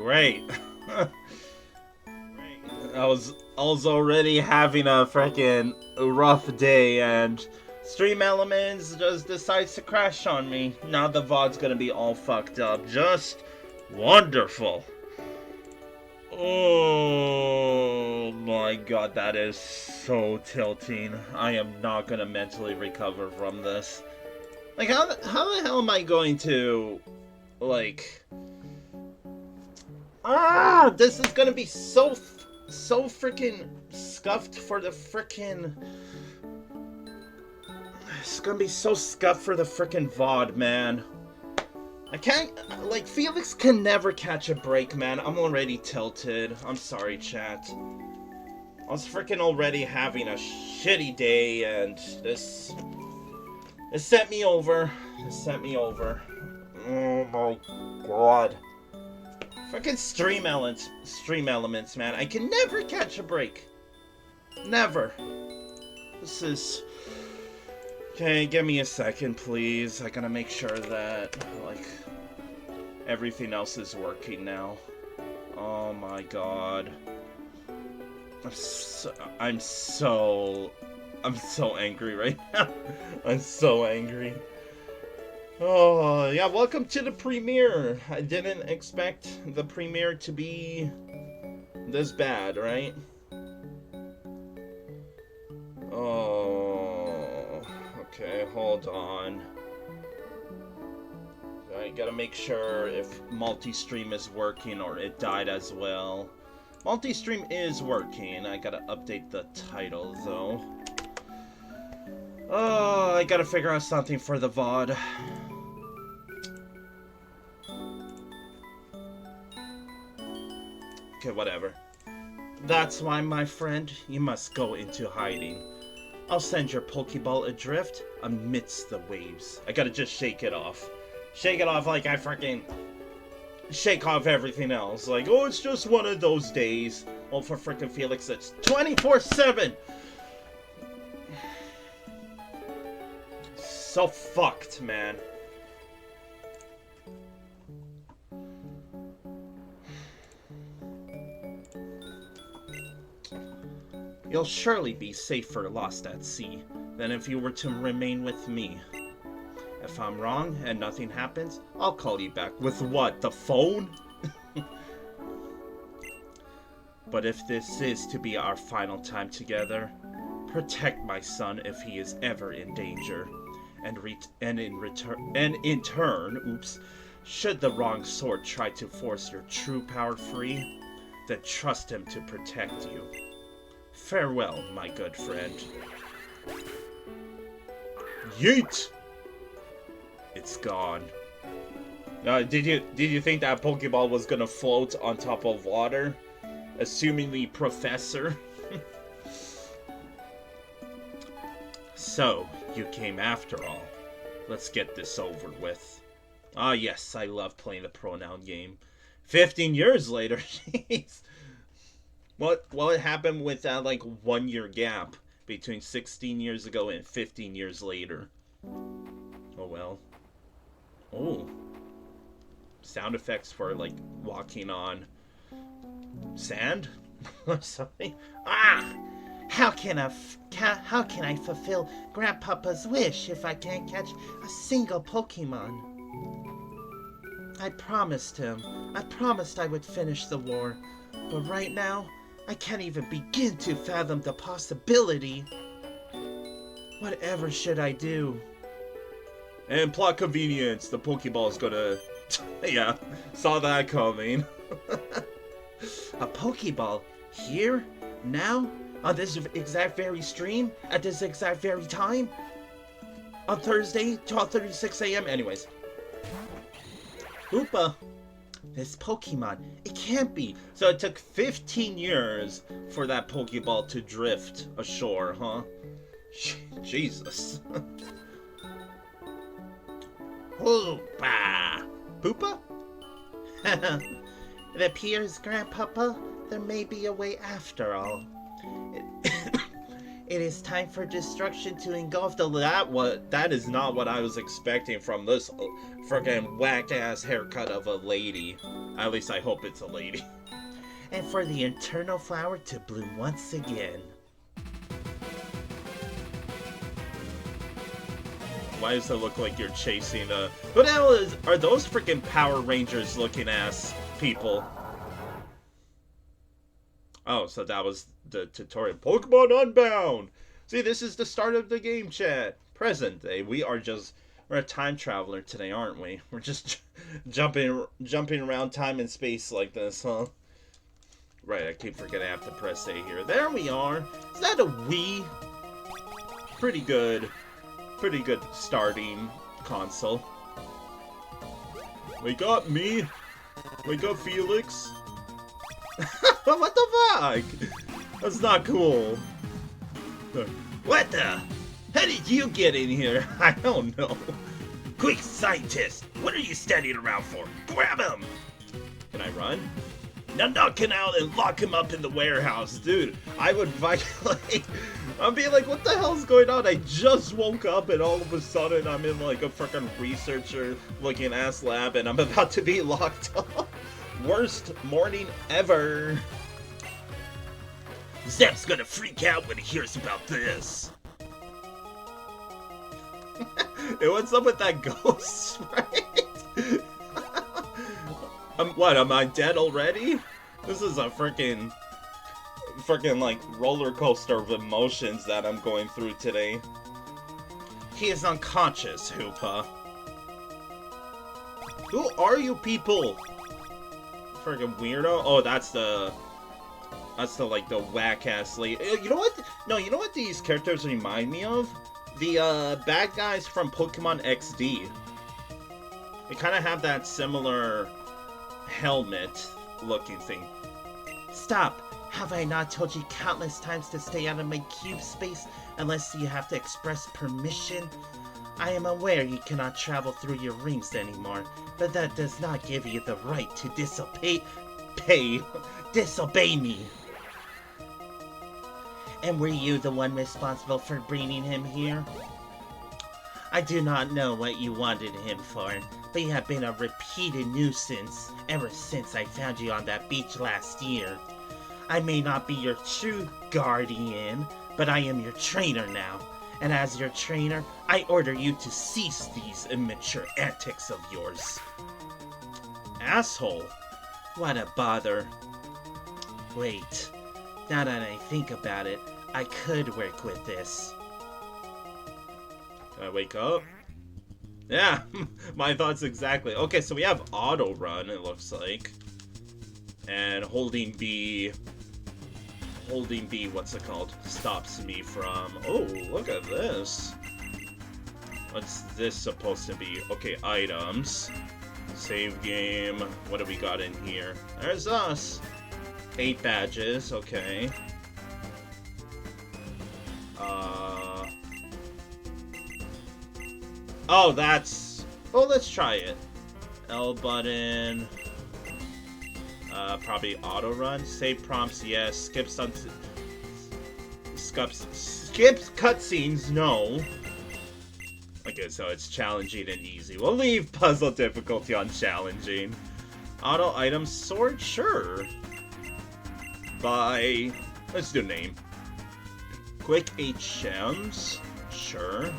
great. I was already having a freaking rough day, and Stream Elements just decides to crash on me. Now the VOD's gonna be all fucked up. Just wonderful. Oh my god, that is so tilting. I am not gonna mentally recover from this. Like, how the hell am I going to, like... This is gonna be so freaking scuffed for the freaking... It's gonna be so scuffed for the freaking VOD, man. I can't, like, Felix can never catch a break, man. I'm already tilted. I'm sorry, chat. I was freaking already having a shitty day, and this sent me over. It sent me over. Oh my god. Freaking stream elements, man. I can never catch a break. Never. This is... Okay, give me a second, please. I gotta make sure that, like, everything else is working now. Oh my god. I'm so angry right now. I'm so angry. Oh, yeah, welcome to the premiere. I didn't expect the premiere to be this bad, right? Oh, okay, hold on. I gotta make sure if multi-stream is working or it died as well. Multi-stream is working. I gotta update the title, though. Oh, I gotta figure out something for the VOD. Okay, whatever. That's why, my friend, you must go into hiding. I'll send your Pokeball adrift amidst the waves. I gotta just shake it off. Shake it off like I freaking shake off everything else. Like, oh, it's just one of those days. Well, for freaking Felix, it's 24/7. So fucked, man. You'll surely be safer lost at sea than if you were to remain with me. If I'm wrong and nothing happens, I'll call you back. With what? The phone? But if this is to be our final time together, protect my son if he is ever in danger. And in turn, should the wrong sort try to force your true power free, then trust him to protect you. Farewell, my good friend. Yeet! It's gone. Did you think that Pokeball was gonna float on top of water? Assumingly Professor? So, you came after all. Let's get this over with. Ah yes, I love playing the pronoun game. 15 years later, jeez. What happened with that, like, 1 year gap between 16 years ago and 15 years later? Oh well. Oh. Sound effects for, like, walking on sand or something. Ah! How can I fulfill Grandpapa's wish if I can't catch a single Pokemon? I promised him. I promised I would finish the war. But right now, I can't even begin to fathom the possibility. Whatever should I do? And plot convenience, the Pokeball is gonna... yeah, saw that coming. A Pokeball? Here? Now? On this exact very stream? At this exact very time? On Thursday, 12:36 a.m.? Anyways. Hoopa. This Pokemon, it can't be. So it took 15 years for that Pokeball to drift ashore, huh? Jesus. Hoopa. Poopa? It appears, Grandpapa, there may be a way after all. It is time for destruction to engulf the... That is not what I was expecting from this freaking whack-ass haircut of a lady. At least I hope it's a lady. And for the eternal flower to bloom once again. Why does it look like you're chasing a... What the hell are those freaking Power Rangers looking ass people? Oh, so that was the tutorial. Pokemon Unbound! See, this is the start of the game chat. Present day. We're a time traveler today, aren't we? We're just jumping around time and space like this, huh? Right, I keep forgetting I have to press A here. There we are. Is that a Wii? Pretty good starting console. Wake up, me. Wake up, Felix. What the fuck? That's not cool. What the? How did you get in here? I don't know. Quick, scientist! What are you standing around for? Grab him! Can I run? Now knock him out and lock him up in the warehouse. Dude, I would like... I'd be like, what the hell's going on? I just woke up and all of a sudden I'm in like a freaking researcher looking ass lab and I'm about to be locked up. Worst morning ever. Zep's gonna freak out when he hears about this. Hey, what's up with that ghost, right? What, am I dead already? This is a freaking like roller coaster of emotions that I'm going through today. He is unconscious, Hoopa. Who are you people? Freaking weirdo. Oh, that's the like the whack ass lady. You know what? No, you know what these characters remind me of? The bad guys from Pokemon XD. They kind of have that similar helmet looking thing. Stop! Have I not told you countless times to stay out of my cube space unless you have to express permission? I am aware you cannot travel through your rings anymore, but that does not give you the right to disobey me. And were you the one responsible for bringing him here? I do not know what you wanted him for, but you have been a repeated nuisance ever since I found you on that beach last year. I may not be your true guardian, but I am your trainer now. And as your trainer, I order you to cease these immature antics of yours. Asshole. What a bother. Wait. Now that I think about it, I could work with this. Can I wake up? Yeah, my thoughts exactly. Okay, so we have auto run, it looks like. And holding B, what's it called? Stops me from... Oh, look at this. What's this supposed to be? Okay, items. Save game. What do we got in here? There's us. 8 badges, okay. Oh, that's... Oh, let's try it. L button. Probably auto run. Save prompts, yes. Skips cutscenes, no. Okay, so it's challenging and easy. We'll leave puzzle difficulty on challenging. Auto items, sword, sure. By... Let's do name. Quick 8 gems, sure.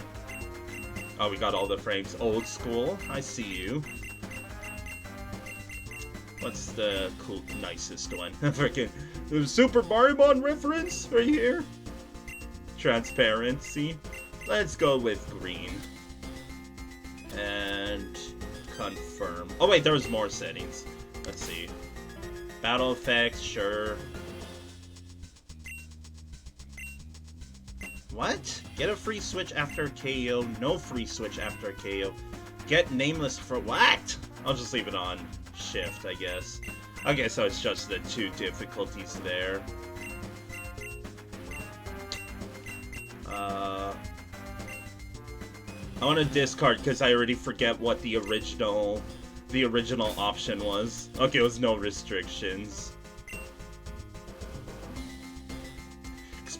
Oh, we got all the frames. Old school, I see you. What's the cool, nicest one? Freaking Super Mario Bros. Reference right here. Transparency. Let's go with green. And confirm. Oh wait, there was more settings. Let's see. Battle effects, sure. What? Get a free switch after KO. No free switch after KO. Get nameless for what? I'll just leave it on shift, I guess. Okay, so it's just the 2 difficulties there. I want to discard because I already forget what the original option was. Okay, it was no restrictions.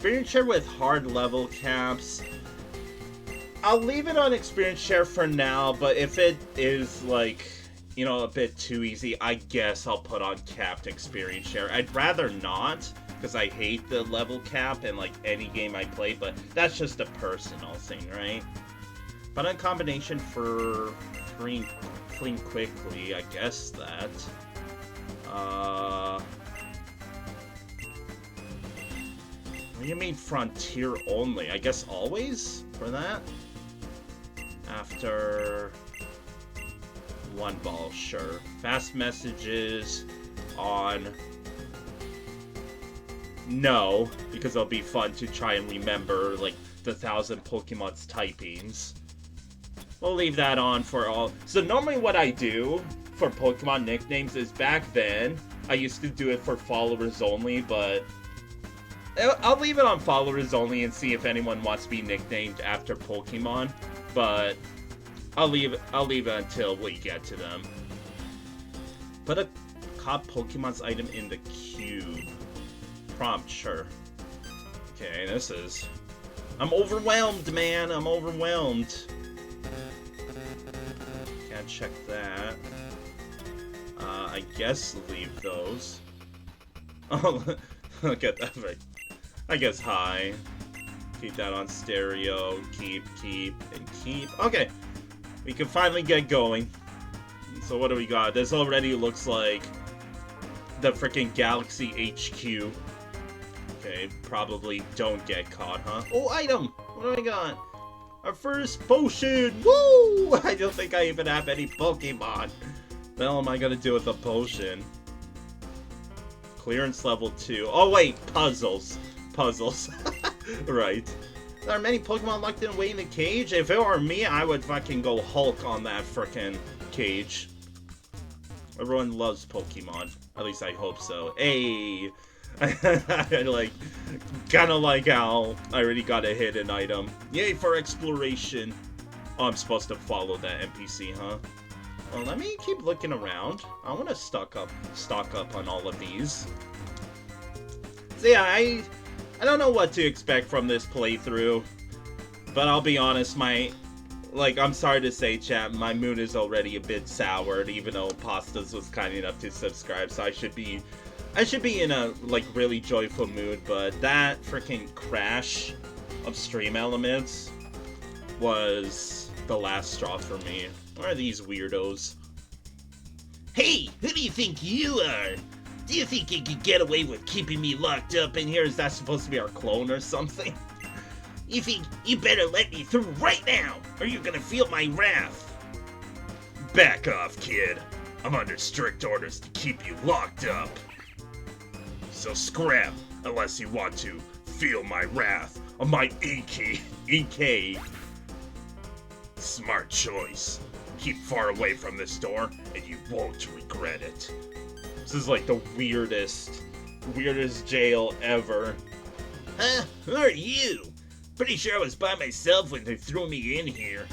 experience share with hard level caps. I'll leave it on experience share for now, but if it is like, you know, a bit too easy, I guess I'll put on capped experience share. I'd rather not, because I hate the level cap in like any game I play, but that's just a personal thing, right? But on combination for fleeing quickly, I guess that. What do you mean frontier only? I guess always for that? After one ball, sure. Fast messages on... No, because it'll be fun to try and remember, like, the 1,000 Pokemon's typings. We'll leave that on for all... So normally what I do for Pokemon nicknames is back then, I used to do it for followers only, but... I'll leave it on followers only and see if anyone wants to be nicknamed after Pokemon, but I'll leave it until we get to them. Put a caught Pokemon's item in the cube. Prompt, sure. Okay, this is... I'm overwhelmed, man! I'm overwhelmed. Can't check that. I guess leave those. Oh, look at that. I guess hi. Keep that on stereo. Keep, and keep. Okay. We can finally get going. So what do we got? This already looks like the freaking Galaxy HQ. Okay, probably don't get caught, huh? Oh, item! What do we got? Our first potion! Woo! I don't think I even have any Pokemon. What the hell am I gonna do with a potion? Clearance level 2. Oh wait, puzzles. Puzzles. Right. There are many Pokemon locked in away in the cage. If it were me, I would fucking go Hulk on that frickin' cage. Everyone loves Pokemon. At least I hope so. Hey! I kinda like how I already got a hidden item. Yay for exploration. Oh, I'm supposed to follow that NPC, huh? Well, let me keep looking around. I want to stock up on all of these. So yeah, I don't know what to expect from this playthrough, but I'll be honest, I'm sorry to say, chat, my mood is already a bit soured, even though Pastas was kind enough to subscribe, so I should be in a, really joyful mood, but that freaking crash of stream elements was the last straw for me. What are these weirdos? Hey, who do you think you are? Do you think you could get away with keeping me locked up in here? Is that supposed to be our clone or something? You think you better let me through right now, or you're gonna feel my wrath. Back off, kid. I'm under strict orders to keep you locked up. So scram, unless you want to feel my wrath on my EK. Smart choice. Keep far away from this door, and you won't regret it. This is like the weirdest jail ever. Huh? Who are you? Pretty sure I was by myself when they threw me in here.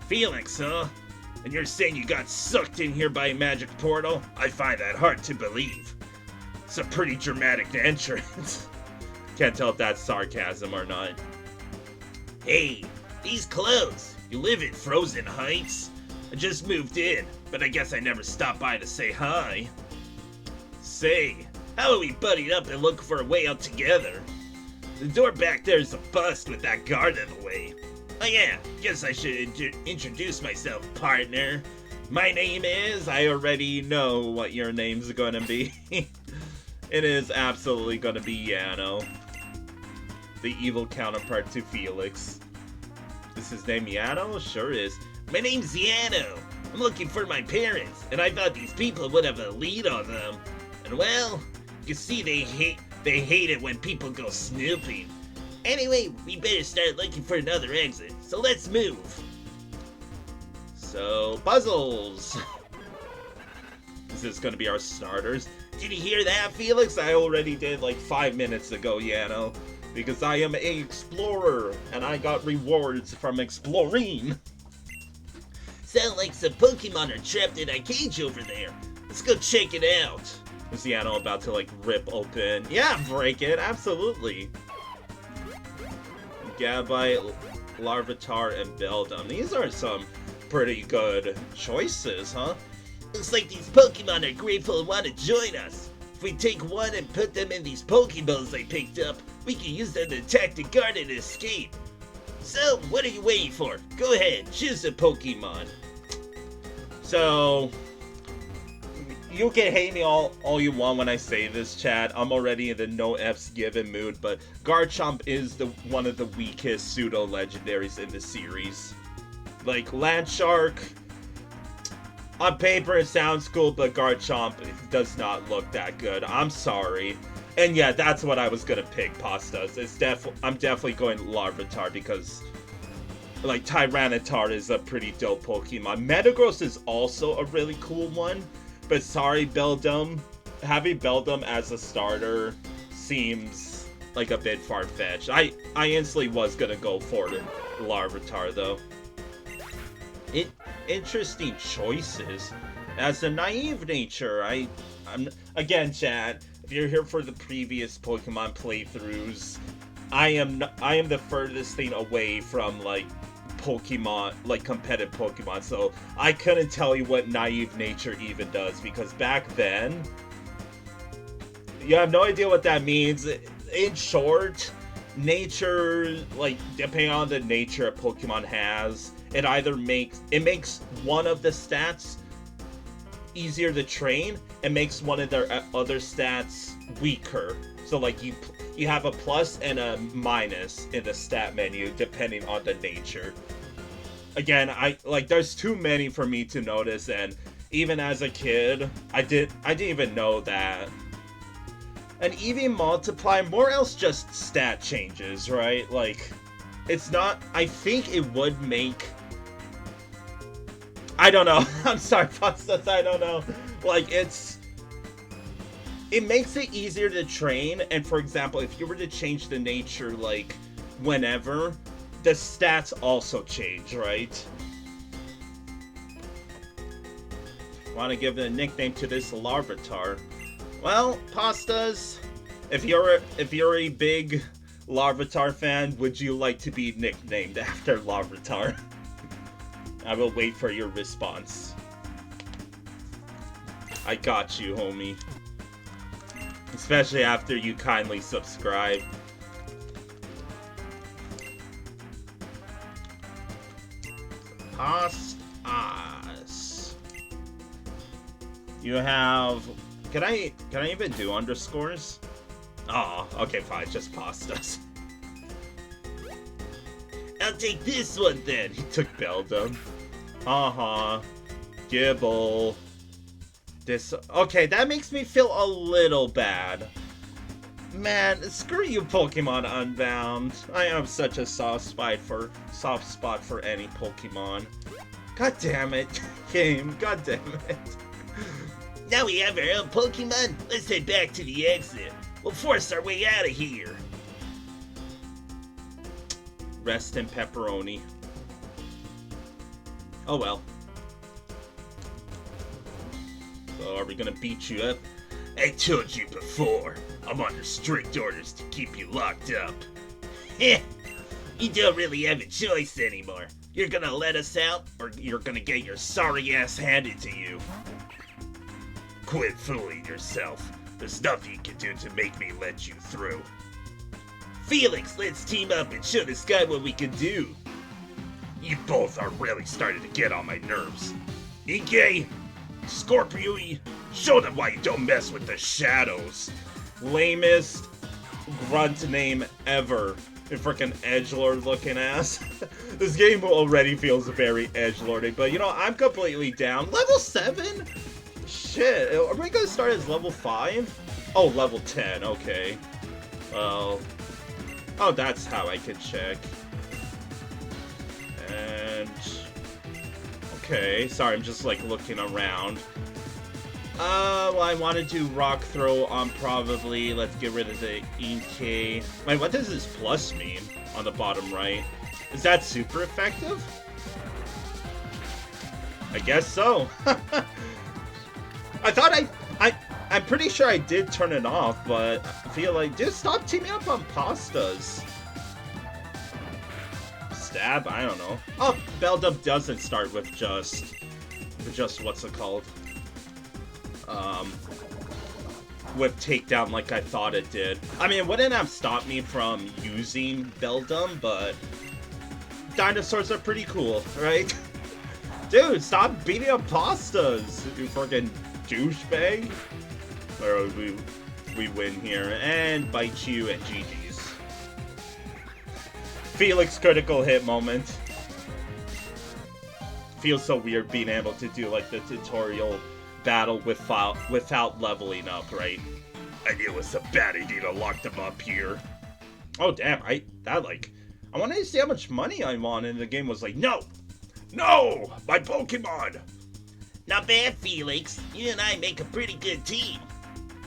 Felix, huh? And you're saying you got sucked in here by a magic portal? I find that hard to believe. It's a pretty dramatic entrance. Can't tell if that's sarcasm or not. Hey, these clothes. You live in Frozen Heights? I just moved in, but I guess I never stopped by to say hi. Say, how are we buddied up and looking for a way out together? The door back there is a bust with that guard in the way. Oh yeah, guess I should introduce myself, partner. My name is... I already know what your name's gonna be. It is absolutely gonna be Yano. The evil counterpart to Felix. Is his name Yano? Sure is. My name's Yano. I'm looking for my parents, and I thought these people would have a lead on them. And well, you see they hate it when people go snooping. Anyway, we better start looking for another exit, so let's move. So, puzzles. Is this gonna be our starters? Did you hear that, Felix? I already did 5 minutes ago, Yano. Because I am an explorer, and I got rewards from exploring. Sound like some Pokemon are trapped in a cage over there. Let's go check it out. Is the animal about to, like, rip open? Yeah, break it, absolutely. Gabite, Larvitar, and Beldum. These are some pretty good choices, huh? Looks like these Pokemon are grateful and want to join us. If we take one and put them in these Pokeballs I picked up, we can use them to attack the guard and escape. So, what are you waiting for? Go ahead, choose a Pokemon. So, you can hate me all you want when I say this, Chad. I'm already in the no F's given mood, but Garchomp is one of the weakest pseudo-legendaries in the series. Like, Landshark, on paper it sounds cool, but Garchomp does not look that good. I'm sorry. And yeah, that's what I was gonna pick, Pastas. I'm definitely going Larvitar because, like, Tyranitar is a pretty dope Pokemon. Metagross is also a really cool one, but sorry, Beldum. Having Beldum as a starter seems like a bit far-fetched. I instantly was gonna go for the Larvitar, though. Interesting choices. As a naive nature, I'm again, Chad. If you're here for the previous Pokemon playthroughs, I am the furthest thing away from like Pokemon, like competitive Pokemon. So I couldn't tell you what naive nature even does because back then, you have no idea what that means. In short, nature, like depending on the nature a Pokemon has, it either makes one of the stats easier to train and makes one of their other stats weaker. So like you have a plus and a minus in the stat menu depending on the nature. Again, there's too many for me to notice, and even as a kid, I didn't even know that. An EV multiply, more or less just stat changes, right? Like, it's not, I think it would make, I don't know. I'm sorry, Pastas, I don't know. Like, it makes it easier to train, and for example, if you were to change the nature, like, whenever, the stats also change, right? Want to give a nickname to this Larvitar? Well, Pastas, if you're a big Larvitar fan, would you like to be nicknamed after Larvitar? I will wait for your response. I got you, homie. Especially after you kindly subscribe. Pastas. You have... Can I even do underscores? Oh, okay, fine, just Pastas. I'll take this one then. He took Beldum. Gibble. This. Okay, that makes me feel a little bad. Man, screw you, Pokemon Unbound. I have such a soft spot for any Pokemon. God damn it, game. God damn it. Now we have our own Pokemon. Let's head back to the exit. We'll force our way out of here. Rest in pepperoni. Oh well. So are we gonna beat you up? I told you before, I'm under strict orders to keep you locked up. Heh, you don't really have a choice anymore. You're gonna let us out, or you're gonna get your sorry ass handed to you. Quit fooling yourself. There's nothing you can do to make me let you through. Felix, let's team up and show this guy what we can do. You both are really starting to get on my nerves. Ike, Scorpio, show them why you don't mess with the shadows. Lamest grunt name ever. You freaking edgelord looking ass. This game already feels very edgelordy, but you know, I'm completely down. Level 7? Shit, are we gonna start as level 5? Oh, level 10, okay. Well, oh, that's how I can check. And... okay, sorry, I'm just like looking around. Well, I want to do Rock Throw on probably. Let's get rid of the EK. Wait, what does this plus mean on the bottom right? Is that super effective? I guess so. I I'm pretty sure I did turn it off, but I feel like just stop teaming up on pastas. Stab? I don't know. Oh, Beldum doesn't start with just what's it called? With takedown like I thought it did. I mean, it wouldn't have stopped me from using Beldum, but dinosaurs are pretty cool, right? Dude, stop beating up pastas, you fucking douchebag. Or we win here and bite you and GG's. Felix critical hit moment. Feels so weird being able to do like the tutorial battle without leveling up, right? I knew it was a bad idea to lock them up here. Oh damn, I wanted to see how much money I'm on, and the game was like, no! No! My Pokemon! Not bad, Felix. You and I make a pretty good team.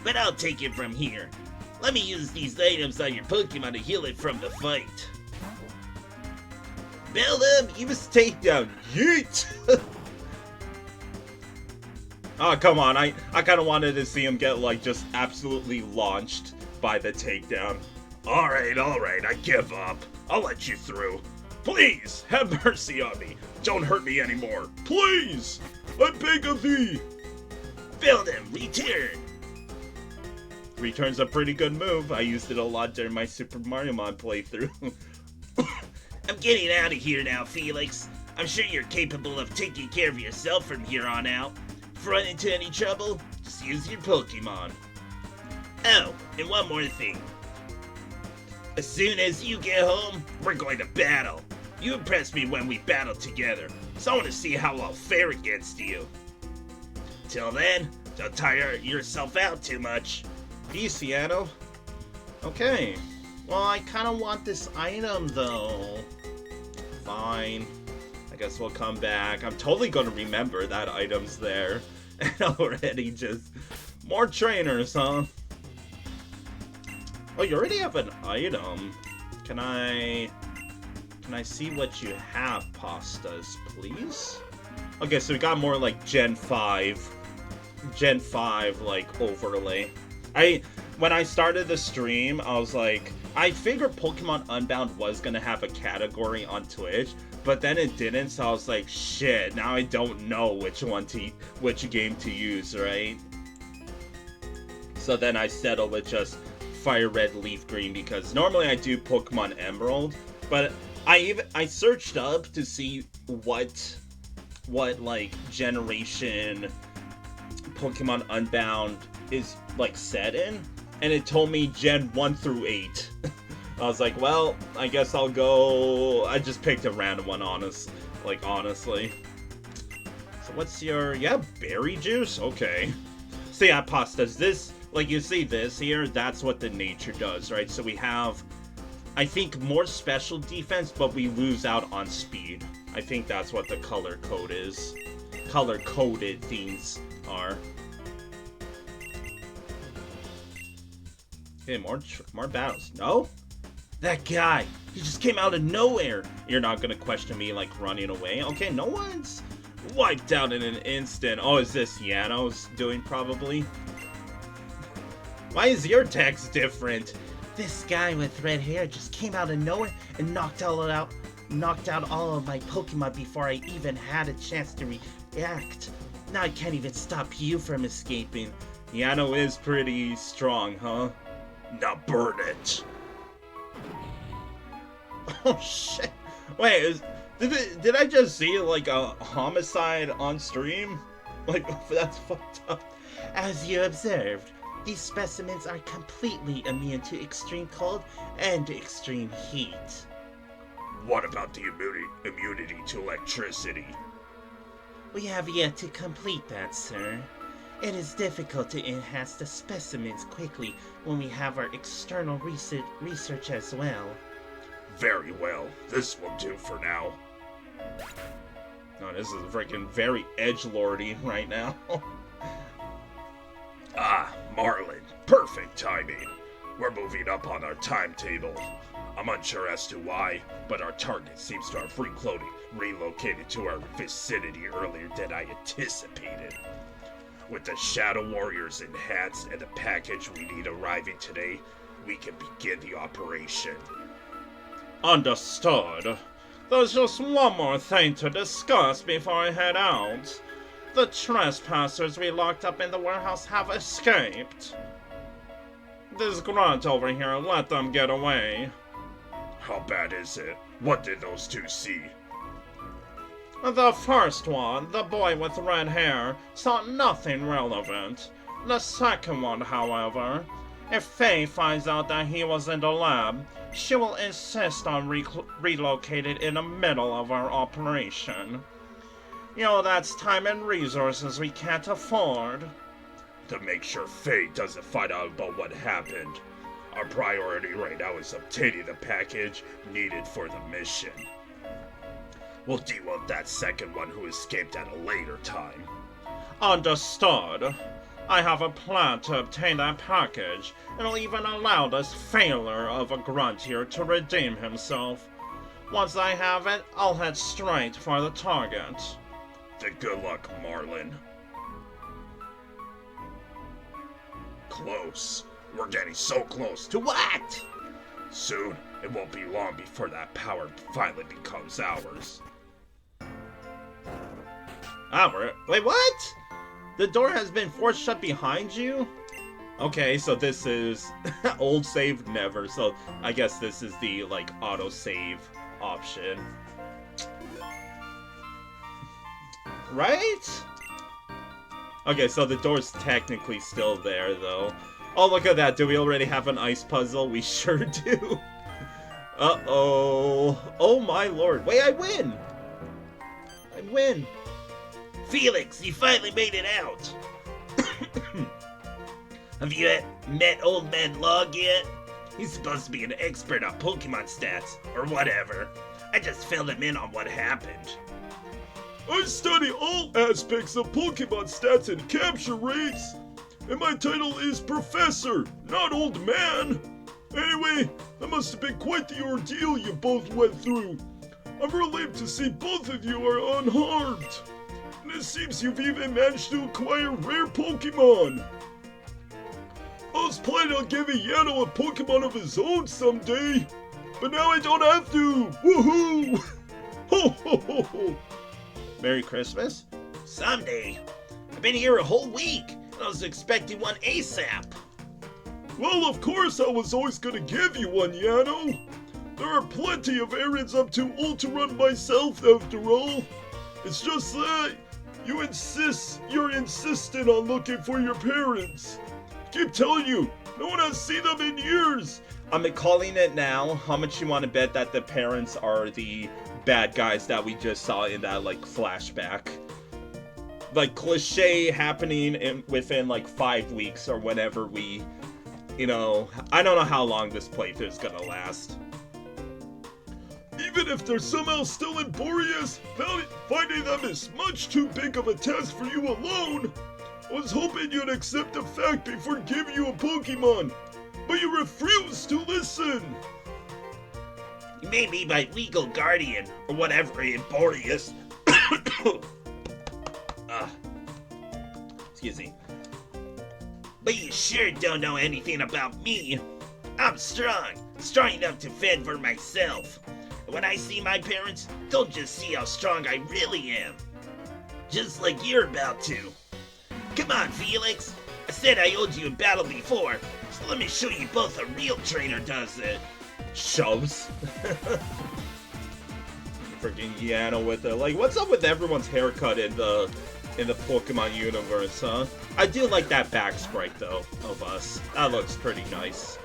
But I'll take it from here. Let me use these items on your Pokemon to heal it from the fight. Beldum, he was takedown. Yeet! Oh, come on. I kind of wanted to see him get, like, just absolutely launched by the takedown. Alright, I give up. I'll let you through. Please, have mercy on me. Don't hurt me anymore. Please! I beg of thee! Beldum, return! Return's a pretty good move. I used it a lot during my Super Mario Mod playthrough. I'm getting out of here now, Felix. I'm sure you're capable of taking care of yourself from here on out. If you run into any trouble, just use your Pokemon. Oh, and one more thing. As soon as you get home, we're going to battle. You impressed me when we battled together, so I want to see how I'll fare against you. Till then, don't tire yourself out too much. Peace, Yano. Okay. Well, I kind of want this item, though. Fine. I guess we'll come back. I'm totally going to remember that item's there. And already just... more trainers, huh? Oh, you already have an item. Can I see what you have, pastas, please? Okay, so we got more like Gen 5. Gen 5, like, overlay. When I started the stream, I was like, I figured Pokemon Unbound was gonna have a category on Twitch, but then it didn't, so I was like, shit, now I don't know which game to use, right? So then I settled with just Fire Red, Leaf Green, because normally I do Pokemon Emerald, but I searched up to see what like generation Pokemon Unbound is like set in, and it told me Gen 1 through 8. I was like, well, I guess I'll go. I just picked a random one, honestly. So what's your, yeah, berry juice? Okay. So yeah, pastas, this, like you see this here, that's what the nature does, right? So we have, I think, more special defense, but we lose out on speed. I think that's what the color code is. Color-coded things are. Okay, more battles. No? That guy! He just came out of nowhere! You're not gonna question me, like, running away? Okay, no one's wiped out in an instant. Oh, is this Yano's doing, probably? Why is your text different? This guy with red hair just came out of nowhere and knocked out all of my Pokemon before I even had a chance to react. Now I can't even stop you from escaping. Yano is pretty strong, huh? Now burn it. Oh shit! Wait, did I just see like a homicide on stream? Like, that's fucked up. As you observed, these specimens are completely immune to extreme cold and extreme heat. What about the immunity to electricity? We have yet to complete that, sir. It is difficult to enhance the specimens quickly when we have our external research as well. Very well. This will do for now. No, this is freaking very edgelordy right now. Ah, Marlin. Perfect timing. We're moving up on our timetable. I'm unsure as to why, but our target seems to have relocated to our vicinity earlier than I anticipated. With the Shadow Warriors in hats and the package we need arriving today, we can begin the operation. Understood. There's just one more thing to discuss before I head out. The trespassers we locked up in the warehouse have escaped. This grunt over here let them get away. How bad is it? What did those two see? The first one, the boy with red hair, saw nothing relevant. The second one, however, if Faye finds out that he was in the lab, she will insist on relocated in the middle of our operation. You know, that's time and resources we can't afford. To make sure Faye doesn't find out about what happened, our priority right now is obtaining the package needed for the mission. We'll deal with that second one who escaped at a later time. Understood. I have a plan to obtain that package. It'll even allow this failure of a grunt here to redeem himself. Once I have it, I'll head straight for the target. Then good luck, Marlin. Close. We're getting so close. To what? Soon, it won't be long before that power finally becomes ours. Wait, what? The door has been forced shut behind you? Okay, so this is old save never, so I guess this is the, like, auto-save option. Right? Okay, so the door's technically still there, though. Oh, look at that. Do we already have an ice puzzle? We sure do. Uh-oh. Oh, my lord. Wait, I win! I win. Felix, you finally made it out. Have you met Old Man Log yet? He's supposed to be an expert on Pokemon stats, or whatever. I just filled him in on what happened. I study all aspects of Pokemon stats and capture rates. And my title is Professor, not Old Man. Anyway, that must have been quite the ordeal you both went through. I'm relieved to see both of you are unharmed. And it seems you've even managed to acquire rare Pokemon. I was planning on giving Yano a Pokemon of his own someday, but now I don't have to. Woohoo! Ho ho ho ho! Merry Christmas? Someday. I've been here a whole week, and I was expecting one ASAP. Well, of course I was always gonna give you one, Yano. There are plenty of errands I'm too old to run myself, after all. It's just that you're insistent on looking for your parents. Keep telling you, no one has seen them in years. I'm calling it now. How much you want to bet that the parents are the bad guys that we just saw in that, like, flashback? Like, cliche happening within, like, 5 weeks or whenever we, you know... I don't know how long this playthrough is gonna last. Even if they're somehow still in Boreas, finding them is much too big of a task for you alone. I was hoping you'd accept the fact before giving you a Pokemon, but you refused to listen. You may be my legal guardian, or whatever in Boreas. Excuse me. But you sure don't know anything about me. I'm strong enough to fend for myself. And when I see my parents, they'll just see how strong I really am. Just like you're about to. Come on, Felix. I said I owed you a battle before, so let me show you both a real trainer does it. Shoves. Freaking Yano with it. Like, what's up with everyone's haircut in the Pokemon universe, huh? I do like that back sprite, though, of us. That looks pretty nice.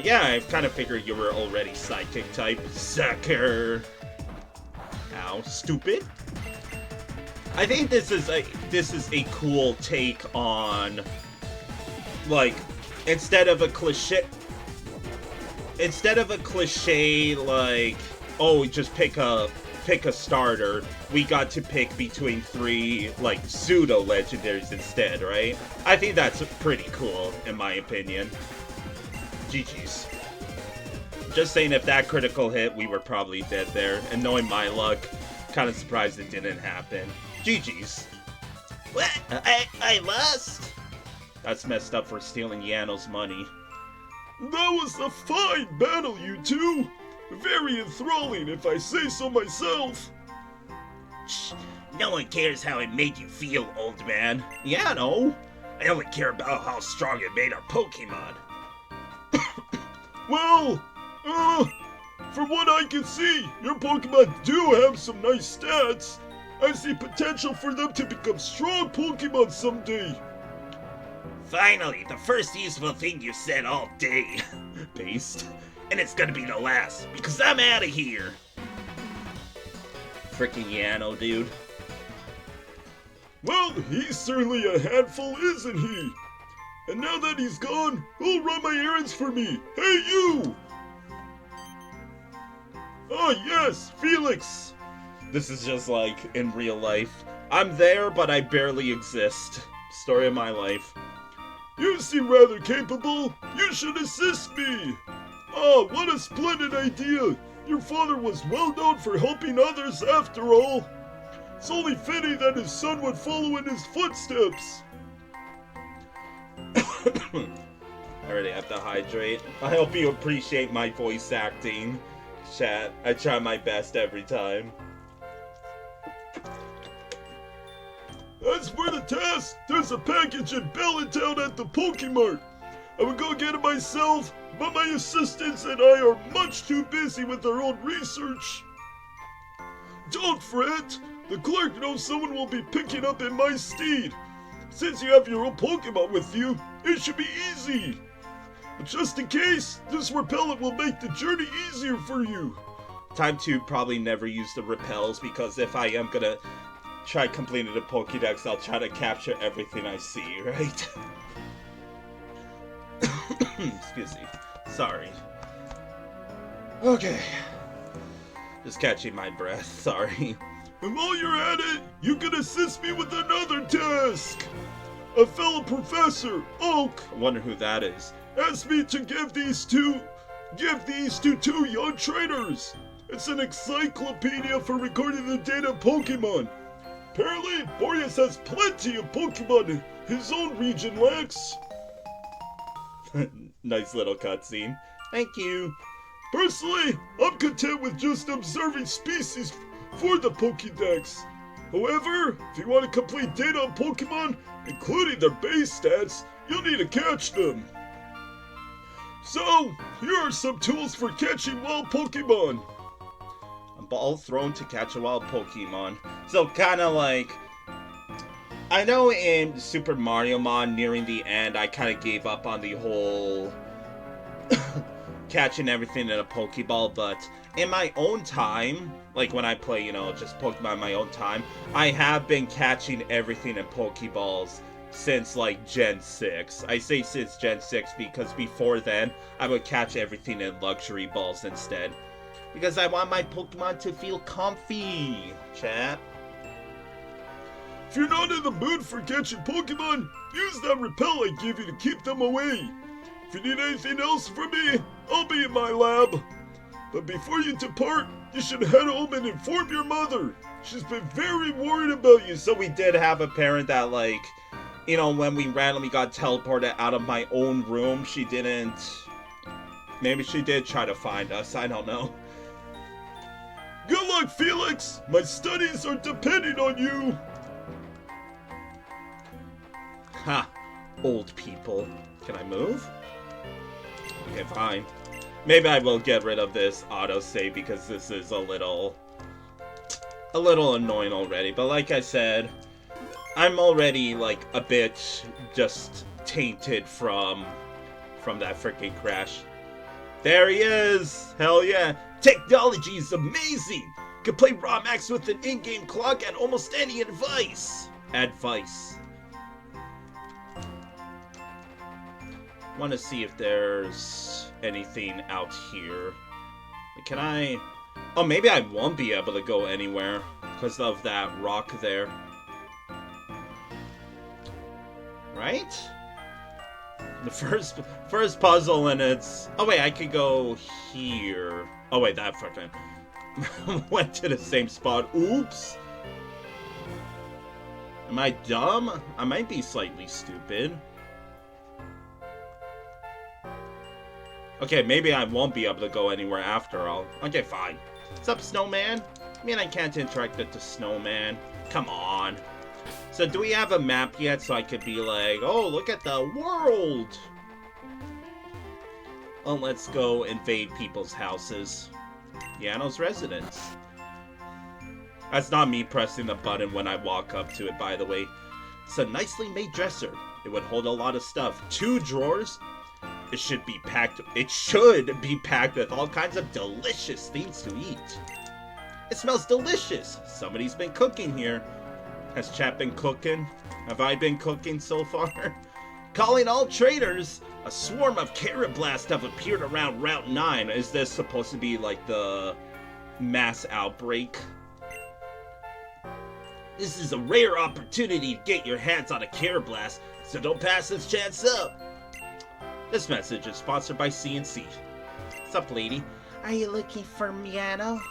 Yeah, I kind of figured you were already psychic type. Sucker. Ow, stupid. I think this is a cool take on, like, instead of a cliche like, oh, just pick a starter, we got to pick between 3 like pseudo legendaries instead, right? I think that's pretty cool in my opinion. GG's. Just saying, if that critical hit, we were probably dead there, and knowing my luck, kind of surprised it didn't happen. GG's. What? I lost? That's messed up for stealing Yano's money. That was a fine battle, you two. Very enthralling, if I say so myself. Shh, no one cares how it made you feel, old man. Yano? I only care about how strong it made our Pokemon. Well, from what I can see, your Pokemon do have some nice stats. I see potential for them to become strong Pokemon someday. Finally, the first useful thing you said all day. Based. And it's gonna be the last, because I'm out of here. Freaking Yano, dude. Well, he's certainly a handful, isn't he? And now that he's gone, who'll run my errands for me? Hey, you! Ah, yes, Felix! This is just like in real life. I'm there, but I barely exist. Story of my life. You seem rather capable. You should assist me. Ah, what a splendid idea. Your father was well known for helping others after all. It's only fitting that his son would follow in his footsteps. I already have to hydrate. I hope you appreciate my voice acting, chat. I try my best every time. As for the task, there's a package in Bellatown at the Pokemart. I would go get it myself, but my assistants and I are much too busy with our own research. Don't fret. The clerk knows someone will be picking up in my stead. Since you have your own Pokemon with you, it should be easy. But just in case, this repellent will make the journey easier for you. Time to probably never use the repels, because if I am gonna try completing the Pokédex, I'll try to capture everything I see, right? Excuse me. Sorry. Okay. Just catching my breath, sorry. And while you're at it, you can assist me with another task. A fellow professor, Oak, I wonder who that is. asked me to give these to two young trainers. It's an encyclopedia for recording the data of Pokemon. Apparently, Boreas has plenty of Pokemon his own region lacks. Nice little cutscene. Thank you. Personally, I'm content with just observing species for the Pokédex. However, if you want to complete data on Pokemon, including their base stats, you'll need to catch them. So, here are some tools for catching wild Pokemon. A ball thrown to catch a wild Pokemon. So kinda like, I know in Super Mario Mon nearing the end, I kinda gave up on the whole catching everything in a Pokeball, but in my own time, like when I play, just Pokemon in my own time, I have been catching everything in Pokeballs since like Gen 6. I say since Gen 6 because before then, I would catch everything in Luxury Balls instead. Because I want my Pokemon to feel comfy, chat. If you're not in the mood for catching Pokemon, use that repel I give you to keep them away. If you need anything else from me, I'll be in my lab. But before you depart, you should head home and inform your mother. She's been very worried about you. So we did have a parent that, like, when we randomly got teleported out of my own room, she didn't... Maybe she did try to find us, I don't know. Good luck, Felix! My studies are depending on you! Ha! Old people. Can I move? Okay, fine. Maybe I will get rid of this autosave because this is a little annoying already. But like I said, I'm already like a bit just tainted from that freaking crash. There he is! Hell yeah! Technology is amazing! You can play ROM Max with an in-game clock and almost any advice. Advice. Want to see if there's anything out here. Can I... Oh, maybe I won't be able to go anywhere because of that rock there. Right? The first puzzle, and it's... Oh wait, I could go here. Oh wait, that fucking went to the same spot. Oops. Am I dumb? I might be slightly stupid. Okay, maybe I won't be able to go anywhere after all. Okay, fine. What's up, snowman? I mean, I can't interact with the snowman. Come on. So do we have a map yet so I could be like, oh, look at the world? Oh, let's go invade people's houses. Yano's residence. That's not me pressing the button when I walk up to it, by the way. It's a nicely made dresser. It would hold a lot of stuff. 2 drawers. It should be packed with all kinds of delicious things to eat. It smells delicious. Somebody's been cooking here. Has Chat been cooking? Have I been cooking so far? Calling all traders! A swarm of carrot blasts have appeared around Route 9. Is this supposed to be like the mass outbreak? This is a rare opportunity to get your hands on a carrot blast, so don't pass this chance up. This message is sponsored by CNC. What's up, lady? Are you looking for Miano?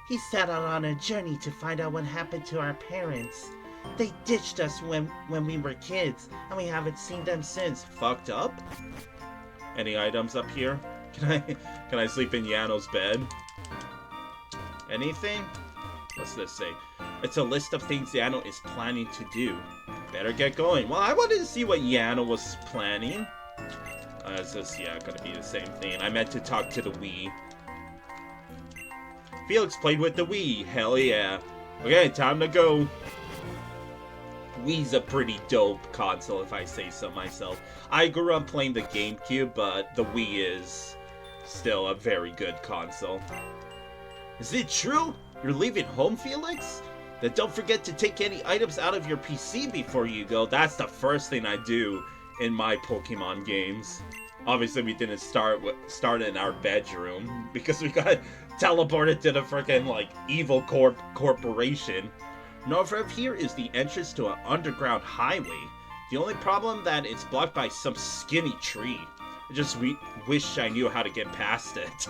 He set out on a journey to find out what happened to our parents. They ditched us when we were kids, and we haven't seen them since. Fucked up? Any items up here? Can I sleep in Yano's bed? Anything? What's this say? It's a list of things Yano is planning to do. Better get going. Well, I wanted to see what Yano was planning. Is this, yeah, gonna be the same thing. I meant to talk to the Wii. Felix played with the Wii. Hell yeah. Okay, time to go. Wii's a pretty dope console, if I say so myself. I grew up playing the GameCube, but the Wii is still a very good console. Is it true? You're leaving home, Felix? Then don't forget to take any items out of your PC before you go. That's the first thing I do in my Pokemon games. Obviously, we didn't start in our bedroom because we got teleported to the freaking like evil corporation. North of here is the entrance to an underground highway. The only problem that it's blocked by some skinny tree. I just wish I knew how to get past it.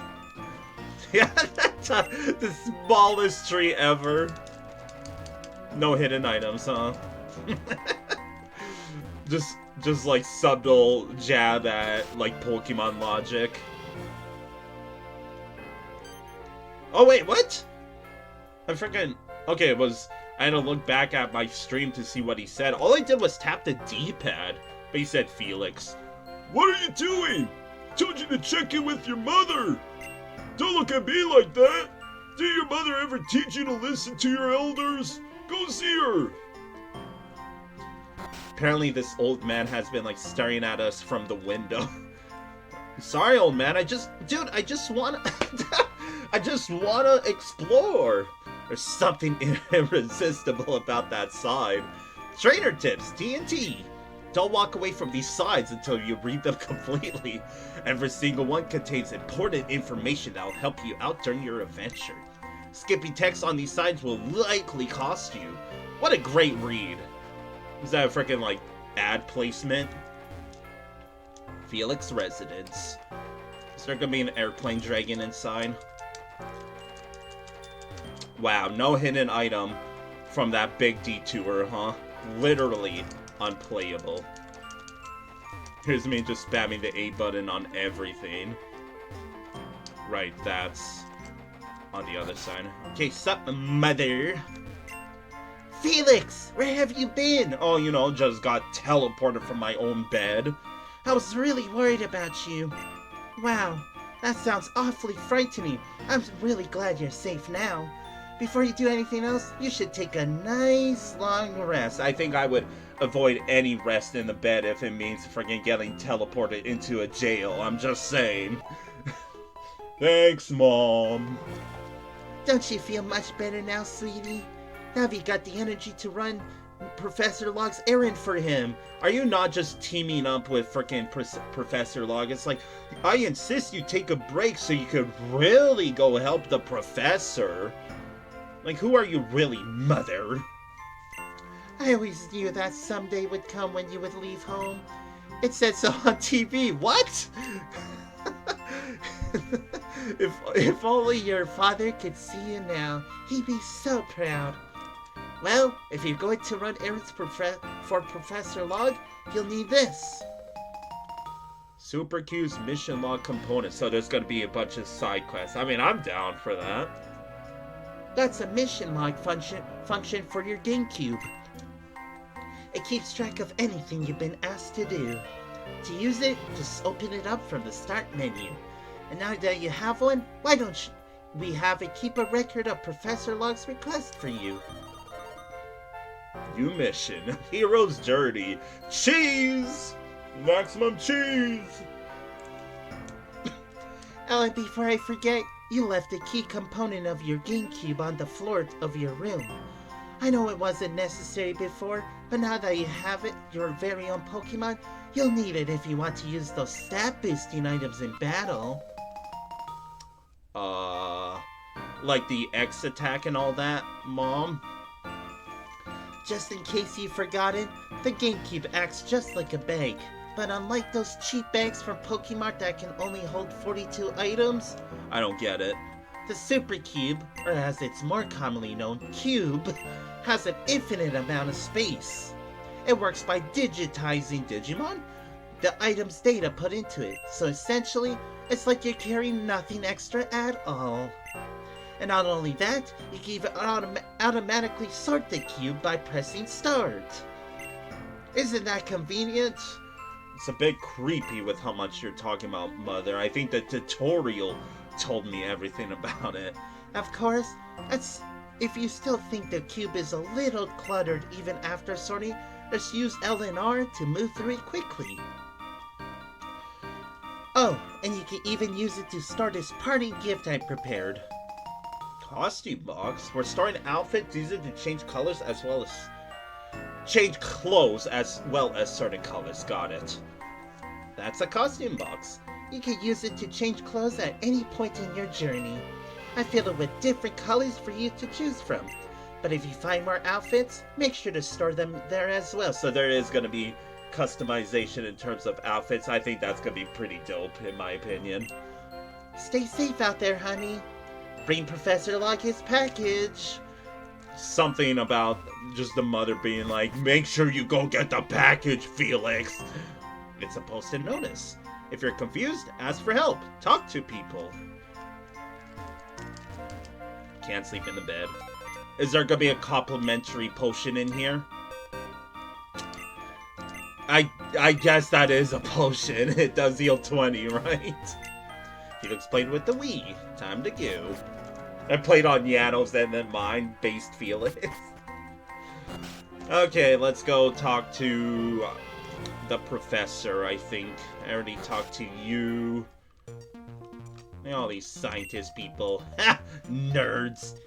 Yeah, that's the smallest tree ever. No hidden items, huh? Just like subtle jab at like Pokemon logic. Oh wait, what? I freaking okay. I had to look back at my stream to see what he said. All I did was tap the D-pad, but he said Felix. What are you doing? Told you to check in with your mother. Don't look at me like that. Did your mother ever teach you to listen to your elders? Go see her. Apparently this old man has been like staring at us from the window. Sorry, old man. I just wanna explore. There's something irresistible about that side. Trainer tips, TNT. Don't walk away from these sides until you read them completely. Every single one contains important information that will help you out during your adventure. Skipping text on these sides will likely cost you. What a great read. Is that a freaking like ad placement? Felix residence. Is there gonna be an airplane dragon inside? Wow, no hidden item from that big detour, huh? Literally unplayable. Here's me just spamming the A button on everything. Right, that's on the other side. Okay, sup, mother? Felix, where have you been? Oh, you know, just got teleported from my own bed. I was really worried about you. Wow, that sounds awfully frightening. I'm really glad you're safe now. Before you do anything else, you should take a nice long rest. I think I would avoid any rest in the bed if it means freaking getting teleported into a jail. I'm just saying. Thanks, Mom. Don't you feel much better now, sweetie? Have you got the energy to run Professor Log's errand for him? Are you not just teaming up with freaking Professor Log? It's like, I insist you take a break so you could really go help the professor. Like, who are you really, mother? I always knew that someday would come when you would leave home. It said so on TV. What? If only your father could see you now, he'd be so proud. Well, if you're going to run errands for Professor Log, you'll need this. Super Q's mission log component. So there's gonna be a bunch of side quests. I mean, I'm down for that. That's a mission log function for your GameCube. It keeps track of anything you've been asked to do. To use it, just open it up from the start menu. And now that you have one, why don't we have it keep a record of Professor Log's request for you? New mission. Hero's Journey. Cheese! Maximum cheese! Oh, and before I forget, you left a key component of your GameCube on the floor of your room. I know it wasn't necessary before, but now that you have it, your very own Pokemon, you'll need it if you want to use those stat boosting items in battle. Like the X attack and all that, Mom? Just in case you've forgotten, the GameCube acts just like a bag. But unlike those cheap bags from Pokemart that can only hold 42 items, I don't get it. the Super Cube, or as it's more commonly known, Cube, has an infinite amount of space. It works by digitizing Digimon, the item's data put into it, so essentially, it's like you're carrying nothing extra at all. And not only that, you can even automatically sort the cube by pressing start. Isn't that convenient? It's a bit creepy with how much you're talking about, Mother. I think the tutorial told me everything about it. Of course, if you still think the cube is a little cluttered even after sorting, just use L and R to move through it quickly. Oh, and you can even use it to start this party gift I prepared. Costume box? We're starting outfits. Use it to change colors as well as... change clothes as well as certain colors. Got it. That's a costume box. You can use it to change clothes at any point in your journey. I filled it with different colors for you to choose from. But if you find more outfits, make sure to store them there as well. So there is going to be customization in terms of outfits. I think that's going to be pretty dope in my opinion. Stay safe out there, honey. Bring Professor Log his package. Something about just the mother being like, make sure you go get the package, Felix. It's a post-it notice. If you're confused, ask for help. Talk to people. Can't sleep in the bed. Is there gonna be a complimentary potion in here? I guess that is a potion. It does heal 20, right? Felix played with the Wii. Time to go. I played on Yanos and then mine, based Felix. Okay, let's go talk to the professor, I think. I already talked to you. All these scientist people. Ha! Nerds.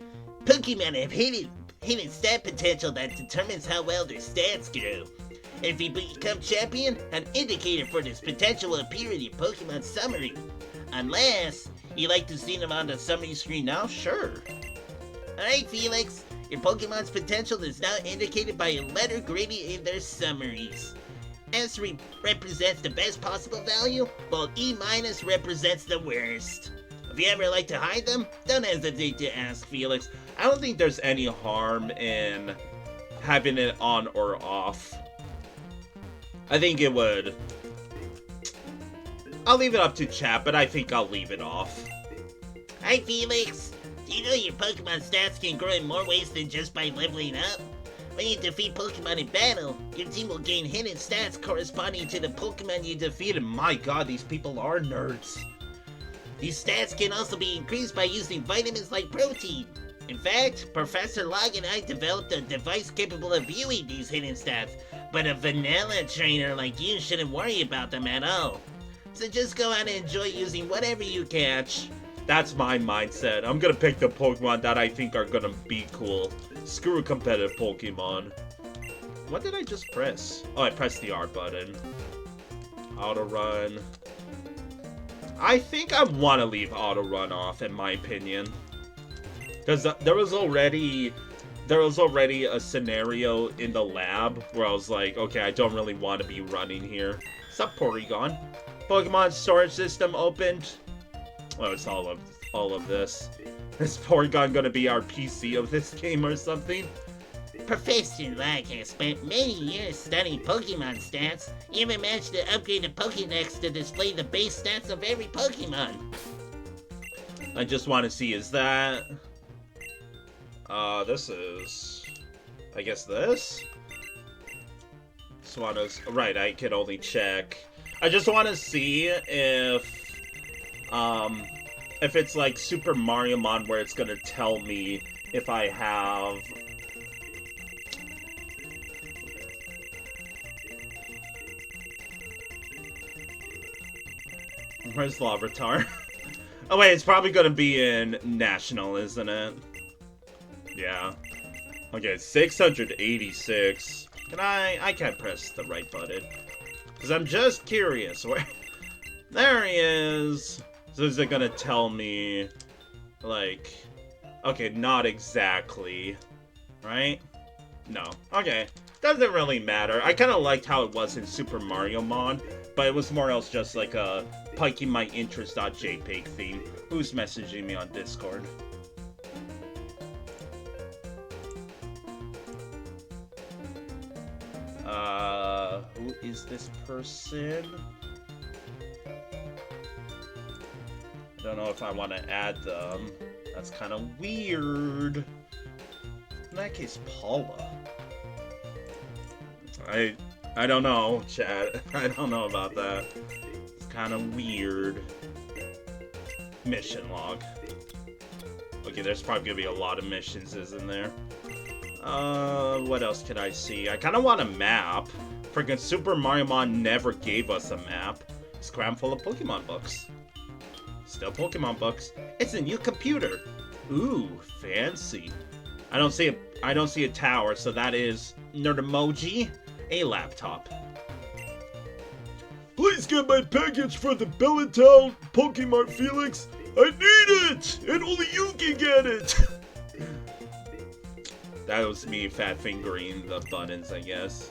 Pokemon have hidden stat potential that determines how well their stats grow. If you become champion, an indicator for this potential will appear in your Pokemon summary. Unless you like to see them on the summary screen now, sure. Alright, Felix. Your Pokemon's potential is now indicated by a letter gradient in their summaries. S represents the best possible value, while E- represents the worst. If you ever like to hide them, don't hesitate to ask, Felix. I don't think there's any harm in having it on or off. I think it would... I'll leave it up to chat, but I think I'll leave it off. Hi, Felix. Do you know your Pokemon stats can grow in more ways than just by leveling up? When you defeat Pokemon in battle, your team will gain hidden stats corresponding to the Pokemon you defeated. My god, these people are nerds. These stats can also be increased by using vitamins like protein. In fact, Professor Log and I developed a device capable of viewing these hidden stats, but a vanilla trainer like you shouldn't worry about them at all. So just go out and enjoy using whatever you catch. That's my mindset. I'm gonna pick the Pokemon that I think are gonna be cool. Screw competitive Pokemon. What did I just press? Oh, I pressed the R button. Auto run. I think I want to leave auto run off, in my opinion. Because there was already a scenario in the lab where I was like, okay, I don't really want to be running here. Sup, Porygon? Pokemon storage system opened. Oh, it's all of this. Is Porygon gonna be our PC of this game or something? Professor Lack has spent many years studying Pokemon stats. He even managed to upgrade the Pokédex to display the base stats of every Pokemon. I just want to see, is that... this is... I guess this? Just want to... Right, I can only check. I just want to see if it's like Super Mario Mon where it's gonna tell me if I have... Where's Larvitar? Oh wait, it's probably gonna be in National, isn't it? Yeah. Okay, 686. Can I can't press the right button. Because I'm just curious. Where... There he is. So is it gonna tell me, like... Okay, not exactly. Right? No. Okay. Doesn't really matter. I kind of liked how it was in Super Mario Mon, but it was more else just like a piking my interest.jpg theme. Who's messaging me on Discord? Who is this person? I don't know if I want to add them. That's kind of weird. In that case, Paula. I don't know, chat. I don't know about that. It's kind of weird. Mission log. Okay, there's probably gonna be a lot of missions, isn't there? What else can I see? I kind of want a map. Freaking Super Mario Mon never gave us a map. It's crammed full of Pokemon books. Still Pokemon books. It's a new computer. Ooh, fancy. I don't see a tower, so that is nerd emoji, a laptop. Please get my package for the Bellatown Pokemon, Felix. I need it, and only you can get it. That was me fat fingering the buttons, I guess.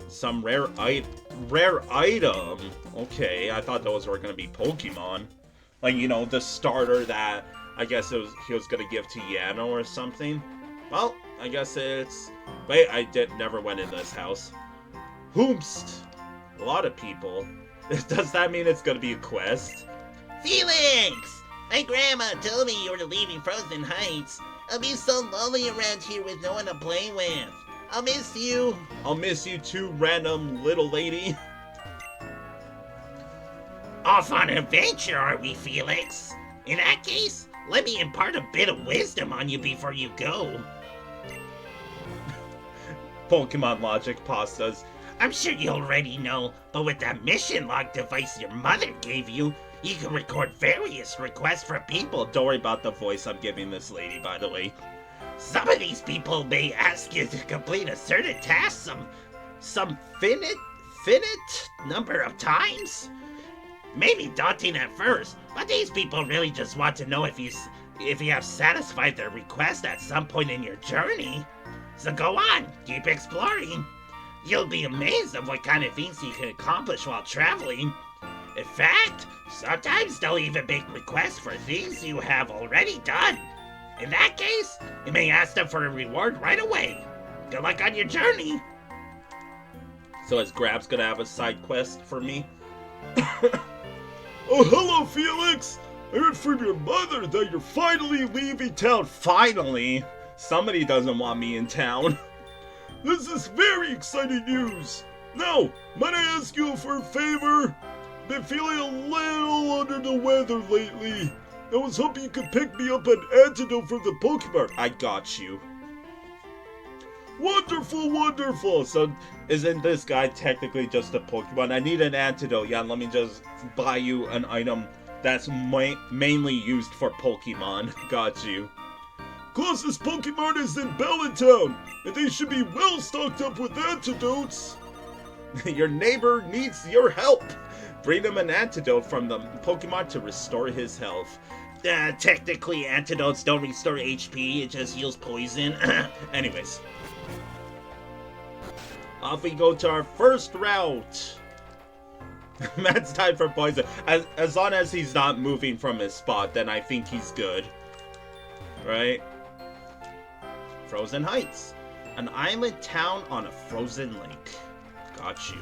Some rare item. Okay, I thought those were gonna be Pokemon. Like, you know, the starter that I guess he was gonna give to Yano or something. Well, I guess it's... Wait, never went in this house. Whoomst! A lot of people. Does that mean it's gonna be a quest? Felix! My grandma told me you were leaving Frozen Heights. I'll be so lonely around here with no one to play with. I'll miss you. I'll miss you too, random little lady. Off on an adventure, are we, Felix? In that case, let me impart a bit of wisdom on you before you go. Pokemon logic pastas. I'm sure you already know, but with that mission log device your mother gave you, you can record various requests for people. Don't worry about the voice I'm giving this lady, by the way. Some of these people may ask you to complete a certain task some finite number of times. Maybe daunting at first, but these people really just want to know if you have satisfied their request at some point in your journey. So go on, keep exploring. You'll be amazed at what kind of things you can accomplish while traveling. In fact, sometimes they'll even make requests for things you have already done. In that case, you may ask them for a reward right away. Good luck on your journey. So is Grabs gonna have a side quest for me? Oh, hello, Felix! I heard from your mother that you're finally leaving town. Finally! Somebody doesn't want me in town. This is very exciting news. Now, might I ask you for a favor? Been feeling a little under the weather lately. I was hoping you could pick me up an antidote from the Pokemon. I got you. Wonderful, wonderful. So, isn't this guy technically just a Pokemon? I need an antidote. Yeah, let me just buy you an item that's mainly used for Pokemon. Got you. Closest Pokemon is in Bellatown, and they should be well stocked up with antidotes. Your neighbor needs your help. Bring him an antidote from the Pokemon to restore his health. Technically, antidotes don't restore HP, it just heals poison. Anyways. Off we go to our first route. Matt's time for poison. As long as he's not moving from his spot, then I think he's good. Right? Frozen Heights. An island town on a frozen lake. Got you.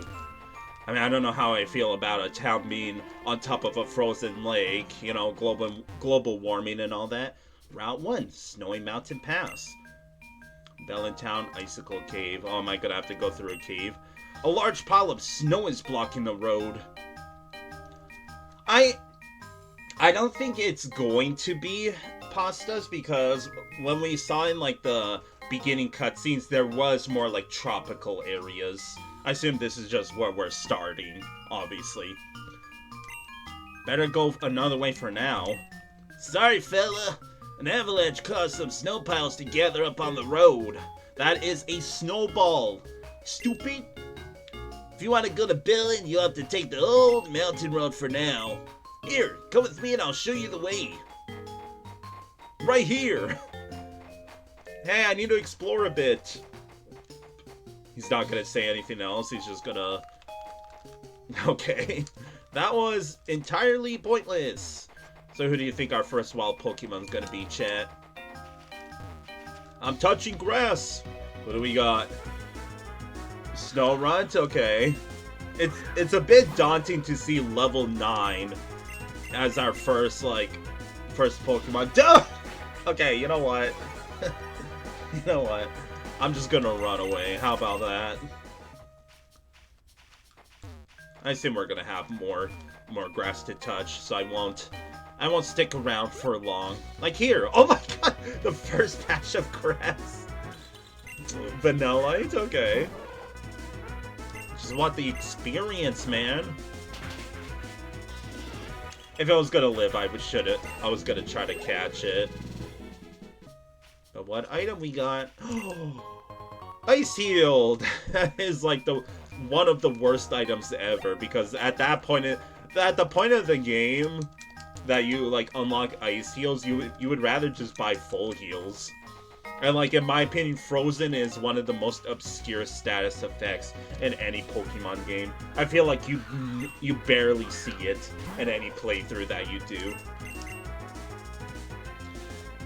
I mean, I don't know how I feel about a town being on top of a frozen lake. You know, global warming and all that. Route 1, Snowy Mountain Pass. Bellintown Icicle Cave. Oh, am I gonna have to go through a cave? A large pile of snow is blocking the road. I don't think it's going to be pastas, because when we saw in like the beginning cutscenes, there was more like tropical areas. I assume this is just where we're starting, obviously. Better go another way for now. Sorry, fella. An avalanche caused some snow piles to gather up on the road. That is a snowball. Stupid. If you want to go to Billin, you'll have to take the old mountain road for now. Here, come with me and I'll show you the way. Right here. Hey, I need to explore a bit. He's not gonna say anything else. He's just gonna... Okay. That was entirely pointless. So who do you think our first wild Pokemon's gonna be, chat? I'm touching grass. What do we got? Snorunt? Okay. It's a bit daunting to see level 9 as our first Pokemon. Duh! Okay, you know what? You know what? I'm just gonna run away. How about that? I assume we're gonna have more grass to touch, so I won't stick around for long. Like here. Oh my god! The first patch of grass. Vanillite? Okay. Just want the experience, man. If it was gonna live, I was gonna try to catch it. But what item we got? Ice Healed! That is like one of the worst items ever, because at the point of the game that you like unlock Ice Heals, you would rather just buy full heals. And like, in my opinion, Frozen is one of the most obscure status effects in any Pokemon game. I feel like you barely see it in any playthrough that you do.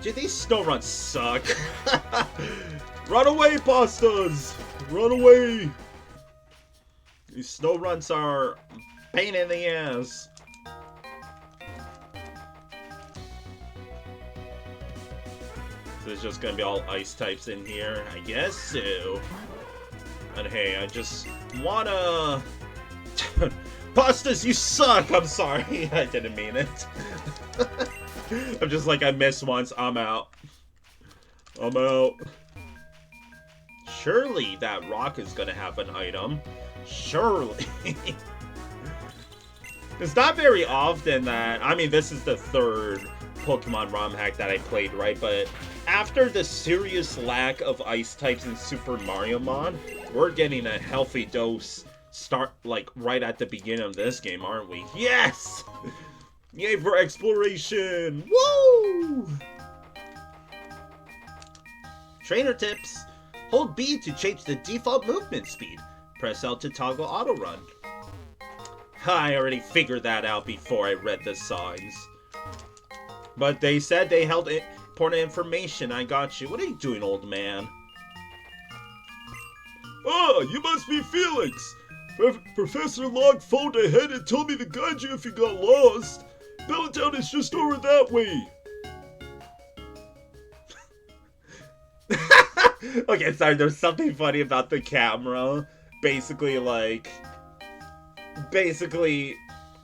Dude, these Snoruns suck. Run away, pastas! Run away! These Snoruns are pain in the ass. So there's just gonna be all ice types in here, I guess so. And hey, I just wanna... Pastas, you suck! I'm sorry, I didn't mean it. I'm just like, I missed once, I'm out. I'm out. Surely that rock is gonna have an item. Surely. It's not very often that... I mean, this is the third Pokemon ROM hack that I played, right? But after the serious lack of ice types in Super Mario Mod, we're getting a healthy dose right at the beginning of this game, aren't we? Yes! Yay for exploration! Woo! Trainer tips. Hold B to change the default movement speed. Press L to toggle auto run. I already figured that out before I read the signs. But they said they held important information. I got you. What are you doing, old man? Ah, you must be Felix. Professor Log phoned ahead and told me to guide you if you got lost. Bellintown is just over that way. Okay, sorry, there's something funny about the camera. Basically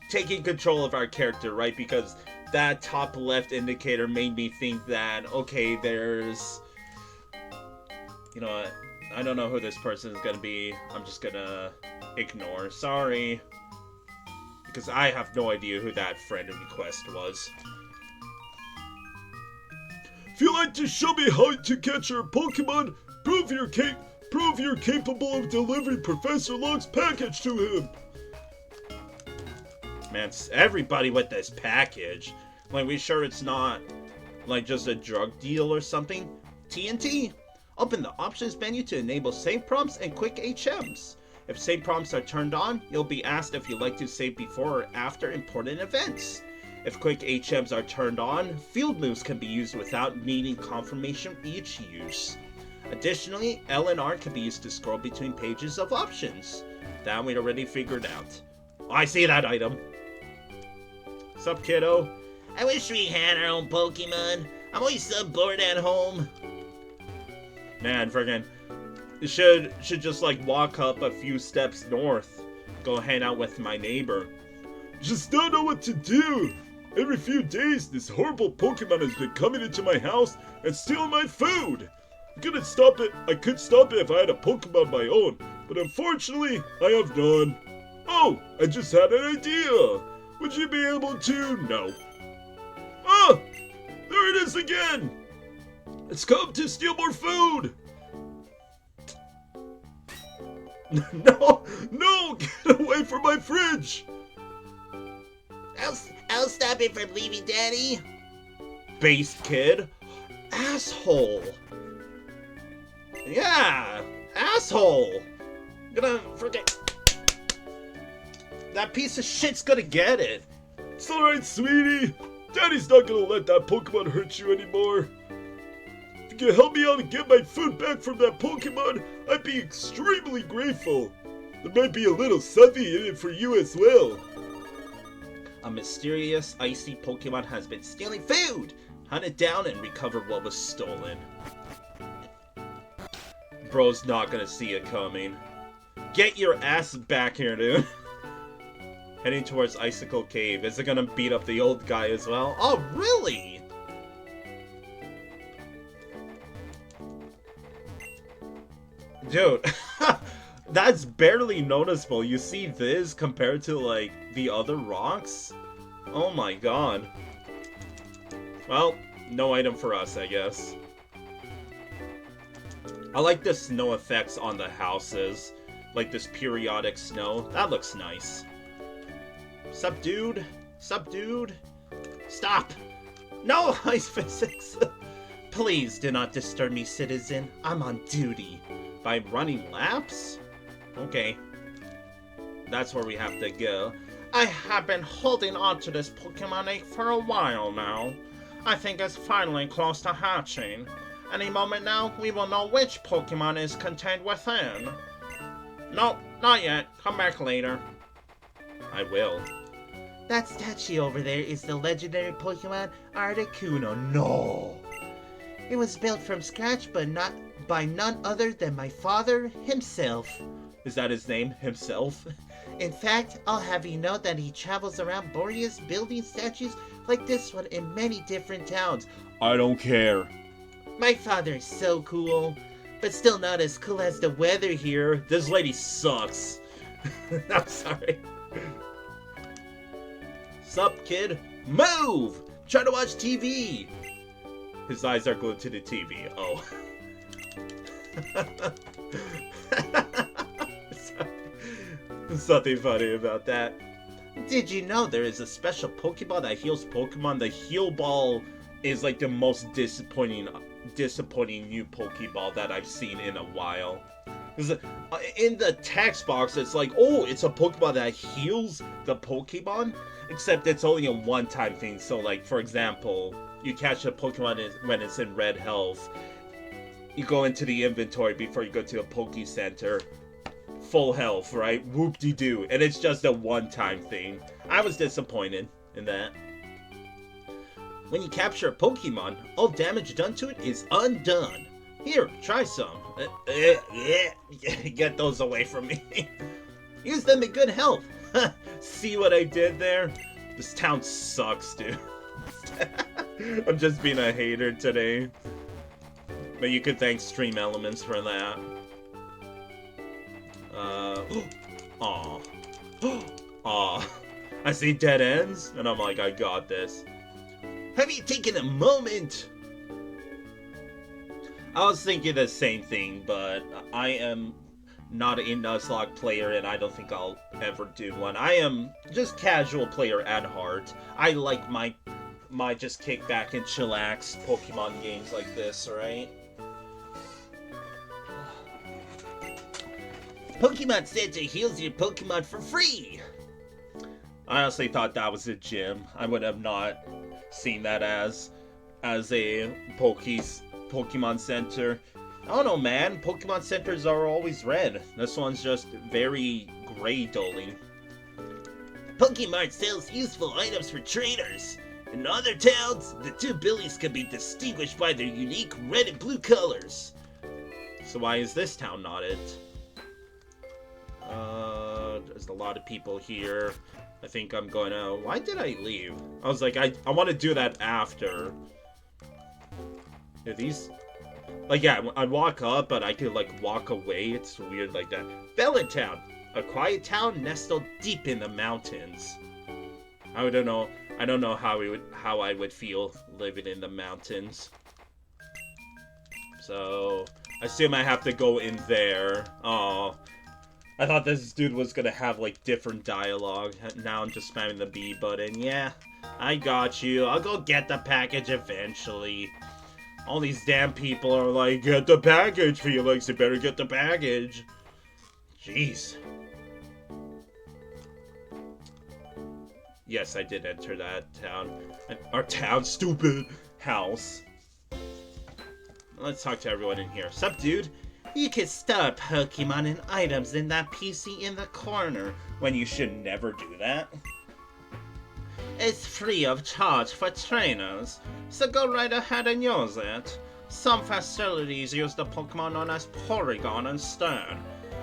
taking control of our character, right? Because that top left indicator made me think that, okay, there's... You know what? I don't know who this person is gonna be. I'm just gonna ignore. Sorry. Because I have no idea who that friend request was. If you'd like to show me how to catch your Pokemon, prove you're capable of delivering Professor Log's package to him. Man, it's everybody with this package. Like, we sure it's not, like, just a drug deal or something? TNT! Open the options menu to enable save prompts and quick HMs. If save prompts are turned on, you'll be asked if you'd like to save before or after important events. If quick HMs are turned on, field moves can be used without needing confirmation each use. Additionally, L and R can be used to scroll between pages of options. That we'd already figured out. I see that item. Sup, kiddo? I wish we had our own Pokemon. I'm always so bored at home. Man, friggin'. You should just like walk up a few steps north. Go hang out with my neighbor. Just don't know what to do. Every few days, this horrible Pokemon has been coming into my house and stealing my food. I could stop it if I had a Pokemon of my own, but unfortunately, I have none. Oh, I just had an idea. Would you be able to? No. Ah! There it is again! It's come to steal more food! No! No! Get away from my fridge! I'll stop it from leaving, Daddy. Based kid. Asshole. Yeah, asshole. Gonna forget. That piece of shit's gonna get it. It's alright, sweetie. Daddy's not gonna let that Pokemon hurt you anymore. If you can help me out and get my food back from that Pokemon, I'd be extremely grateful. There might be a little something in it for you as well. A mysterious, icy Pokemon has been stealing food. Hunt it down and recover what was stolen. Bro's not gonna see it coming. Get your ass back here, dude. Heading towards Icicle Cave. Is it gonna beat up the old guy as well? Oh, really? Dude, that's barely noticeable. You see this compared to, like, the other rocks? Oh my god. Well, no item for us, I guess. I like the snow effects on the houses. Like this periodic snow. That looks nice. Sup, dude? Sup, dude? Stop! No, ice physics! Please do not disturb me, citizen. I'm on duty. By running laps? Okay. That's where we have to go. I have been holding on to this Pokemon egg for a while now. I think it's finally close to hatching. Any moment now, we will know which Pokemon is contained within. Nope, not yet. Come back later. I will. That statue over there is the legendary Pokemon Articuno. No! It was built from scratch, but not by none other than my father himself. Is that his name? Himself? In fact, I'll have you know that he travels around Boreas building statues like this one in many different towns. I don't care. My father is so cool, but still not as cool as the weather here. This lady sucks. I'm sorry. Sup, kid? Move! Try to watch TV! His eyes are glued to the TV. Oh. There's something funny about that. Did you know there is a special Pokeball that heals Pokemon? The Heal Ball is like the most disappointing new Pokeball that I've seen in a while. In the text box, it's like, oh, it's a Pokeball that heals the Pokemon, except it's only a one-time thing. So, like, for example, you catch a Pokemon when it's in red health. You go into the inventory before you go to a Poke Center. Full health, right? Whoop-de-doo. And it's just a one-time thing. I was disappointed in that. When you capture a Pokemon, all damage done to it is undone. Here, try some. Get those away from me. Use them in good health. See what I did there? This town sucks, dude. I'm just being a hater today. But you could thank Stream Elements for that. Aw. Aw. I see dead ends, and I'm like, I got this. Have you taken a moment? I was thinking the same thing, but I am not a Nuzlocke player, and I don't think I'll ever do one. I am just casual player at heart. I like my just kick back and chillax Pokemon games like this, right? Pokemon Center heals your Pokemon for free. I honestly thought that was a gym. I would have not seen that as a Pokemon Center. I don't know, man. Pokemon centers are always red. This one's just very gray dulling. Pokemart sells useful items for traders. In other towns, the two billies can be distinguished by their unique red and blue colors. So why is this town not it? There's a lot of people here. I think I'm gonna... Why did I leave? I was like, I want to do that after. Yeah, these... Like, yeah, I'd walk up, but I could, like, walk away. It's weird like that. Felon Town. A quiet town nestled deep in the mountains. I don't know how I would feel living in the mountains. So, I assume I have to go in there. Oh, I thought this dude was gonna have, like, different dialogue. Now I'm just spamming the B button. Yeah, I got you. I'll go get the package eventually. All these damn people are like, get the package, Felix. You better get the package. Jeez. Yes, I did enter that town. Our town, stupid house. Let's talk to everyone in here. Sup, dude? You can start Pokemon and items in that PC in the corner. When you should never do that. It's free of charge for trainers, so go right ahead and use it. Some facilities use the Pokemon known as Porygon instead.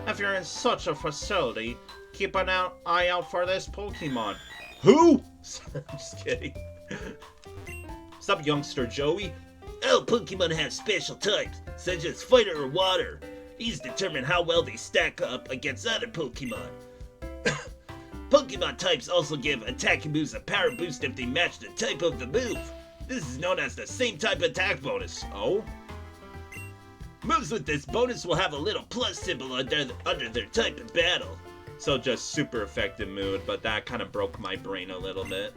If you're in such a facility, keep an eye out for this Pokemon. Who? I'm just kidding. Sup, youngster Joey? All Pokemon have special types, such as Fighter or Water. These determine how well they stack up against other Pokemon. Pokemon types also give attacking moves a power boost if they match the type of the move. This is known as the same type attack bonus. Oh? Moves with this bonus will have a little plus symbol under their type in battle. So just super effective mood, but that kind of broke my brain a little bit.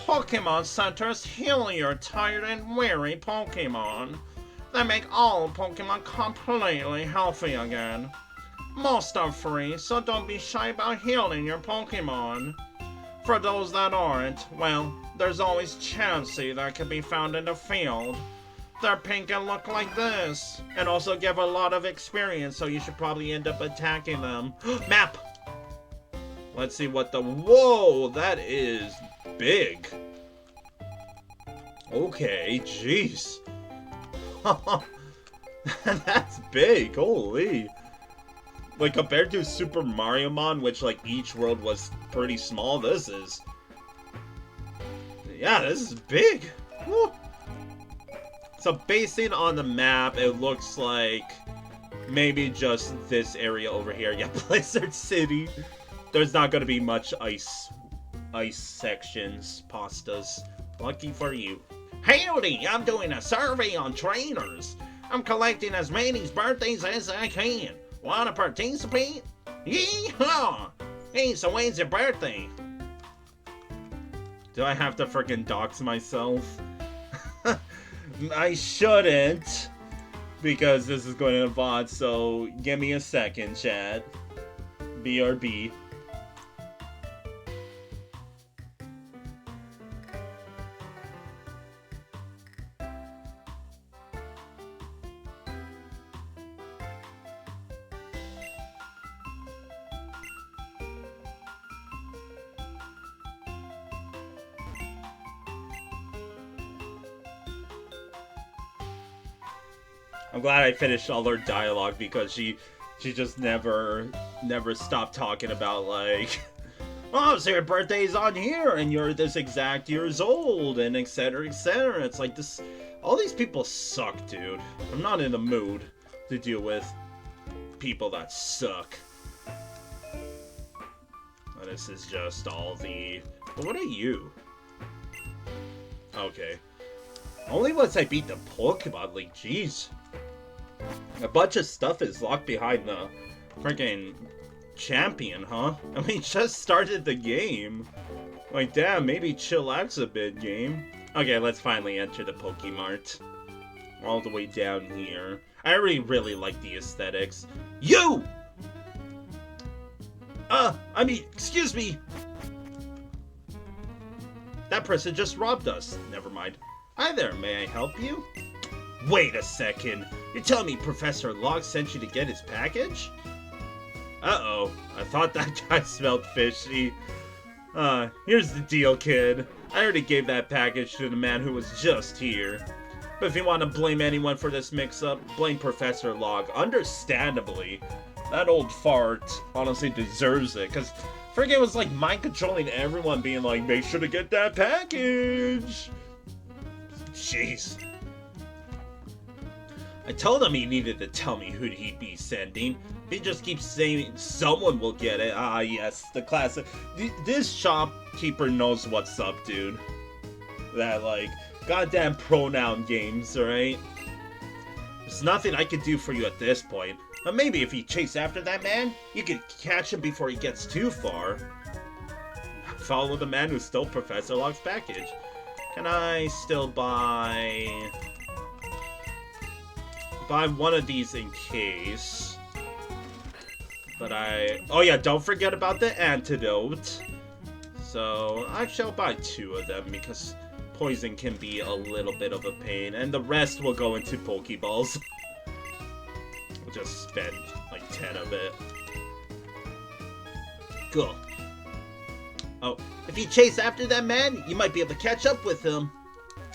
Pokemon centers heal your tired and weary Pokemon. They make all Pokemon completely healthy again. Most are free, so don't be shy about healing your Pokemon. For those that aren't, well, there's always Chansey that can be found in the field. They're pink and look like this, and also give a lot of experience, so you should probably end up attacking them. Map! Let's see what the... Whoa, that is big. Okay, jeez. That's big, holy. Like, compared to Super Mario Mon, which, like, each world was pretty small, this is... Yeah, this is big. Woo. So, basing on the map, it looks like maybe just this area over here. Yeah, Blizzard City. There's not gonna be much ice sections, pastas. Lucky for you. Howdy, I'm doing a survey on trainers. I'm collecting as many birthdays as I can. Wanna participate? Yeehaw! Hey, so when's your birthday? Do I have to freaking dox myself? I shouldn't, because this is going to VOD, so give me a second, chat. BRB. I'm glad I finished all her dialogue because she just never stopped talking about, like, oh, so your birthday's on here and you're this exact years old and etc. etc. It's like this, all these people suck, dude. I'm not in the mood to deal with people that suck. And this is just all the, what are you? Okay. Only once I beat the Pokemon League, jeez. A bunch of stuff is locked behind the freaking champion, huh? I mean, just started the game. Like, damn, maybe chillax a bit, game. Okay, let's finally enter the Pokemart. All the way down here. I really like the aesthetics. You! Excuse me! That person just robbed us. Never mind. Hi there, may I help you? Wait a second. You're telling me Professor Log sent you to get his package? Uh-oh. I thought that guy smelled fishy. Here's the deal, kid. I already gave that package to the man who was just here. But if you want to blame anyone for this mix-up, blame Professor Log. Understandably. That old fart honestly deserves it, because friggin' was like mind-controlling everyone, being like, make sure to get that package! Jeez. I told him he needed to tell me who he'd be sending. He just keeps saying someone will get it. Ah, yes, the classic. This shopkeeper knows what's up, dude. That, like, goddamn pronoun games, alright? There's nothing I could do for you at this point. But maybe if you chase after that man, you could catch him before he gets too far. Follow the man who stole Professor Log's package. Can I still buy one of these in case? But oh yeah, don't forget about the antidote. So actually I'll buy 2 of them because poison can be a little bit of a pain, and the rest will go into Pokeballs. We'll just spend like 10 of it. Cool. Oh, if you chase after that man, you might be able to catch up with him.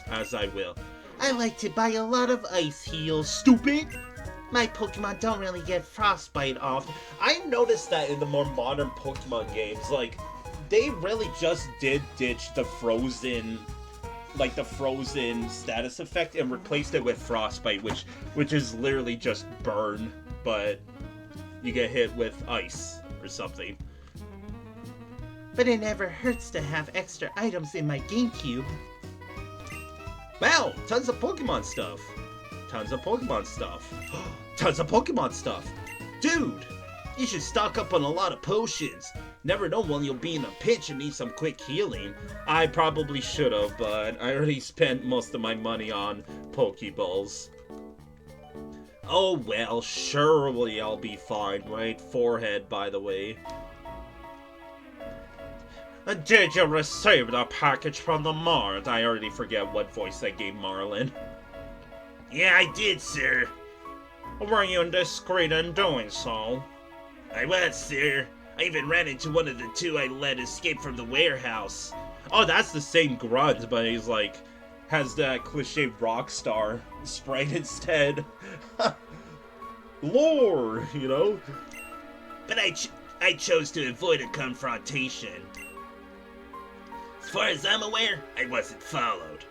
As I will. I like to buy a lot of ice heals, stupid! My Pokemon don't really get frostbite off. I noticed that in the more modern Pokemon games, like, they really just did ditch the frozen, like the frozen status effect and replaced it with frostbite, which is literally just burn, but you get hit with ice or something. But it never hurts to have extra items in my GameCube. Wow, tons of Pokemon stuff. Tons of Pokemon stuff. Tons of Pokemon stuff. Dude, you should stock up on a lot of potions. Never know when you'll be in a pinch and need some quick healing. I probably should have, but I already spent most of my money on Pokeballs. Oh well, surely I'll be fine, right? Forehead, by the way. Did you receive the package from the Mart? I already forget what voice I gave Marlin. Yeah, I did, sir. Were you indiscreet in doing so? I was, sir. I even ran into one of the 2 I let escape from the warehouse. Oh, that's the same grunt, but he's like, has that cliche rock star sprite instead. Lore, you know? But I chose to avoid a confrontation. As far as I'm aware, I wasn't followed.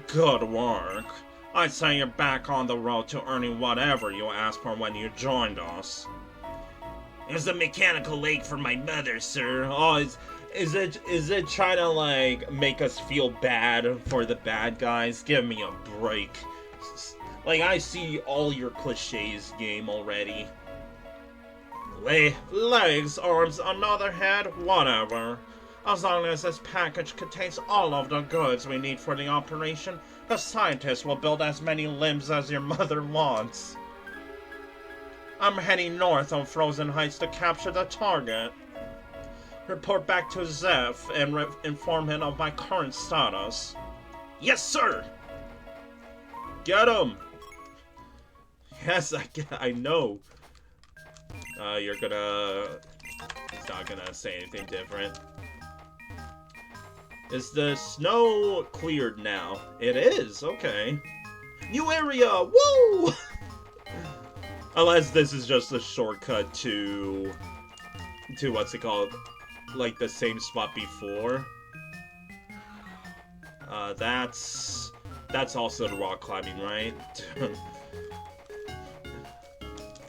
Good work. I'd say you're back on the road to earning whatever you asked for when you joined us. It was a mechanical leg for my mother, sir. Oh, is it trying to, like, make us feel bad for the bad guys? Give me a break. Like, I see all your cliches, game, already. Legs, arms, another head, whatever. As long as this package contains all of the goods we need for the operation, the scientists will build as many limbs as your mother wants. I'm heading north on Frozen Heights to capture the target. Report back to Zeph and inform him of my current status. Yes, sir! Get him! Yes, I know. You're gonna... He's not gonna say anything different. Is the snow cleared now? It is, okay. New area, woo! Unless this is just a shortcut to what's it called? Like the same spot before. That's also the rock climbing, right?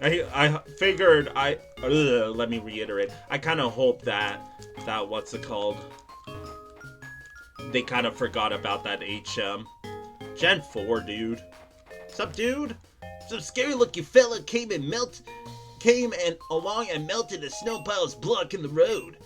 I figured let me reiterate. I kind of hope that what's it called? They kind of forgot about that HM. Gen 4, dude. Sup, dude? Some scary-looking fella came along and melted a snow pile's blocking the road.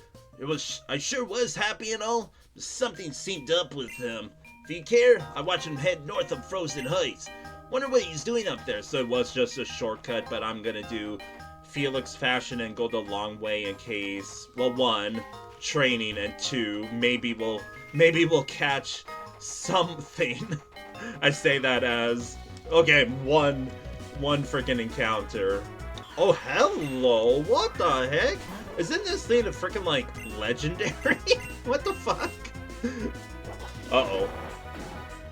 I sure was happy and all, but something seemed up with him. If you care, I watched him head north of Frozen Heights. Wonder what he's doing up there. So it was just a shortcut, but I'm gonna do Felix fashion and go the long way in case, well, 1, training, and 2, maybe we'll catch something. I say that as Okay, one freaking encounter. Oh, hello! What the heck? Isn't this thing a freaking, like, legendary? What the fuck? Uh-oh.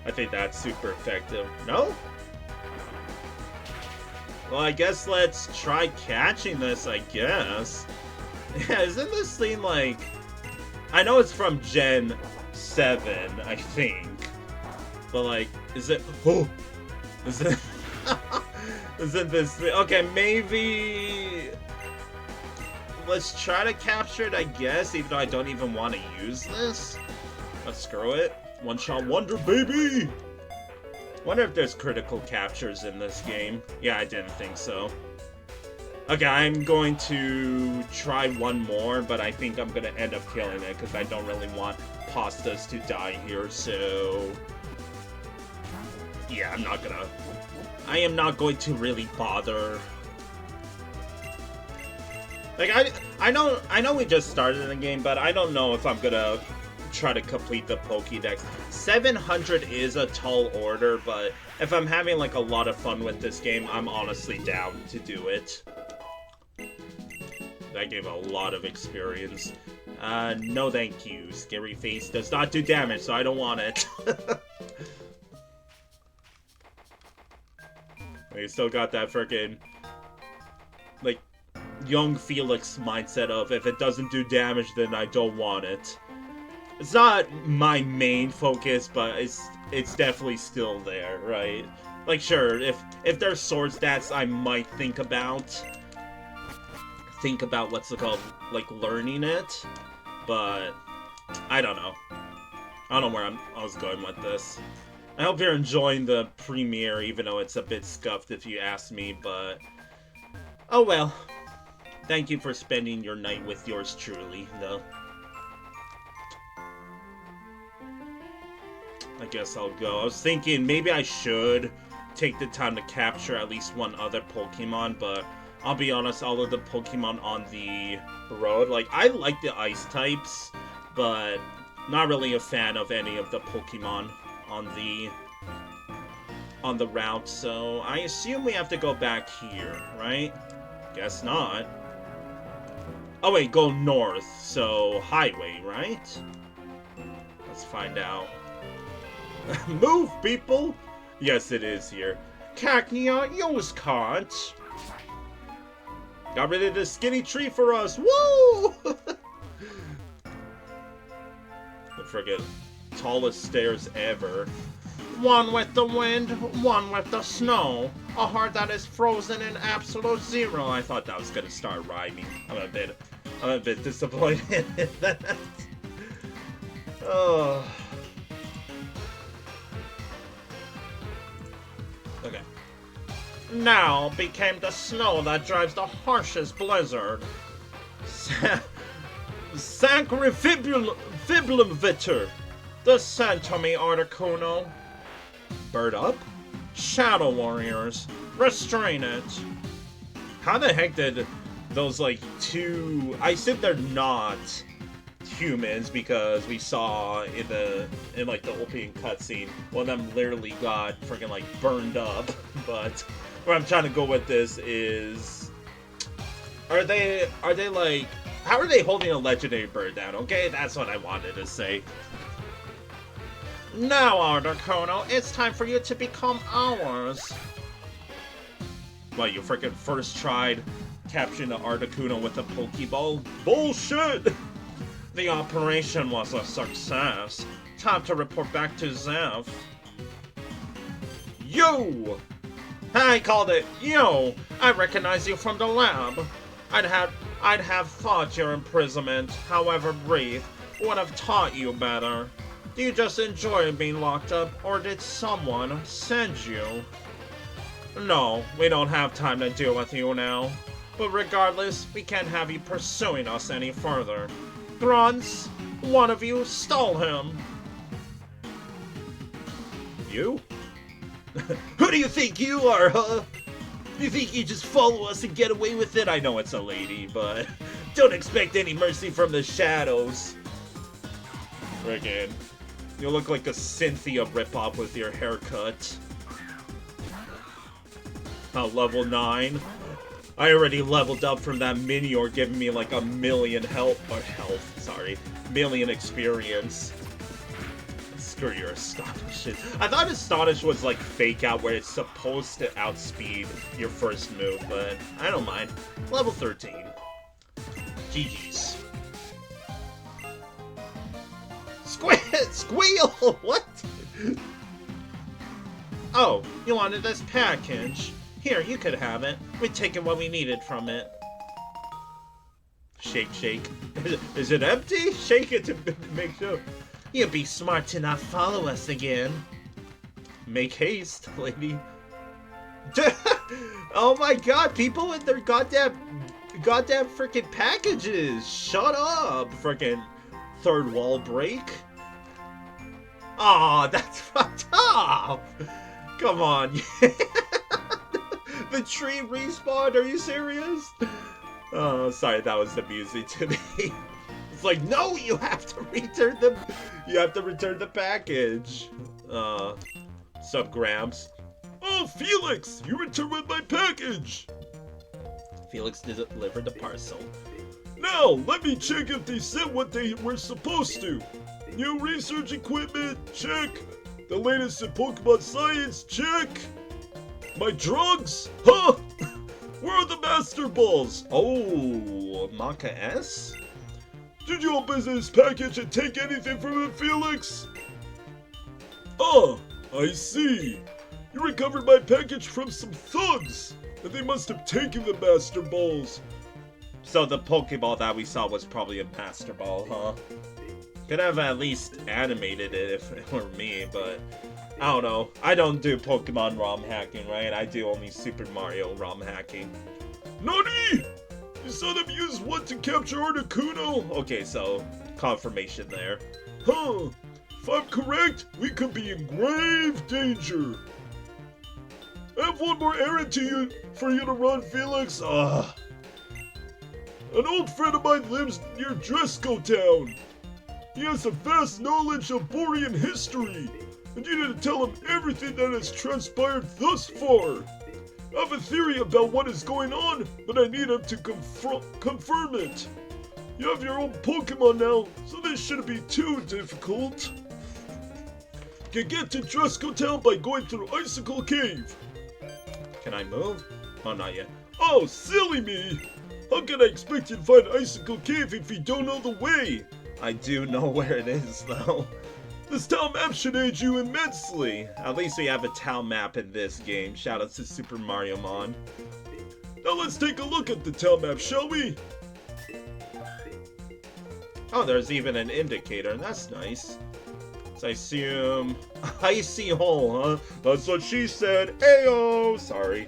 I think that's super effective. No? Well, I guess let's try catching this, I guess. Yeah, isn't this thing, like... I know it's from Gen 7, I think. But, like, is it... Oh! Is it... Isn't this... Okay, maybe... Let's try to capture it, I guess, even though I don't even want to use this. Let's screw it. One shot wonder, baby! Wonder if there's critical captures in this game. Yeah, I didn't think so. Okay, I'm going to try one more, but I think I'm going to end up killing it because I don't really want Pastas to die here, so... Yeah, I am not going to really bother. Like, I know we just started the game, but I don't know if I'm gonna try to complete the Pokédex. 700 is a tall order, but if I'm having, like, a lot of fun with this game, I'm honestly down to do it. That gave a lot of experience. No thank you. Scary Face does not do damage, so I don't want it. We still got that freaking, like, young Felix mindset of, if it doesn't do damage, then I don't want it. It's not my main focus, but it's definitely still there, right? Like, sure, if there's sword stats, I might think about what's it called, like, learning it, but I don't know. I don't know where I was going with this. I hope you're enjoying the premiere, even though it's a bit scuffed if you ask me, but... Oh well. Thank you for spending your night with yours truly, though. I guess I'll go. I was thinking maybe I should take the time to capture at least one other Pokemon, but I'll be honest, all of the Pokemon on the road, like, I like the ice types, but not really a fan of any of the Pokemon on the route, so I assume we have to go back here, right? Guess not. Oh wait, go north, so highway, right? Let's find out. Move, people! Yes, it is here. Cacnea, yours can't. Got rid of this skinny tree for us. Woo! The friggin' tallest stairs ever. One with the wind, one with the snow. A heart that is frozen in absolute zero. I thought that was gonna start rhyming. I'm a bit disappointed in that. Oh. Okay. Now became the snow that drives the harshest blizzard. Sacrifiblumvitter. Descend to me, Articuno. Bird up? Shadow Warriors. Restrain it. How the heck did those, like, two... I assume they're not humans because we saw in the opening cutscene, one of them literally got freaking, like, burned up. But where I'm trying to go with this is... Are they, like... How are they holding a legendary bird down? Okay, that's what I wanted to say. Now, Articuno, it's time for you to become ours. What, you freaking first tried capturing the Articuno with a Pokeball? Bullshit! The operation was a success. Time to report back to Zev. Yo! I called it. Yo! I recognize you from the lab. I'd have thought your imprisonment, however brief, would have taught you better. Do you just enjoy being locked up, or did someone send you? No, we don't have time to deal with you now. But regardless, we can't have you pursuing us any further. Grunts, one of you stole him. You? Who do you think you are, huh? You think you just follow us and get away with it? I know it's a lady, but don't expect any mercy from the shadows. Friggin'. You look like a Cynthia ripoff with your haircut. Level 9. I already leveled up from that Minior giving me like a million million experience. Screw your Astonish. I thought Astonish was like fake out where it's supposed to outspeed your first move, but I don't mind. Level 13. GG's. Squeal! What? Oh, you wanted this package. Here, you could have it. We've taken what we needed from it. Shake, shake. Is it empty? Shake it to make sure. You'd be smart to not follow us again. Make haste, lady. Oh my god, people with their goddamn freaking packages. Shut up, freaking third wall break. Aw, that's fucked up. Come on. The tree respawned, are you serious? Oh, sorry, that was amusing to me. It's like, no, you have to return the package. Sup, Gramps? Oh, Felix, you returned with my package. Felix delivered the parcel. Now, let me check if they sent what they were supposed to. New research equipment, check. The latest in Pokemon science, check. My drugs? Huh? Where are the Master Balls? Oh, Maka S? Did you open this package and take anything from it, Felix? Oh, I see. You recovered my package from some thugs, and they must have taken the Master Balls. So the Pokeball that we saw was probably a Master Ball, huh? Could have at least animated it if it were me, but I don't know. I don't do Pokemon ROM hacking, right? I do only Super Mario ROM hacking. Nani! You saw them use what to capture Articuno? Okay, so confirmation there. Huh. If I'm correct, we could be in grave danger. I have one more errand for you to run, Felix. Ugh. An old friend of mine lives near Dresco Town. He has a vast knowledge of Borean history, and you need to tell him everything that has transpired thus far. I have a theory about what is going on, but I need him to confirm it. You have your own Pokemon now, so this shouldn't be too difficult. You can get to Dresco Town by going through Icicle Cave. Can I move? Oh, not yet. Oh, silly me! How can I expect you to find Icicle Cave if you don't know the way? I do know where it is, though. This town map should aid you immensely. At least we have a town map in this game. Shout out to Super Mario Mon. Now let's take a look at the town map, shall we? Oh, there's even an indicator. That's nice. So I assume... Icy hole, huh? That's what she said. Ayo! Sorry.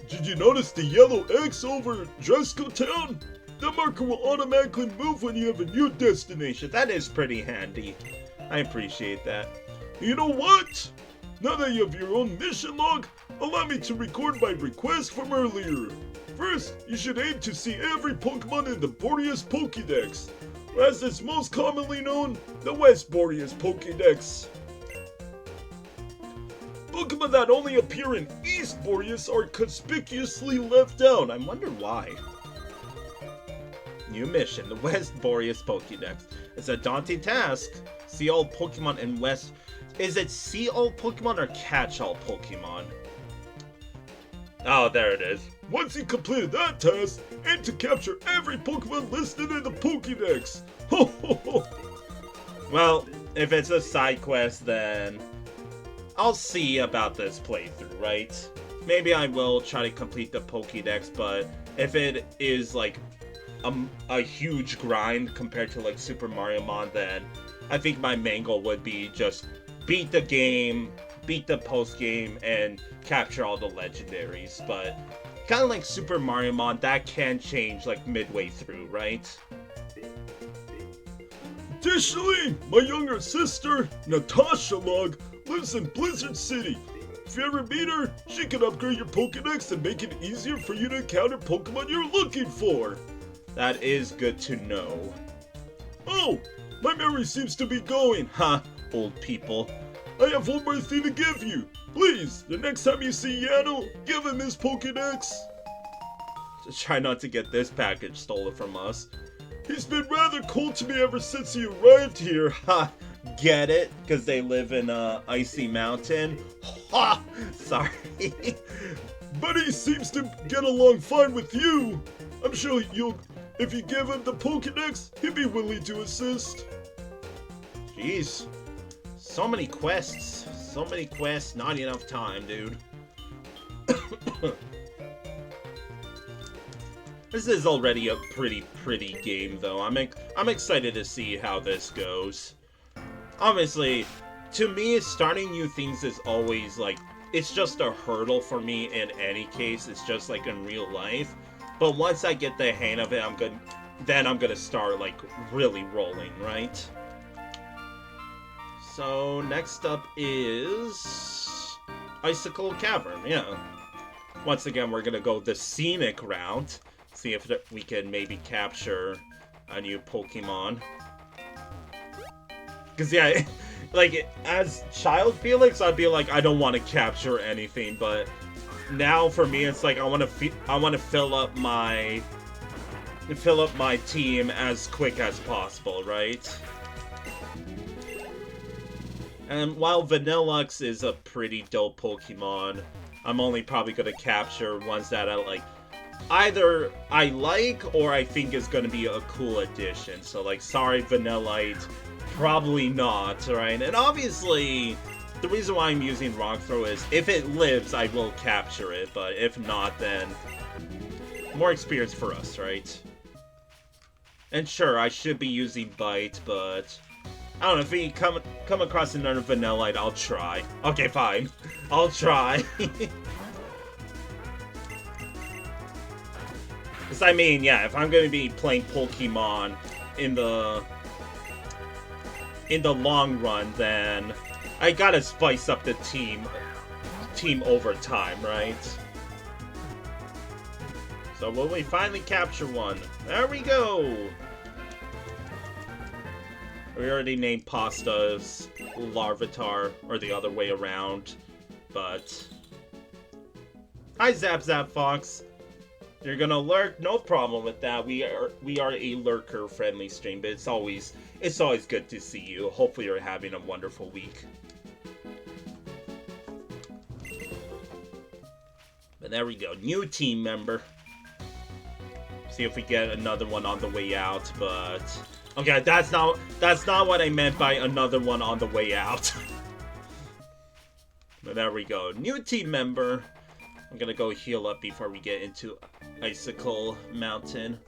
Did you notice the yellow X over Dresco Town? That marker will automatically move when you have a new destination. That is pretty handy. I appreciate that. You know what? Now that you have your own mission log, allow me to record my request from earlier. First, you should aim to see every Pokemon in the Boreas Pokédex, or as it's most commonly known, the West Boreas Pokédex. Pokemon that only appear in East Boreas are conspicuously left out. I wonder why. New mission, the West Boreas Pokédex. It's a daunting task. See all Pokemon in West... Is it see all Pokemon or catch all Pokemon? Oh, there it is. Once you completed that task, aim to capture every Pokemon listed in the Pokédex. Ho ho ho! Well, if it's a side quest, then I'll see about this playthrough, right? Maybe I will try to complete the Pokédex, but if it is like a huge grind compared to like Super Mario Mon, then I think my main goal would be just beat the game, beat the post game, and capture all the legendaries. But kind of like Super Mario Mon, that can change like midway through, right? Additionally, my younger sister, Natasha Log, lives in Blizzard City. If you ever meet her, she can upgrade your Pokédex and make it easier for you to encounter Pokemon you're looking for. That is good to know. Oh, my memory seems to be going. Huh, old people. I have one more thing to give you. Please, the next time you see Yano, give him his Pokédex. Just try not to get this package stolen from us. He's been rather cold to me ever since he arrived here. Ha! Get it? Because they live in Icy Mountain? Ha! Sorry. But he seems to get along fine with you. I'm sure if you give him the Pokédex, he'd be willing to assist. Jeez. So many quests. So many quests, not enough time, dude. This is already a pretty game, though. I'm excited to see how this goes. Obviously, to me, starting new things is always, like, it's just a hurdle for me in any case. It's just like in real life. But once I get the hang of it, then I'm gonna start, like, really rolling, right? So, next up is Icicle Cavern, yeah. Once again, we're gonna go the scenic route. See if we can maybe capture a new Pokemon. Because, yeah, like, as Child Felix, I'd be like, I don't want to capture anything, but now for me, it's like, I want to fill up my team as quick as possible, right? And while Vanillux is a pretty dope Pokemon, I'm only probably going to capture ones that I like. Either I like or I think is going to be a cool addition. So, like, sorry, Vanillite, probably not, right? And obviously, the reason why I'm using Rock Throw is if it lives, I will capture it. But if not, then more experience for us, right? And sure, I should be using Bite, but I don't know, if we come across another Vanillite, I'll try. Okay, fine. I'll try. Because, I mean, yeah, if I'm going to be playing Pokemon in the long run, then I gotta spice up the team over time, right? So will we finally capture one? There we go! We already named Pasta's Larvitar, or the other way around, but... Hi, Zap Zap Fox! You're gonna lurk? No problem with that. We are a lurker-friendly stream, but it's always good to see you. Hopefully you're having a wonderful week. But there we go. New team member. See if we get another one on the way out, but... Okay, that's not what I meant by another one on the way out. But there we go. New team member. I'm gonna go heal up before we get into Icicle Mountain.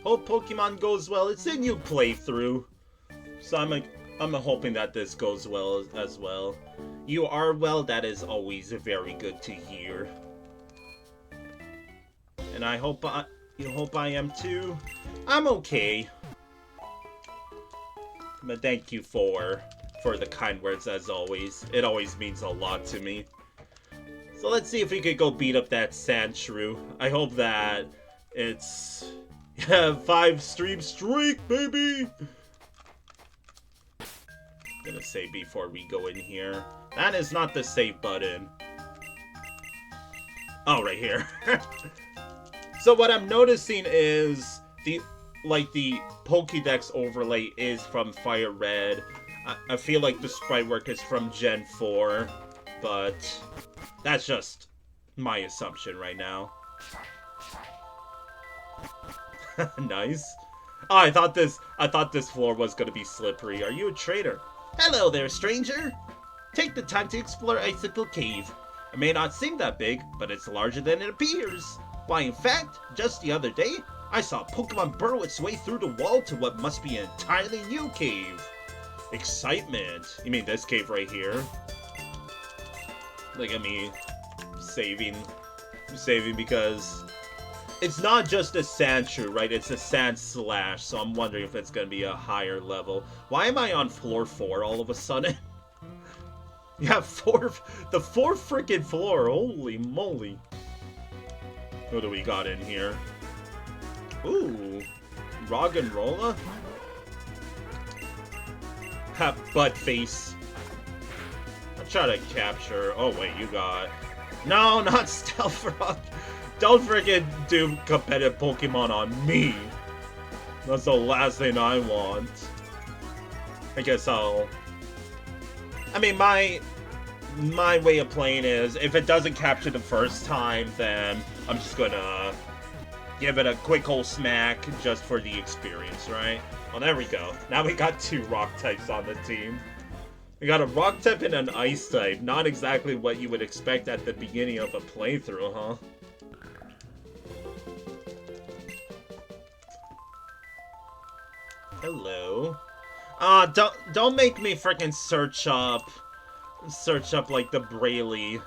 Hope Pokemon goes well. It's a new playthrough, so I'm hoping that this goes well as well. You are well. That is always very good to hear, and I hope you hope I am too. I'm okay. But thank you for the kind words as always. It always means a lot to me. So let's see if we could go beat up that Sandshrew. I hope that it's 5 stream streak, baby! Gonna say before we go in here. That is not the save button. Oh, right here. So what I'm noticing is the Pokédex overlay is from Fire Red. I feel like the sprite work is from Gen 4, but that's just my assumption right now. Nice. Oh, I thought this floor was gonna be slippery. Are you a traitor? Hello there, stranger. Take the time to explore Icicle Cave. It may not seem that big, but it's larger than it appears. Why, in fact, just the other day, I saw a Pokemon burrow its way through the wall to what must be an entirely new cave. Excitement. You mean this cave right here? Look at me saving because it's not just a Sandshrew, right? It's a Sandslash, so I'm wondering if it's gonna be a higher level. Why am I on floor 4 all of a sudden? Yeah, the 4th freaking floor. Holy moly. What do we got in here? Ooh. Roggenrola? Ha, butt face. I'll try to capture. Oh, wait, you got. No, not Stealth Rock. Don't freaking do competitive Pokemon on me. That's the last thing I want. I guess I'll. I mean, my way of playing is if it doesn't capture the first time, then I'm just gonna give it a quick old smack just for the experience, right? Well, there we go. Now we got 2 rock types on the team. We got a rock type and an ice type. Not exactly what you would expect at the beginning of a playthrough, huh? Hello. Don't make me freaking search up like the Braille,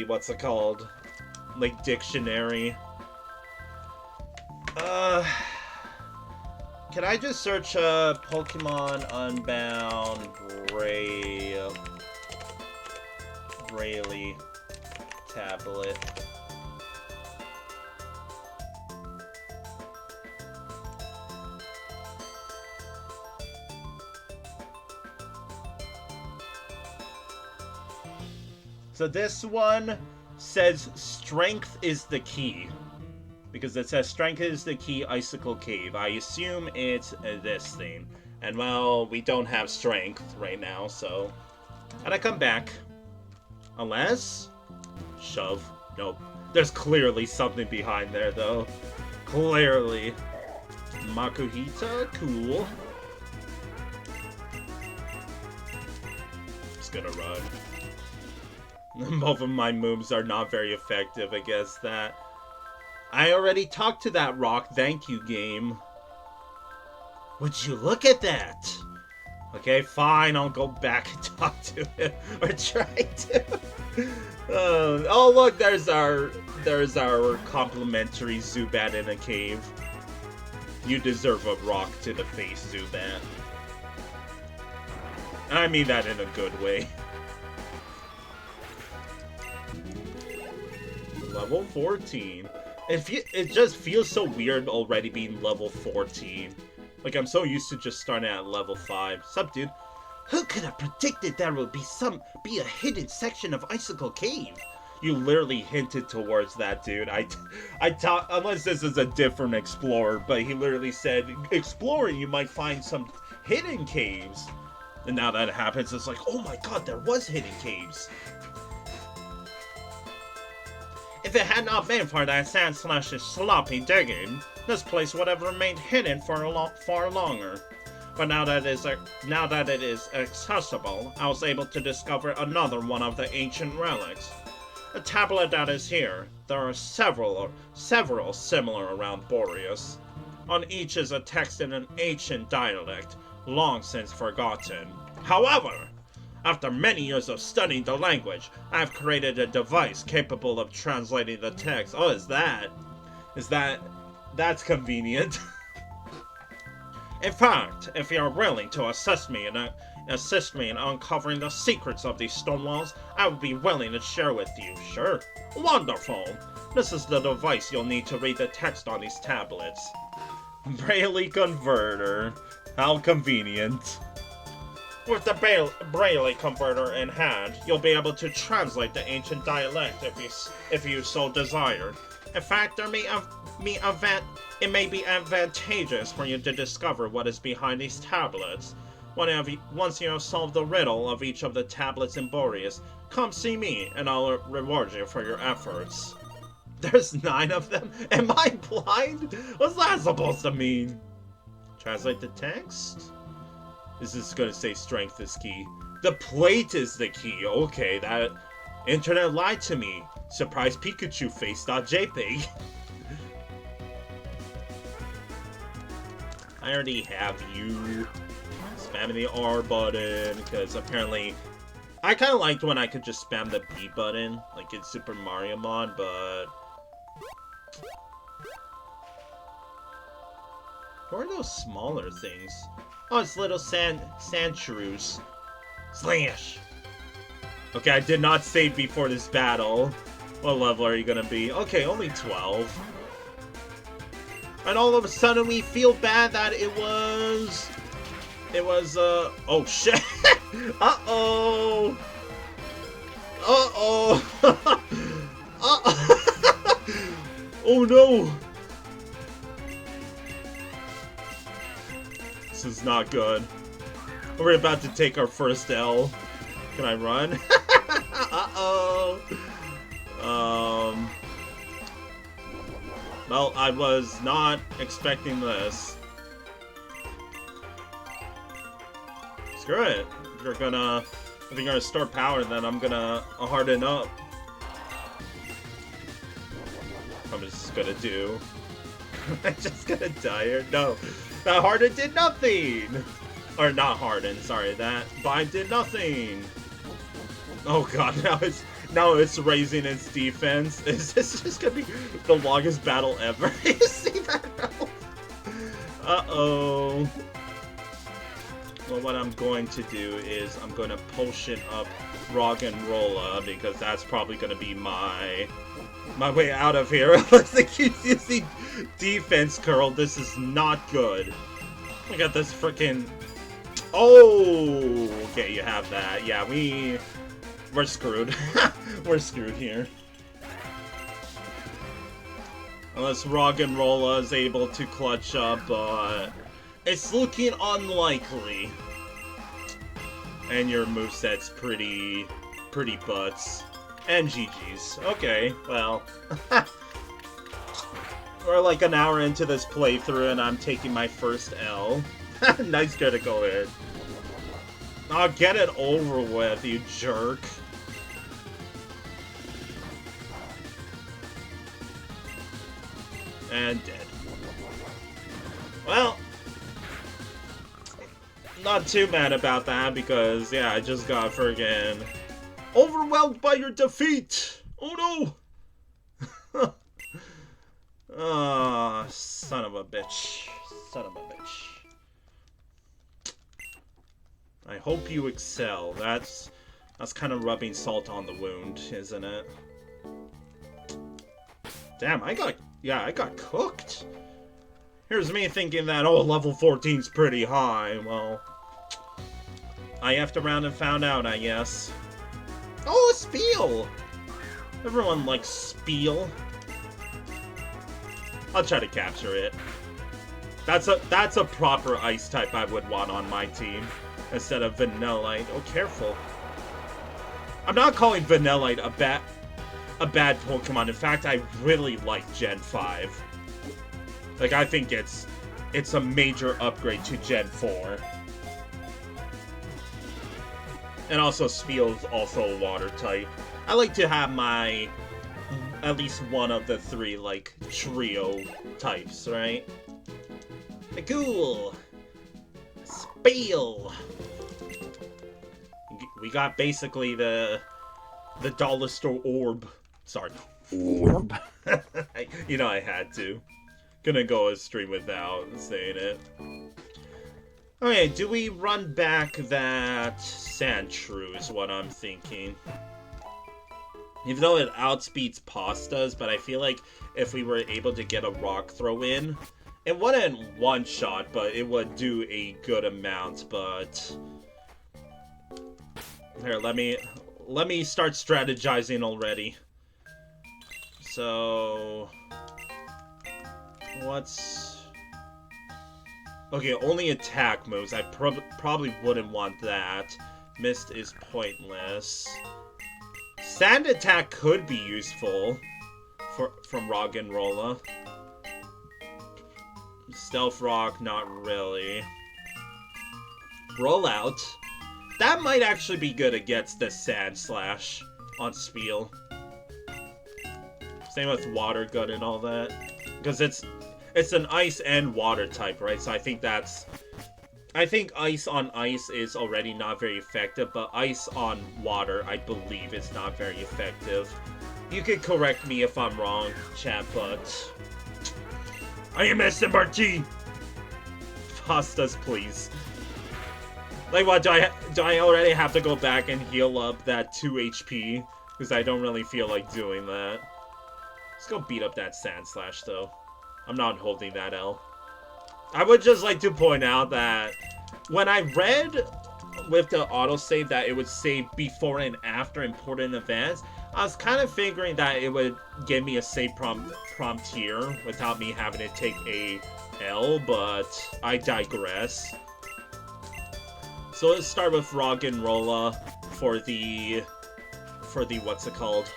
what's it called? Like dictionary. Can I just search Pokemon Unbound Braille tablet? So this one says strength is the key. Because it says strength is the key, Icicle Cave. I assume it's this thing. And well, we don't have strength right now, so... And I come back. Unless... Shove. Nope. There's clearly something behind there, though. Clearly. Makuhita? Cool. Just gonna run. Both of my moves are not very effective, I guess that... I already talked to that rock, thank you, game. Would you look at that? Okay, fine, I'll go back and talk to him. Or try to. Oh, look, there's our complimentary Zubat in a cave. You deserve a rock to the face, Zubat. I mean that in a good way. Level 14. It just feels so weird already being level 14. Like, I'm so used to just starting at level 5. Sup, dude? Who could have predicted there would be a hidden section of Icicle Cave? You literally hinted towards that, dude. I thought, unless this is a different explorer, but he literally said, exploring, you might find some hidden caves. And now that happens, it's like, oh my god, there was hidden caves. If it had not been for that Sandslash's sloppy digging, this place would have remained hidden for far longer. But now that it is accessible, I was able to discover another one of the ancient relics. A tablet that is here. There are several similar around Boreas. On each is a text in an ancient dialect, long since forgotten. However, after many years of studying the language, I've created a device capable of translating the text. Oh, that's convenient. In fact, if you're willing to assist me in uncovering the secrets of these stone walls, I would be willing to share with you. Sure. Wonderful. This is the device you'll need to read the text on these tablets. Braille converter. How convenient. With the Braille converter in hand, you'll be able to translate the ancient dialect if you so desire. In fact, it may be advantageous for you to discover what is behind these tablets. Once you have solved the riddle of each of the tablets in Boreas, come see me and I'll reward you for your efforts. There's 9 of them? Am I blind? What's that supposed to mean? Translate the text? Is this gonna say strength is key? The plate is the key. Okay, that internet lied to me. Surprise Pikachu face.jpg. I already have you. Spamming the R button, because apparently I kind of liked when I could just spam the B button, like in Super Mario Mod, but what are those smaller things? Oh, it's little Sandshrews. Slash! Okay, I did not save before this battle. What level are you gonna be? Okay, only 12. And all of a sudden we feel bad that it was, oh shit. Uh-oh. Uh-oh. Oh no. This is not good. We're about to take our first L. Can I run? Uh-oh. Well, I was not expecting this. Screw it. If you're gonna store power, then I'm gonna harden up. I'm just gonna do. I'm just gonna die here. No, that harden did nothing. Or not harden. Sorry, that bind did nothing. Oh god, now it's raising its defense. Is this just gonna be the longest battle ever? You see that? Uh-oh. Well, what I'm going to do is I'm going to potion up Roggenrola because that's probably going to be my way out of here. Unless it keeps using defense curl. This is not good. Look at this freaking... Oh! Okay, you have that. Yeah, we're screwed. We're screwed here. Unless Roggenrola is able to clutch up, but it's looking unlikely. And your moveset's pretty butts. And GG's. Okay, well. We're like an hour into this playthrough and I'm taking my first L. Nice critical hit. Oh, get it over with, you jerk. And dead. Well, not too mad about that because, yeah, I just got friggin' overwhelmed by your defeat! Oh no! Ah, son of a bitch. Son of a bitch. I hope you excel. That's kind of rubbing salt on the wound, isn't it? Damn, I got cooked. Here's me thinking that, oh, level 14's pretty high. Well, I effed around and found out, I guess. Oh, a Spiel! Everyone likes Spiel. I'll try to capture it. That's a proper ice type I would want on my team instead of Vanillite. Oh, careful. I'm not calling Vanillite a bad Pokemon. In fact, I really like Gen 5. Like, I think it's a major upgrade to Gen 4. And also, Spiel's also a water type. I like to have my... at least one of the three, like, trio types, right? Cool! Spiel! We got basically the dollar store orb. Sorry. Orb. You know I had to. Gonna go a stream without saying it. Okay, do we run back that Sandshrew is what I'm thinking. Even though it outspeeds Pastas, but I feel like if we were able to get a rock throw in, it wouldn't one shot, but it would do a good amount, but... Here, let me start strategizing already. So... What's... Okay, only attack moves. I probably wouldn't want that. Mist is pointless. Sand attack could be useful from Roggenrola. Stealth Rock, not really. Rollout. That might actually be good against the Sand Slash on Spiel. Same with Water Gun and all that. Because it's an ice and water type, right? So I think ice on ice is already not very effective, but ice on water, I believe, is not very effective. You could correct me if I'm wrong, chat, but... I am SMRT! Pastas, please. Like, what, do I already have to go back and heal up that 2 HP? Because I don't really feel like doing that. Let's go beat up that Sand Slash, though. I'm not holding that L. I would just like to point out that when I read with the autosave that it would save before and after important events, I was kind of figuring that it would give me a save prompt here without me having to take a L, but I digress. So let's start with Roggenrola for the what's it called?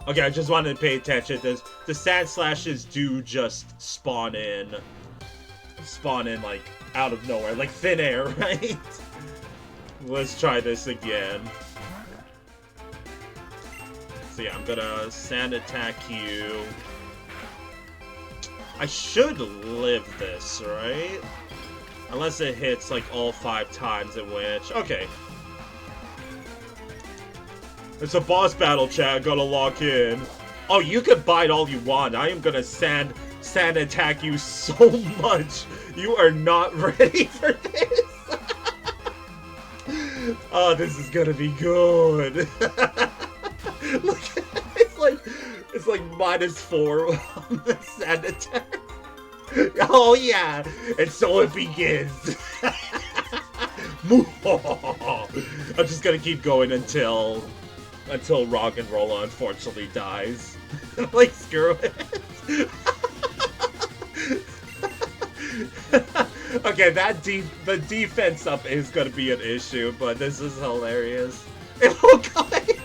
Okay, I just wanted to pay attention. The sand slashes do just spawn in like out of nowhere, like thin air, right? Let's try this again. So yeah, I'm gonna sand attack you. I should live this, right? Unless it hits like all 5 times, in which okay. It's a boss battle, chat. Gotta lock in. Oh, you can bite all you want. I am gonna sand attack you so much. You are not ready for this. Oh, this is gonna be good. Look, it's like -4 on the sand attack. Oh yeah, and so it begins. I'm just gonna keep going until Roggenrola unfortunately dies. Like, screw it. Okay, the defense up is gonna be an issue, but this is hilarious. It won't go anywhere.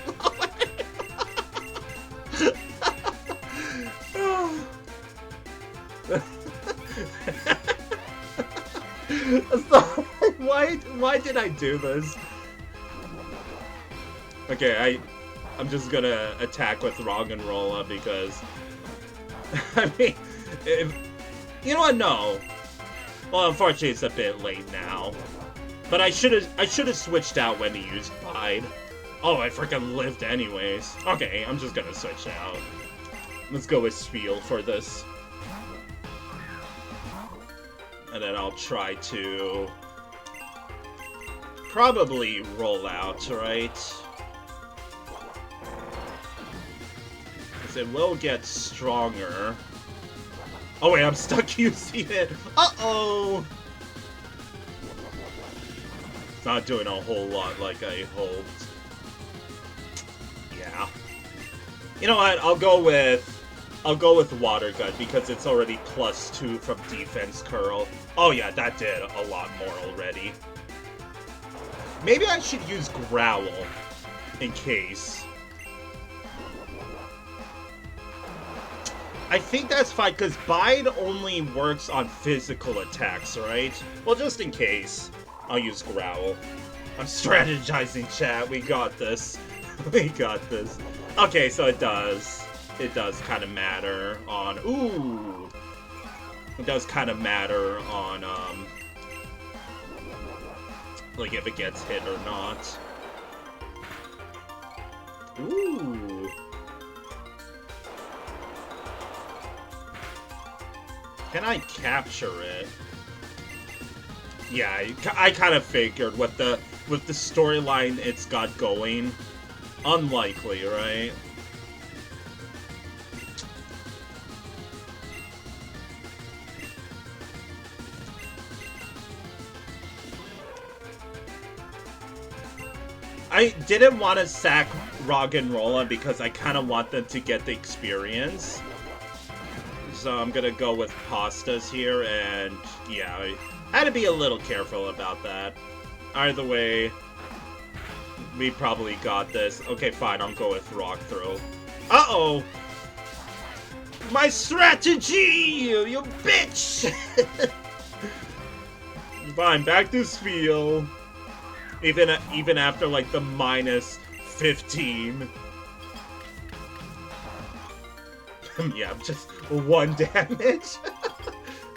Why did I do this? Okay, I'm just gonna attack with Roggenrola because I mean, you know what? No. Well, unfortunately, it's a bit late now. But I should have switched out when he used Bide. Oh, I freaking lived anyways. Okay, I'm just gonna switch out. Let's go with Spiel for this. And then I'll try to probably roll out, right? Because it will get stronger. Oh wait, I'm stuck using it. Uh-oh! It's not doing a whole lot like I hoped. Yeah. You know what? I'll go with Water Gun because it's already +2 from Defense Curl. Oh yeah, that did a lot more already. Maybe I should use Growl in case. I think that's fine, because Bide only works on physical attacks, right? Well, just in case, I'll use Growl. I'm strategizing, chat. We got this. We got this. Okay, so it does kind of matter on... Ooh! It does kind of matter on, like, if it gets hit or not. Ooh! Can I capture it? Yeah, I kind of figured with the storyline it's got going. Unlikely, right? I didn't want to sack Roggenrola because I kind of want them to get the experience. So I'm gonna go with Pastas here, and yeah, I had to be a little careful about that. Either way, we probably got this. Okay, fine, I'll go with Rock Throw. Uh-oh! My strategy, you bitch! Fine, back to Spiel. Even after, like, the -15. Yeah, just 1 damage.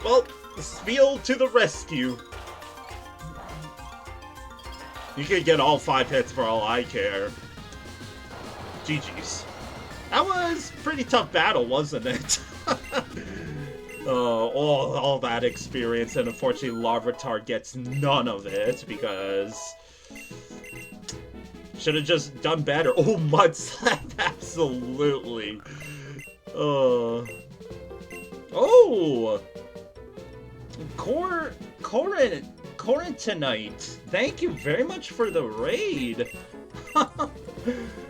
Well, Spiel to the rescue. You could get all 5 hits for all I care. GG's. That was a pretty tough battle, wasn't it? All that experience, and unfortunately Larvitar gets none of it because... Should have just done better. Oh, Mud Slap, absolutely. Oh! Corin tonight. Thank you very much for the raid.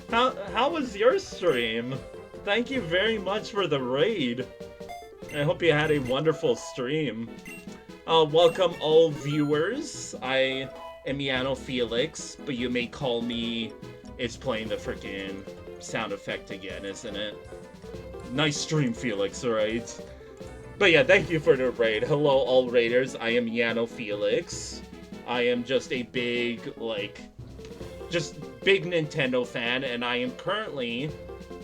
How was your stream? Thank you very much for the raid. I hope you had a wonderful stream. Welcome all viewers. I am Yano Felix, but you may call me... It's playing the freaking sound effect again, isn't it? Nice stream, Felix, right? But yeah, thank you for the raid. Hello, all raiders. I am Yano Felix. I am just a big, big Nintendo fan, and I am currently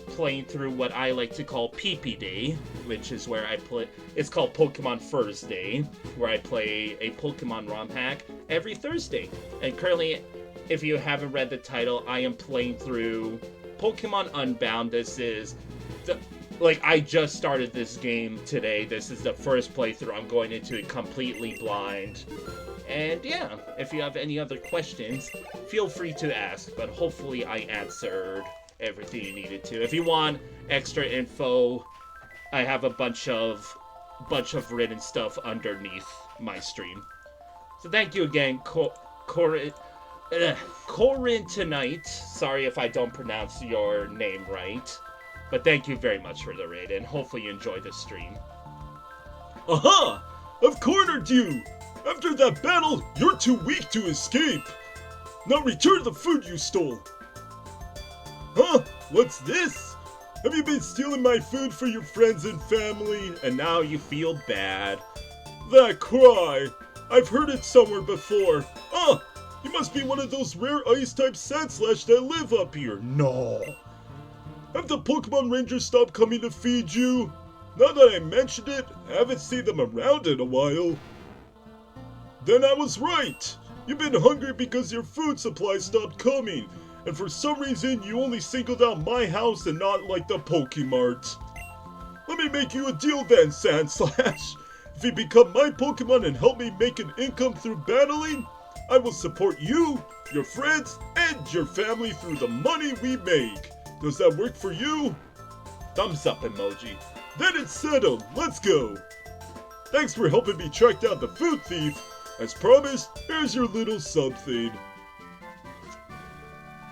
playing through what I like to call PP Day, which is where I play. It's called Pokemon Thursday, where I play a Pokemon ROM hack every Thursday. And currently, if you haven't read the title, I am playing through Pokemon Unbound. This is I just started this game today. This is the first playthrough. I'm going into it completely blind. And yeah, if you have any other questions, feel free to ask, but hopefully I answered everything you needed to. If you want extra info, I have a bunch of written stuff underneath my stream. So thank you again, Corin tonight. Sorry if I don't pronounce your name right. But thank you very much for the raid, and hopefully you enjoy the stream. Aha! I've cornered you! After that battle, you're too weak to escape! Now return the food you stole! Huh? What's this? Have you been stealing my food for your friends and family? And now you feel bad. That cry! I've heard it somewhere before. Ah! You must be one of those rare ice-type Sandslash that live up here. No. Have the Pokemon Rangers stopped coming to feed you? Now that I mentioned it, I haven't seen them around in a while. Then I was right! You've been hungry because your food supply stopped coming, and for some reason you only singled out my house and not like the Pokemart. Let me make you a deal then, Sandslash. If you become my Pokemon and help me make an income through battling, I will support you, your friends, and your family through the money we make. Does that work for you? Thumbs up emoji. Then it's settled. Let's go. Thanks for helping me track down the food thief. As promised, here's your little something.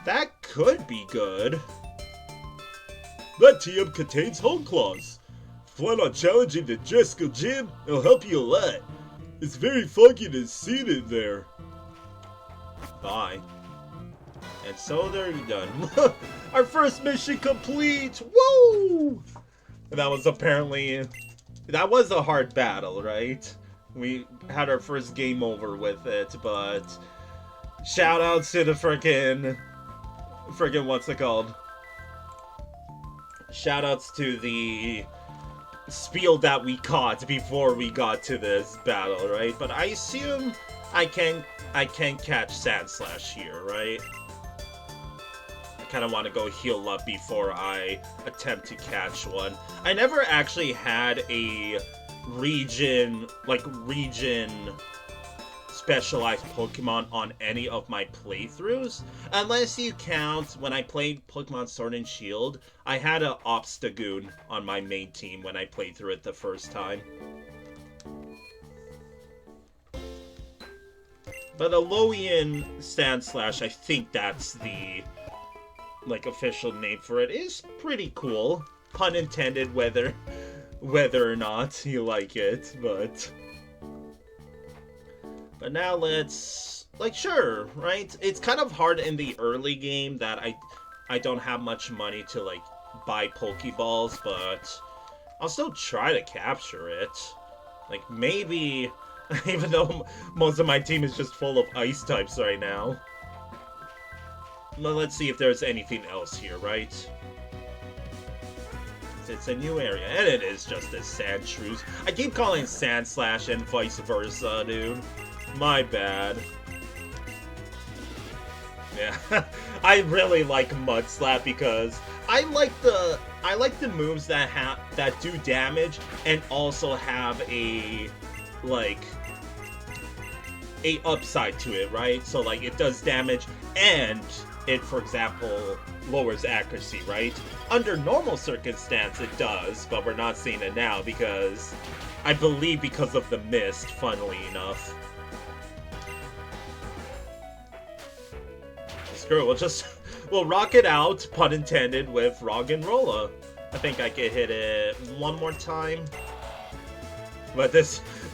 That could be good. That TM contains Home Claws. Plan on challenging the Jessica Gym? It'll help you a lot. It's very foggy to see it there. Bye. And so there you done. Our first mission complete! Woo! That was a hard battle, right? We had our first game over with it, but shoutouts to the frickin' what's it called? Shoutouts to the spiel that we caught before we got to this battle, right? But I assume I can catch Sandslash here, right? I kind of want to go heal up before I attempt to catch one. I never actually had a region specialized Pokemon on any of my playthroughs. Unless you count when I played Pokemon Sword and Shield, I had an Obstagoon on my main team when I played through it the first time. But Alolan Sandslash, I think that's the official name for it, is pretty cool. Pun intended, whether or not you like it, but now let's sure, right? It's kind of hard in the early game that I don't have much money to buy Pokeballs, but I'll still try to capture it. Maybe even though most of my team is just full of ice types right now. Well, let's see if there's anything else here, right? It's a new area, and it is just a Sandshrews. I keep calling it Sandslash and vice versa, dude. My bad. Yeah, I really like Mudslap because I like the moves that do damage and also have a upside to it, right? So it does damage and it, for example, lowers accuracy, right? Under normal circumstance, it does, but we're not seeing it now because I believe because of the mist, funnily enough. Screw it, we'll rock it out, pun intended, with Roggenrola. I think I could hit it one more time. But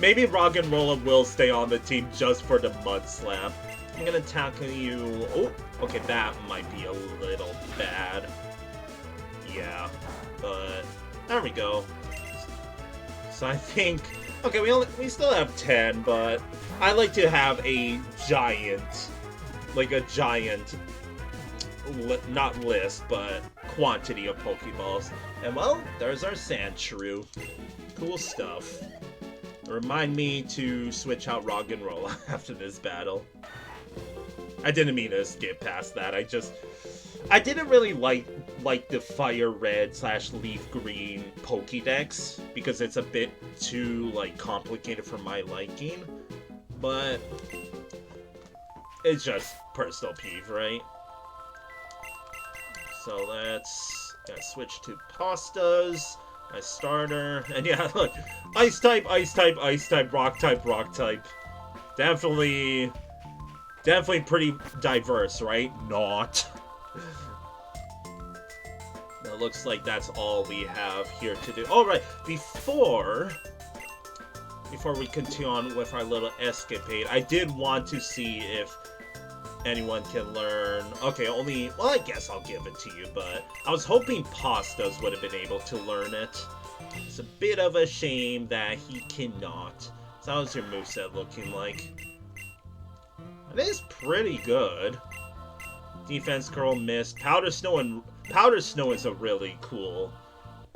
maybe Roggenrola will stay on the team just for the Mud Slap. I'm gonna tackle you. Oh, okay, that might be a little bad. Yeah, but there we go. So I think, okay, we still have 10, but I like to have a giant, not list, but quantity of Pokeballs. And well, there's our Sandshrew. Cool stuff. Remind me to switch out Roggenrola after this battle. I didn't mean to skip past that. I didn't really like the Fire Red / Leaf Green Pokédex because it's a bit too complicated for my liking. But it's just personal peeve, right? So let's switch to Pastas. My starter, and yeah, look, Ice type, Ice type, Ice type, Rock type, Rock type. Definitely pretty diverse, right? Not. It looks like that's all we have here to do. All right, before we continue on with our little escapade, I did want to see if anyone can learn. Okay, well, I guess I'll give it to you, but I was hoping Pastas would have been able to learn it. It's a bit of a shame that he cannot. So how's your moveset looking like? It is pretty good. Defense Curl, Mist, Powder Snow is a really cool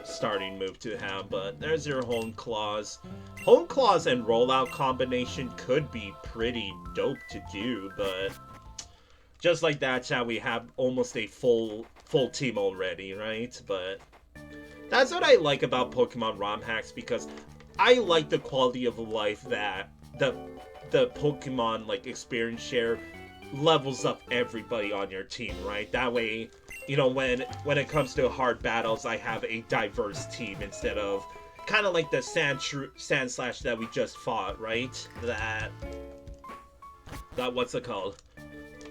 starting move to have, but there's your Hone Claws. Hone Claws and Rollout combination could be pretty dope to do, but just like that, chat, we have almost a full team already, right? But that's what I like about Pokemon ROM hacks, because I like the quality of life that the Pokemon experience share levels up everybody on your team, right? That way, you know, when it comes to hard battles, I have a diverse team instead of kind of like the Sand Slash that we just fought, right? That what's it called?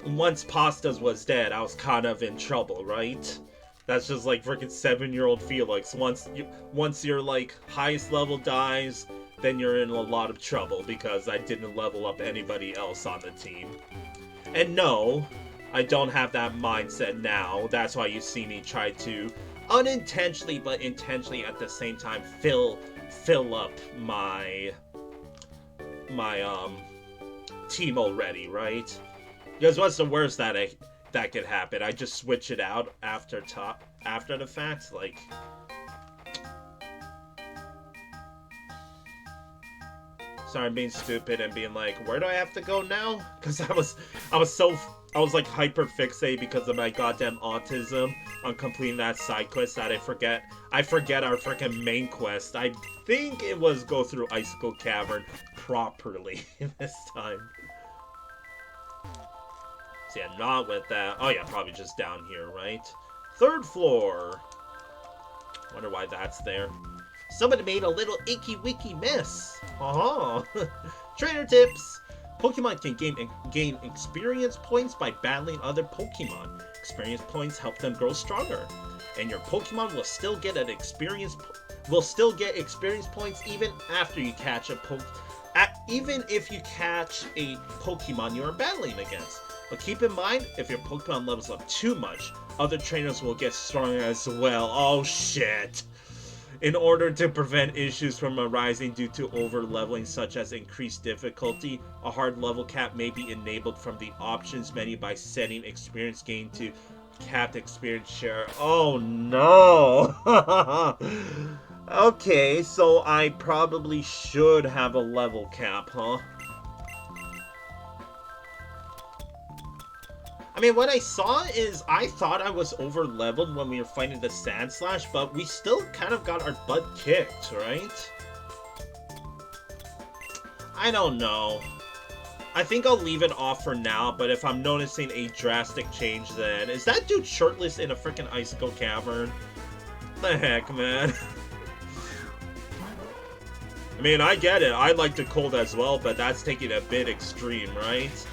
Once Pastas was dead, I was kind of in trouble, right? That's just like freaking 7-year-old Felix. Once your highest level dies, then you're in a lot of trouble because I didn't level up anybody else on the team. And no, I don't have that mindset now. That's why you see me try to unintentionally but intentionally at the same time fill up my team already, right? Because what's the worst that could happen? I just switch it out after the fact, Sorry, I'm being stupid and being like, where do I have to go now? Because I was hyper fixated because of my goddamn autism on completing that side quest that I forget our freaking main quest. I think it was go through Icicle Cavern properly this time. So yeah, not with that. Oh yeah, probably just down here, right? 3rd floor. Wonder why that's there. Somebody made a little icky wicky mess. Trainer tips. Pokemon can gain experience points by battling other Pokemon. Experience points help them grow stronger, and your Pokemon will still get experience points even after you catch even if you catch a Pokemon you are battling against. But keep in mind, if your Pokemon levels up too much, other trainers will get stronger as well. Oh shit! In order to prevent issues from arising due to over-leveling, such as increased difficulty, a hard level cap may be enabled from the options menu by setting experience gain to capped experience share. Oh no! Okay, so I probably should have a level cap, huh? I mean, what I saw is I thought I was over-leveled when we were fighting the Sand Slash, but we still kind of got our butt kicked, right? I don't know. I think I'll leave it off for now, but if I'm noticing a drastic change, then... Is that dude shirtless in a freaking icicle cavern? The heck, man? I mean, I get it. I like the cold as well, but that's taking a bit extreme, right?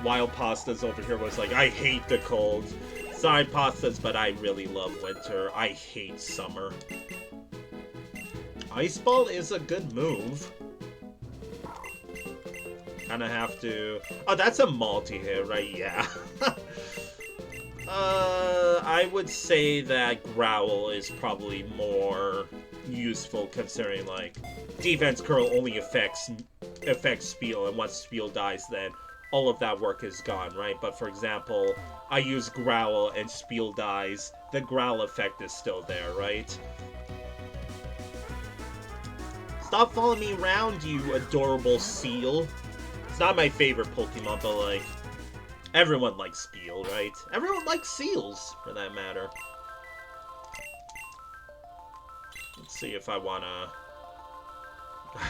Wild Pastas over here was like, I hate the cold. Sorry, Pastas, but I really love winter. I hate summer. Ice Ball is a good move. Kinda have to... Oh, that's a multi-hit, right? Yeah. I would say that Growl is probably more useful considering, like, defense curl only affects Spiel, and once Spiel dies, then all of that work is gone, right? But for example, I use Growl and Spiel dies, the Growl effect is still there, right? Stop following me around, you adorable seal. It's not my favorite Pokemon, but like, everyone likes Spiel, right? Everyone likes seals, for that matter. Let's see if I wanna...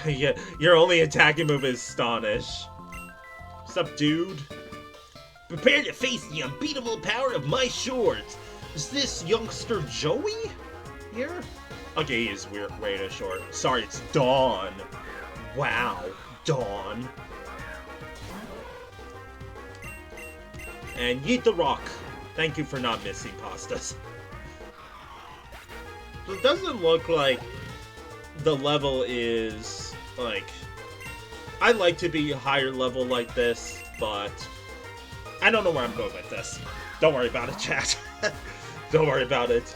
Yeah, your only attacking move is Astonish. What's up, dude? Prepare to face the unbeatable power of my shorts. Is this youngster Joey here? Okay, he is weird, wearing a short. Sorry, it's Dawn. Wow, Dawn. And yeet the rock. Thank you for not missing, Pastas. So it doesn't look like the level is, like... I like to be higher level like this, but... I don't know where I'm going with this. Don't worry about it, chat. Don't worry about it.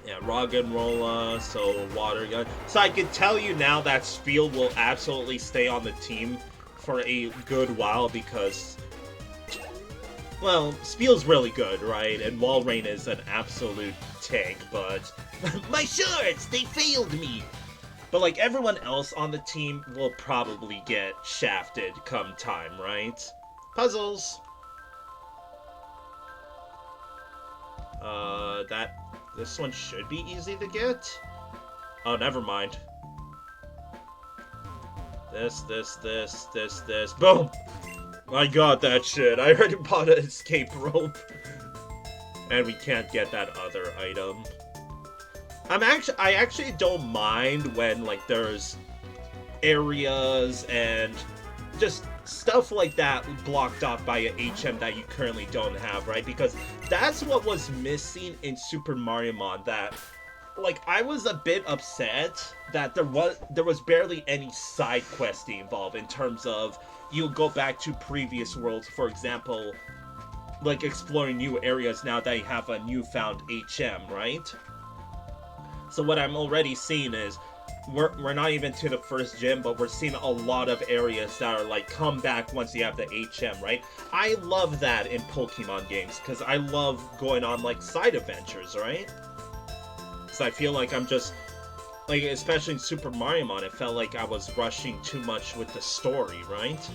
Yeah, Roggenrola, so Water Gun. So I can tell you now that Spiel will absolutely stay on the team for a good while because... Well, Spiel's really good, right? And Walrein is an absolute tank, but... My shorts! They failed me! But, like, everyone else on the team will probably get shafted come time, right? Puzzles! This one should be easy to get? Oh, never mind. This. Boom! I got that shit. I already bought an escape rope. And we can't get that other item. I actually don't mind when, like, there's areas and just stuff like that blocked off by an HM that you currently don't have, right? Because that's what was missing in Super Mario Mon, that, like, I was a bit upset that there was barely any side questing involved in terms of you go back to previous worlds, for example, like exploring new areas now that you have a newfound HM, right? So what I'm already seeing is, we're not even to the first gym, but we're seeing a lot of areas that are like, come back once you have the HM, right? I love that in Pokemon games, because I love going on, like, side adventures, right? So I feel like I'm just, like, especially in Super Mario Mon, it felt like I was rushing too much with the story, right?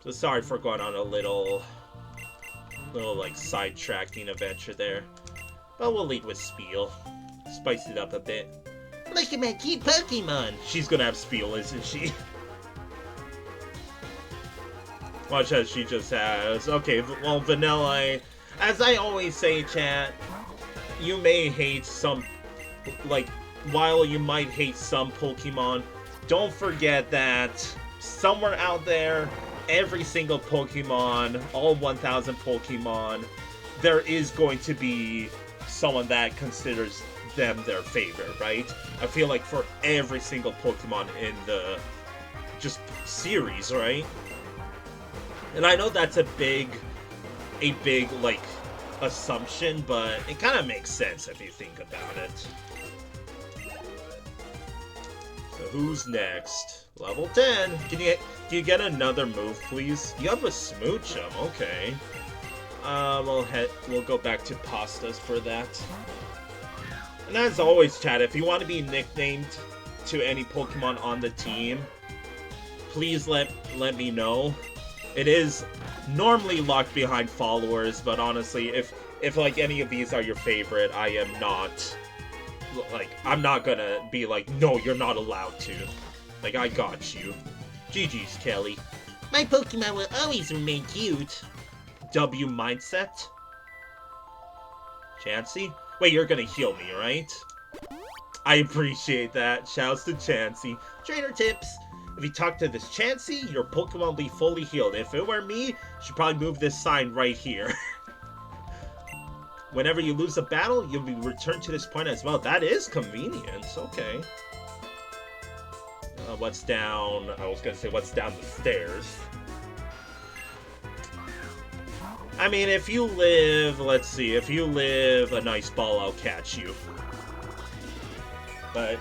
So sorry for going on a little like, sidetracking adventure there. But we'll lead with Spiel. Spice it up a bit. Look at my cute Pokemon! She's gonna have Spiel, isn't she? Watch as she just has... Okay, well, Vanilla... As I always say, chat, you may hate some... Like, while you might hate some Pokemon, don't forget that somewhere out there, every single Pokemon, all 1,000 Pokemon, there is going to be someone that considers them their favorite, right? I feel like for every single Pokemon in the just series, right? And I know that's a big like assumption, but it kind of makes sense if you think about it. So who's next? Level 10. Can you get another move, please? You have a Smoochum, okay. We'll go back to Pastas for that. And as always, chat, if you want to be nicknamed to any Pokemon on the team, please let me know. It is normally locked behind followers, but honestly, if like any of these are your favorite, I am not, like, I'm not gonna be like, no, you're not allowed to. Like, I got you. GG's, Kelly. My Pokemon will always remain cute. W mindset. Chansey? Wait, you're gonna heal me, right? I appreciate that. Shouts to Chansey. Trainer tips. If you talk to this Chansey, your Pokemon will be fully healed. If it were me, you should probably move this sign right here. Whenever you lose a battle, you'll be returned to this point as well. That is convenient. Okay. What's down? I was gonna say what's down the stairs. I mean, if you live, let's see, if you live a nice ball, I'll catch you. But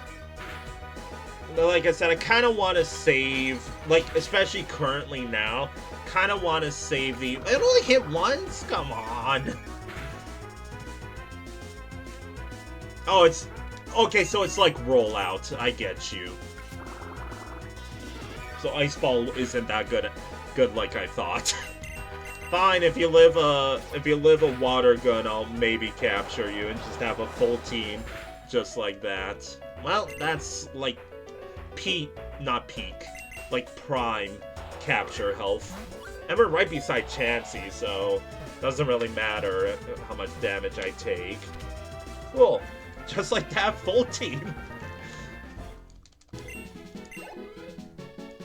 like I said, I kind of want to save, like, especially currently now, kind of want to save the... It only hit once? Come on. Oh, it's... Okay, so it's like rollout. I get you. So Ice Ball isn't that good like I thought. Fine, if you live a water gun, I'll maybe capture you and just have a full team just like that. Well, that's like not peak, like prime capture health. And we're right beside Chansey, so doesn't really matter how much damage I take. Cool. Just like that, full team.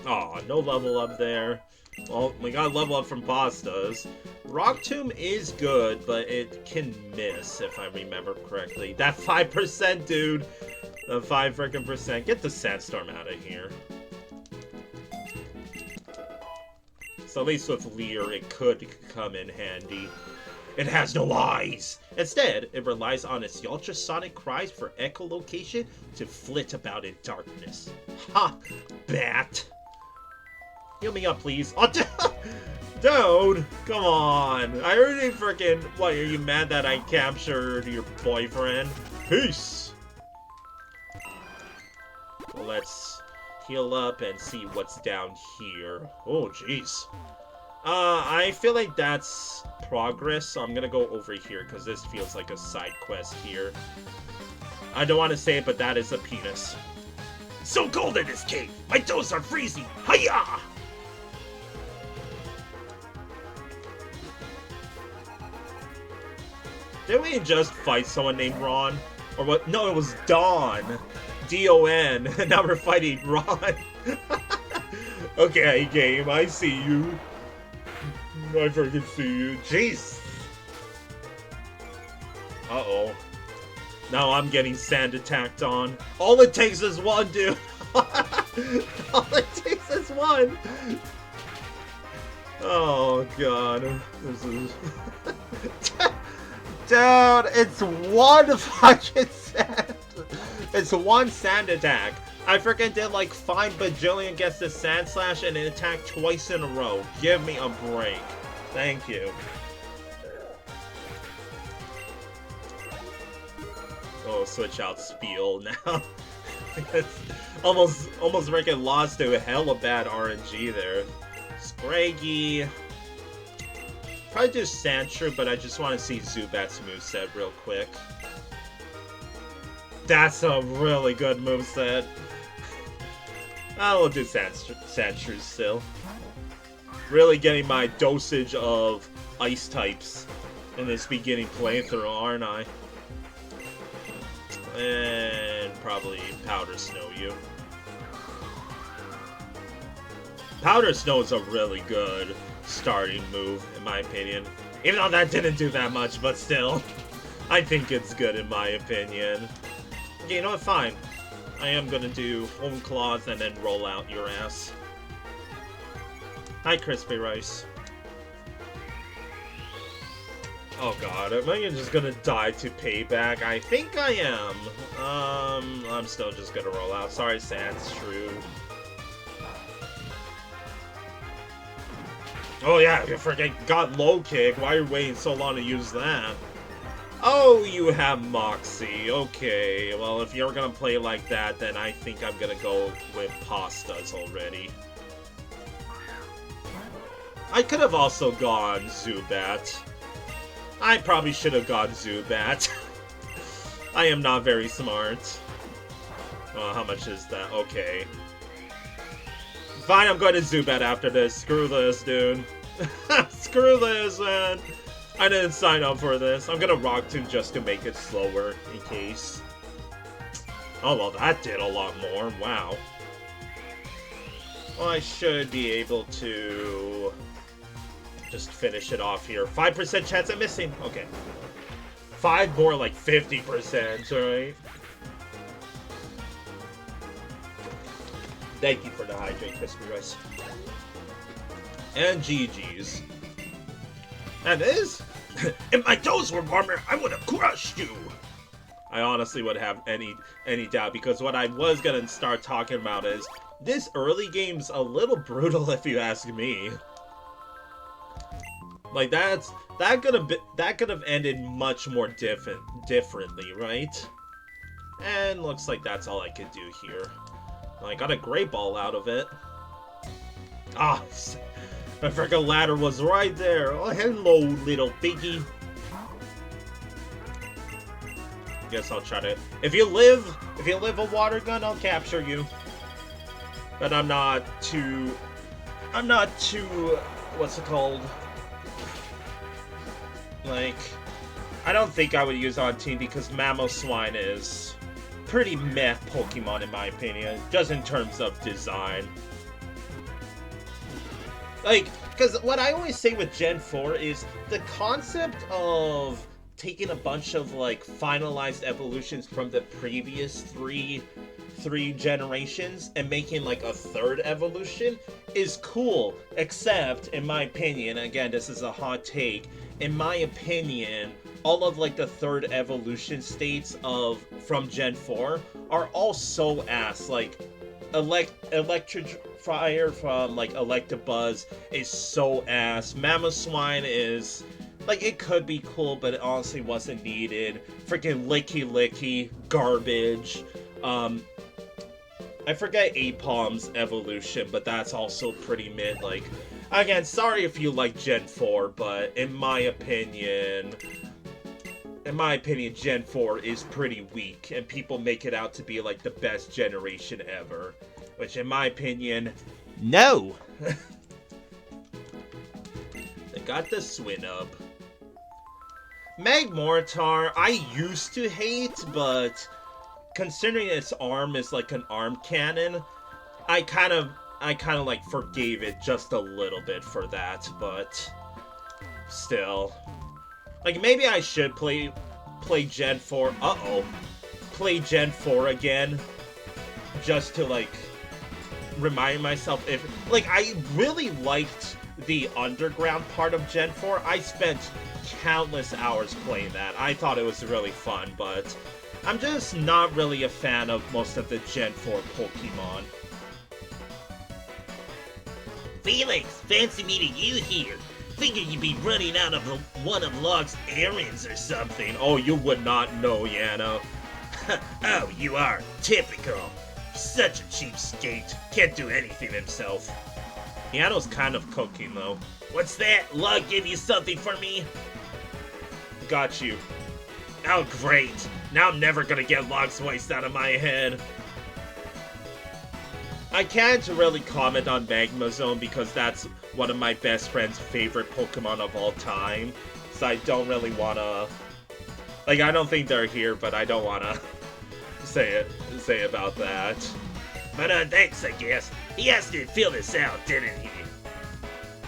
Aw, no level up there. Well, we got level up from Pastas. Rock Tomb is good, but it can miss, if I remember correctly. That 5%, dude! The 5 freaking percent. Get the Sandstorm out of here. So at least with Leer, it could come in handy. It has no eyes! Instead, it relies on its ultrasonic cries for echolocation to flit about in darkness. Ha! Bat! Heal me up, please. Oh, dude! Come on! I already freaking... What, are you mad that I captured your boyfriend? Peace! Well, let's heal up and see what's down here. Oh, jeez. I feel like that's progress, so I'm gonna go over here, because this feels like a side quest here. I don't want to say it, but that is a penis. So cold in this cave! My toes are freezing! Hiya! Didn't we just fight someone named Ron? Or what? No, it was Don. D-O-N. Now we're fighting Ron. Okay, game, I see you. I freaking see you. Jeez. Uh-oh. Now I'm getting sand attacked on. All it takes is one, dude. All it takes is one. Oh, God. This is... Dude, it's one fucking sand. It's one sand attack. I freaking did like 5 bajillion against the Sand Slash and it attacked twice in a row. Give me a break. Thank you. Oh, switch out Spiel now. It's almost freaking lost to hella bad RNG there. Scraggy. Probably do Sandshrew, but I just want to see Zubat's moveset real quick. That's a really good moveset. I will do Sandshrew still. Really getting my dosage of ice types in this beginning playthrough, aren't I? And probably Powder Snow you. Powder Snow is a really good starting move, in my opinion. Even though that didn't do that much, but still. I think it's good, in my opinion. Okay, you know what? Fine. I am gonna do Home Claws and then roll out your ass. Hi, Crispy Rice. Oh god, am I just gonna die to payback? I think I am. I'm still just gonna roll out. Sorry, Sandshrew. Oh yeah, you freaking got low kick. Why are you waiting so long to use that? Oh, you have Moxie. Okay, well if you're gonna play like that, then I think I'm gonna go with Pastas already. I could have also gone Zubat. I probably should have gone Zubat. I am not very smart. Oh, how much is that? Okay. Fine, I'm going to Zubat after this. Screw this, dude. Screw this, man. I didn't sign up for this. I'm gonna Rock Tomb just to make it slower, in case. Oh, well, that did a lot more. Wow. Well, I should be able to just finish it off here. 5% chance of missing. Okay. 5 more, like 50%, alright? Thank you for the hydrate, crispy rice. And GG's. And this? If my toes were warmer, I would have crushed you. I honestly would have any doubt, because what I was gonna start talking about is this early game's a little brutal if you ask me. Like that could have ended much more differently, right? And looks like that's all I could do here. I got a great ball out of it. Ah, my freaking ladder was right there. Oh, hello, little piggy. Guess I'll try to. If you live a water gun, I'll capture you. But I'm not too. What's it called? Like, I don't think I would use on team because Mamoswine is pretty meh Pokemon in my opinion, just in terms of design. Like, because what I always say with Gen 4 is the concept of taking a bunch of, like, finalized evolutions from the previous three generations and making, like, a third evolution is cool. Except, in my opinion, again, this is a hot take, in my opinion, all of, like, the third evolution states from Gen 4 are all so ass. Like, Electrifier from, like, Electabuzz is so ass. Mamoswine is, like, it could be cool, but it honestly wasn't needed. Freaking Licky garbage. I forget Apom's evolution, but that's also pretty mid. Like, again, sorry if you like Gen 4, but in my opinion, Gen 4 is pretty weak, and people make it out to be, like, the best generation ever. Which, in my opinion, no! They got the Swinub. Magmortar, I used to hate, but considering its arm is like an arm cannon, I kind of like forgave it just a little bit for that, but still. Like, maybe I should play Gen 4. Play Gen 4 again. Just to, like, remind myself if... Like, I really liked the underground part of Gen 4. I spent countless hours playing that. I thought it was really fun, but I'm just not really a fan of most of the Gen 4 Pokemon. Felix, fancy meeting you here. Figured you'd be running out of one of Log's errands or something. Oh, you would not know, Yana. Oh, you are. Typical. Such a cheapskate. Can't do anything himself. Yano's kind of cooking, though. What's that? Log give you something for me? Got you. Oh, great. Now I'm never gonna get Log's voice out of my head. I can't really comment on Magmazone because that's one of my best friend's favorite Pokemon of all time. So I don't really wanna... Like, I don't think they're here, but I don't wanna say about that. But thanks, I guess. He has to fill this out, didn't he?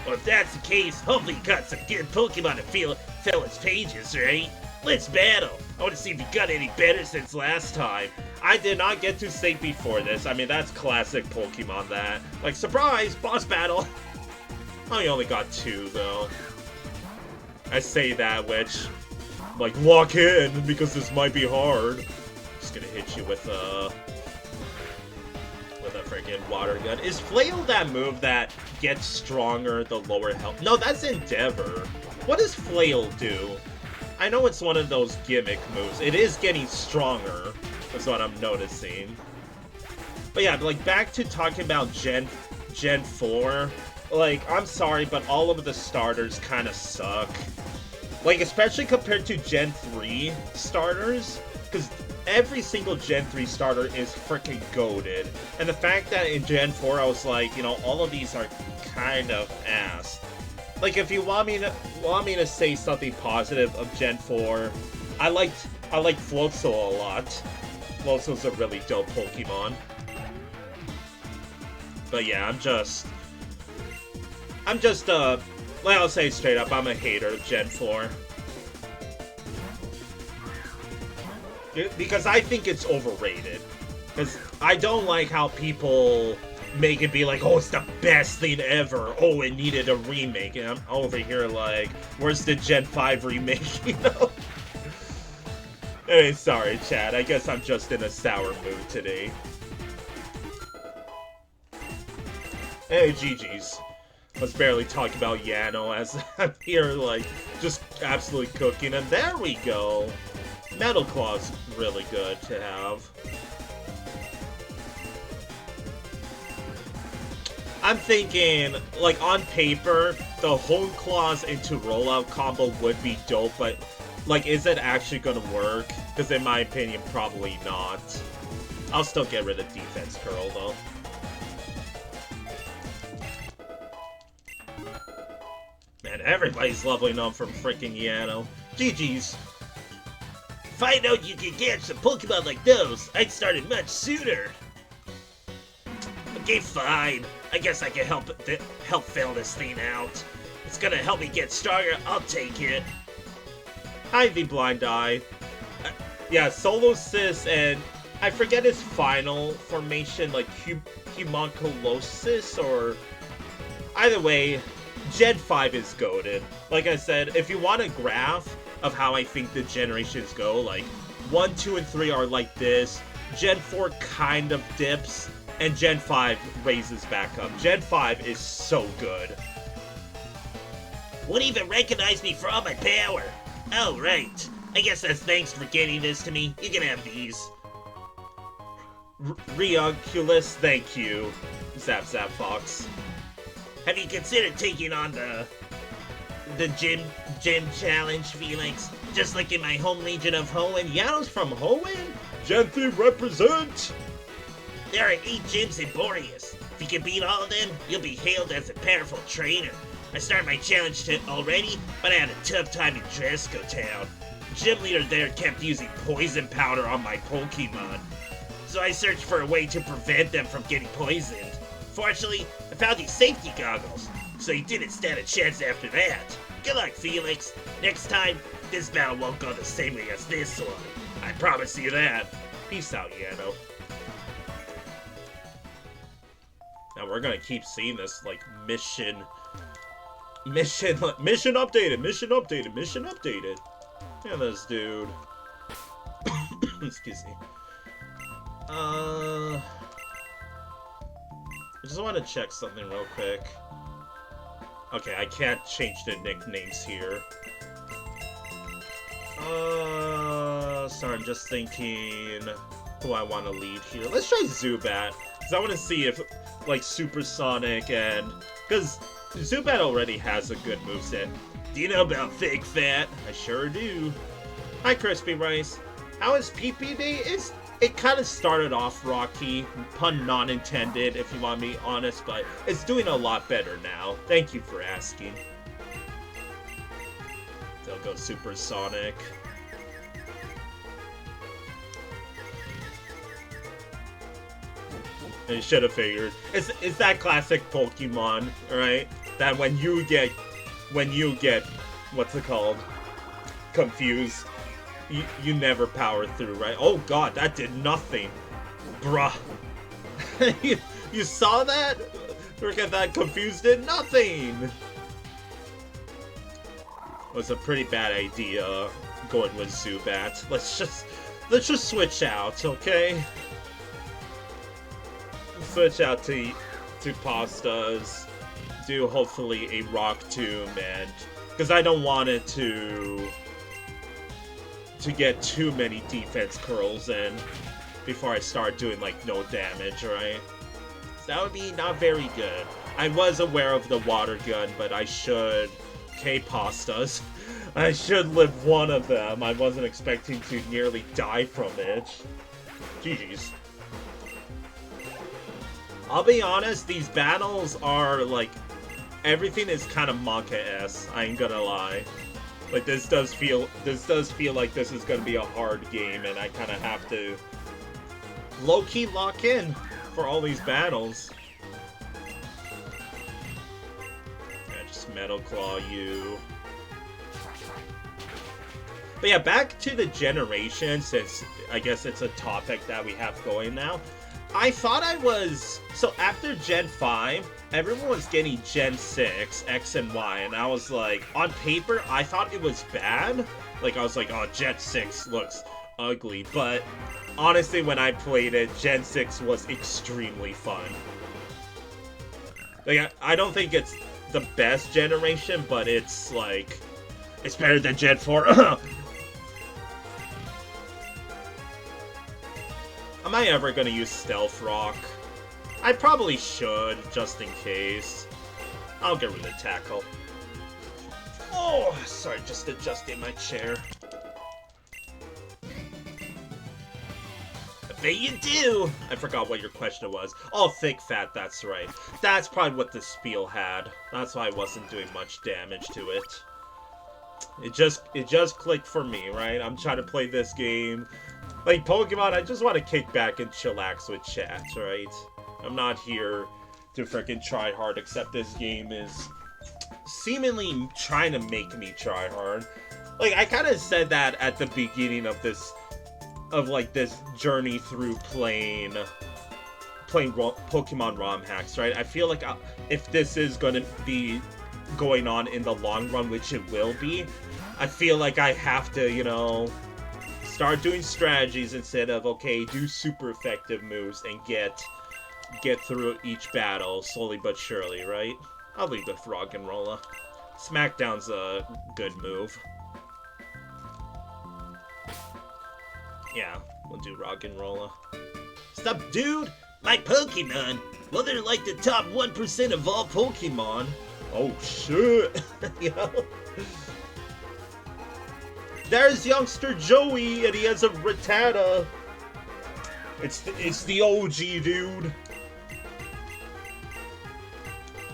Well, if that's the case, hopefully you got some good Pokemon to fill his pages, right? Let's battle. I want to see if you got any better since last time. I did not get to say before this. I mean, that's classic Pokemon, that. Like, surprise, boss battle. I only got 2, though. I say that, which, like, lock in, because this might be hard. Just gonna hit you with a freaking water gun. Is Flail that move that gets stronger the lower health? No, that's Endeavor. What does Flail do? I know it's one of those gimmick moves. It is getting stronger, is what I'm noticing. But yeah, like, back to talking about Gen 4. Like, I'm sorry, but all of the starters kind of suck. Like, especially compared to Gen 3 starters. Because every single Gen 3 starter is freaking goated. And the fact that in Gen 4 I was like, you know, all of these are kind of ass. Like, if you want me to say something positive of Gen 4, I liked Floatzel a lot. Floatzel's a really dope Pokemon. But yeah, I'm just like, I'll say straight up, I'm a hater of Gen 4. Because I think it's overrated. Because I don't like how people make it be like, oh, it's the best thing ever. Oh, it needed a remake. And I'm over here like, where's the Gen 5 remake, you know? Hey, sorry, Chad. I guess I'm just in a sour mood today. Hey, GG's. Let's barely talk about Yano as I'm here, like, just absolutely cooking. And there we go. Metal Claw's really good to have. I'm thinking, like, on paper, the Hone Claws into rollout combo would be dope, but, like, is it actually gonna work? Because in my opinion, probably not. I'll still get rid of Defense Curl, though. Man, everybody's leveling up from freaking Yano. GG's. If I knowed you could catch some Pokemon like those, I'd started much sooner. Okay, fine. I guess I can help fill this thing out. It's gonna help me get stronger. I'll take it. Hi, the Blind Eye. Yeah, Solosis and I forget his final formation, like Homunculosis or either way. Gen 5 is goated. Like I said, if you want a graph of how I think the generations go, like 1, 2, and 3 are like this, Gen 4 kind of dips, and Gen 5 raises back up. Gen 5 is so good. Wouldn't even recognize me for all my power. Oh, right. I guess that's thanks for getting this to me. You can have these. Reunculus, thank you. Zap Zap Fox. Have you considered taking on the gym challenge, Felix? Just like in my home region of Hoenn. Yano's from Hoenn? Gen 3 represent! There are 8 gyms in Boreas. If you can beat all of them, you'll be hailed as a powerful trainer. I started my challenge already, but I had a tough time in Dresco Town. The gym leader there kept using poison powder on my Pokemon. So I searched for a way to prevent them from getting poisoned. Fortunately, I found these safety goggles, so you didn't stand a chance after that. Good luck, Felix. Next time, this battle won't go the same way as this one. I promise you that. Peace out, Yano. Now we're gonna keep seeing this, like, mission updated. Yeah, this dude. Excuse me. I just want to check something real quick. Okay, I can't change the nicknames here. Sorry, I'm just thinking who I want to lead here. Let's try Zubat, because I want to see if, like, Supersonic and... Because Zubat already has a good moveset. Do you know about Fake Fat? I sure do. Hi, Crispy Rice. How is PP Day? It kind of started off rocky, pun not intended, if you want me honest, but it's doing a lot better now. Thank you for asking. They'll go Supersonic. You should have figured. It's that classic Pokemon, right? That when you get, what's it called? Confused. You never power through, right? Oh god, that did nothing. Bruh. you saw that? Look at that, confused did nothing! It was a pretty bad idea going with Zubat. Let's just switch out, okay? Switch out to Pastas. Do hopefully a Rock Tomb, and because I don't want it to get too many defense curls in before I start doing, like, no damage, right? So that would be not very good. I was aware of the water gun, but I should K-pastas. I should live one of them. I wasn't expecting to nearly die from it. GG's. I'll be honest, these battles are, like, everything is kind of manga-esque, I ain't gonna lie. Like, this does feel like this is gonna be a hard game, and I kind of have to low-key lock in for all these battles. Yeah, just Metal Claw you. But yeah, back to the generation, since I guess it's a topic that we have going now. I thought I was... So after Gen 5, everyone was getting Gen 6, X and Y, and I was like, on paper, I thought it was bad. Like, I was like, oh, Gen 6 looks ugly. But honestly, when I played it, Gen 6 was extremely fun. Like, I don't think it's the best generation, but it's like... It's better than Gen 4. Am I ever gonna use Stealth Rock? I probably should, just in case. I'll get rid of Tackle. Oh, sorry, just adjusting my chair. I bet you do! I forgot what your question was. Oh, Thick Fat, that's right. That's probably what the spiel had. That's why I wasn't doing much damage to it. It just clicked for me, right? I'm trying to play this game. Like, Pokemon, I just want to kick back and chillax with chat, right? I'm not here to freaking try hard, except this game is seemingly trying to make me try hard. Like, I kind of said that at the beginning of this, this journey through playing Pokemon ROM hacks, right? I feel like if this is going to be going on in the long run, which it will be, I feel like I have to, you know... start doing strategies instead of, okay, do super effective moves and get through each battle slowly but surely, right? I'll leave with Roggenrola. Smackdown's a good move. Yeah, we'll do Roggenrola. Stop, dude! My Pokemon! Well, they're like the top 1% of all Pokemon. Oh, shit! You know? There's youngster Joey, and he has a Rattata. It's the OG, dude.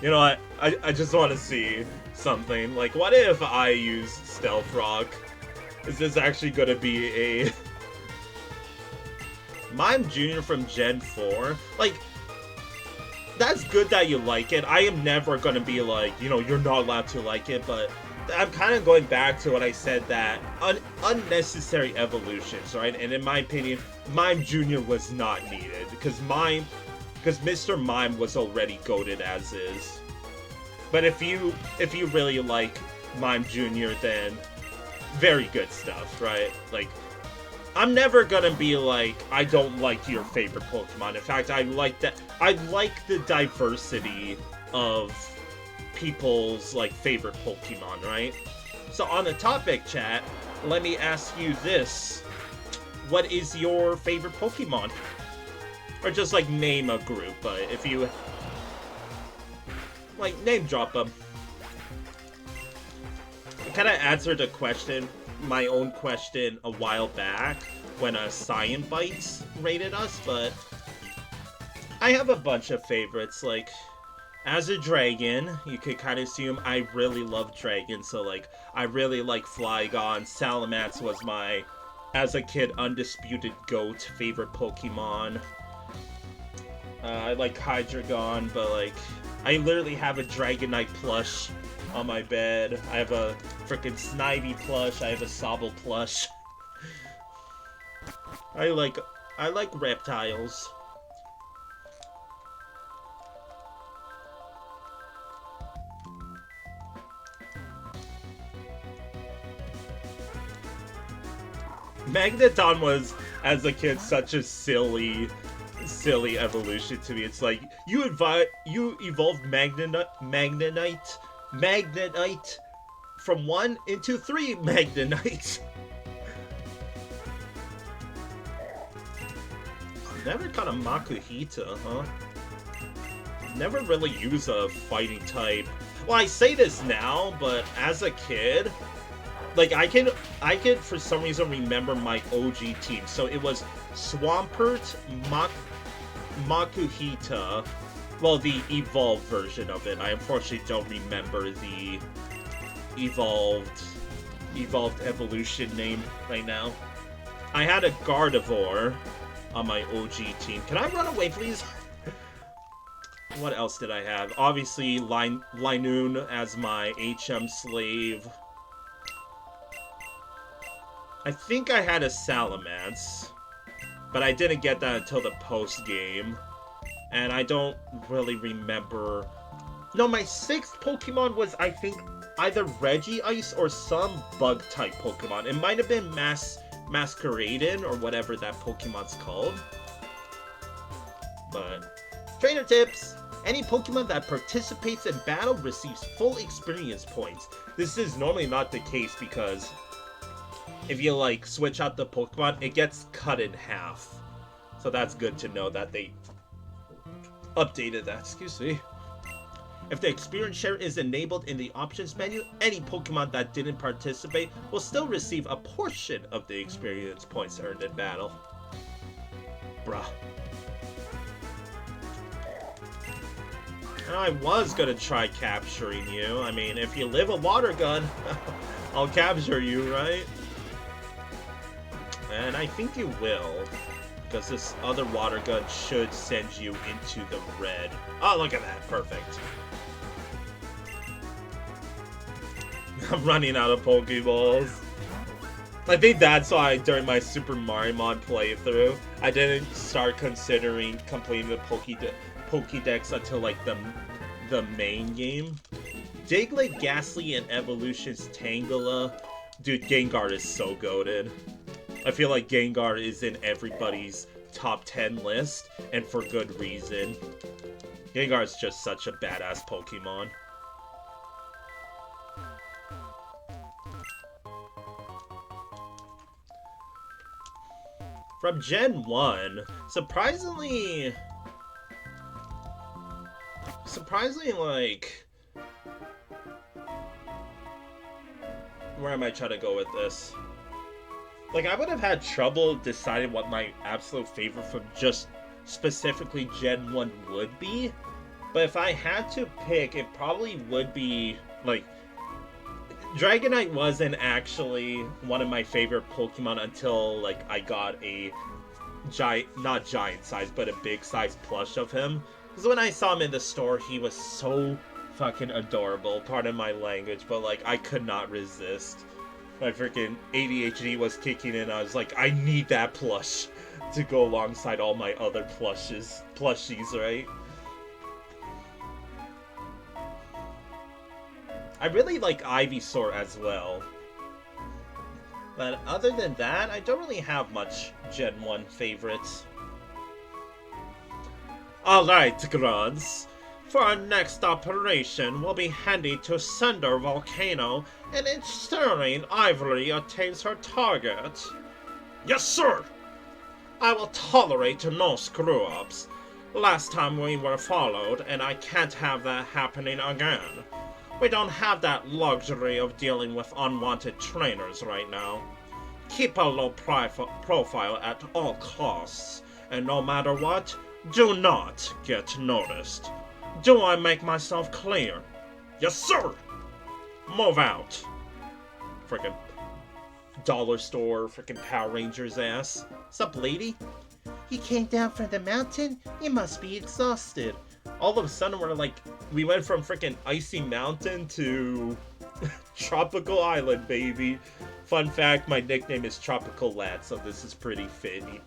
You know what? I just want to see something. Like, what if I use Stealth Rock? Is this actually going to be a... Mime Jr. from Gen 4? Like, that's good that you like it. I am never going to be like, you know, you're not allowed to like it, but... I'm kind of going back to what I said, that unnecessary evolutions, right? And in my opinion, Mime Jr. was not needed, because Mr. Mime was already goated as is. But if you really like Mime Jr., then very good stuff, right? Like, I'm never gonna be like, I don't like your favorite Pokemon. In fact, I like the diversity of people's, like, favorite Pokemon, right? So on the topic, chat, let me ask you this. What is your favorite Pokemon? Or just, like, name a group, but if you... like, name drop them. I kind of answered a question, my own question, a while back, when Cyan Bites rated us, but... I have a bunch of favorites, like... As a dragon, you could kind of assume I really love dragons, so, like, I really like Flygon. Salamence was my, as a kid, undisputed GOAT favorite Pokemon. I like Hydreigon, but, like, I literally have a Dragonite plush on my bed. I have a frickin' Snivy plush. I have a Sobble plush. I like reptiles. Magneton was, as a kid, such a silly evolution to me. It's like, you evolved Magnemite from 1 into 3 Magnetites. Never caught a Makuhita, huh? never really use a fighting type. Well, I say this now, but as a kid, like I could for some reason remember my OG team. So it was Swampert, Makuhita, well, the evolved version of it. I unfortunately don't remember the evolved evolution name right now. I had a Gardevoir on my OG team. Can I run away, please? What else did I have? Obviously, Linoon as my HM slave. I think I had a Salamence, but I didn't get that until the post-game. And I don't really remember... No, my 6th Pokemon was, I think, either Regice or some Bug-type Pokemon. It might have been Masqueraden, or whatever that Pokemon's called. But... Trainer tips! Any Pokemon that participates in battle receives full experience points. This is normally not the case because if you, like, switch out the Pokemon, it gets cut in half. So that's good to know that they updated that. Excuse me. If the experience share is enabled in the options menu, any Pokemon that didn't participate will still receive a portion of the experience points earned in battle. Bruh. I was gonna try capturing you. I mean, if you live a water gun, I'll capture you, right? And I think you will, because this other water gun should send you into the red. Oh, look at that. Perfect. I'm running out of Pokeballs. I think that's why during my Super Mario Mod playthrough, I didn't start considering completing the Pokédex until like the main game. Diglett, Ghastly, and Evolution's Tangela. Dude, Gengar is so goated. I feel like Gengar is in everybody's top 10 list, and for good reason. Gengar is just such a badass Pokemon. From Gen 1, surprisingly, like, where am I trying to go with this? Like, I would have had trouble deciding what my absolute favorite from just specifically Gen 1 would be. But if I had to pick, it probably would be, like, Dragonite wasn't actually one of my favorite Pokemon until, like, I got a not giant size, but a big size plush of him. Because when I saw him in the store, he was so fucking adorable. Pardon my language, but, like, I could not resist. My freaking ADHD was kicking in. I was like, I need that plush to go alongside all my other plushies, right? I really like Ivysaur as well. But other than that, I don't really have much Gen 1 favorites. Alright, Grunts. For our next operation, we'll be heading to Cinder Volcano and ensuring Ivory attains her target. Yes, sir! I will tolerate no screw-ups. Last time we were followed, and I can't have that happening again. We don't have that luxury of dealing with unwanted trainers right now. Keep a low profile at all costs, and no matter what, do not get noticed. Do I make myself clear? Yes, sir! Move out. Frickin' dollar store, frickin' Power Rangers ass. Sup, lady? You came down from the mountain? You must be exhausted. All of a sudden we went from frickin' Icy Mountain to Tropical Island, baby. Fun fact, my nickname is Tropical Lad, so this is pretty fitting.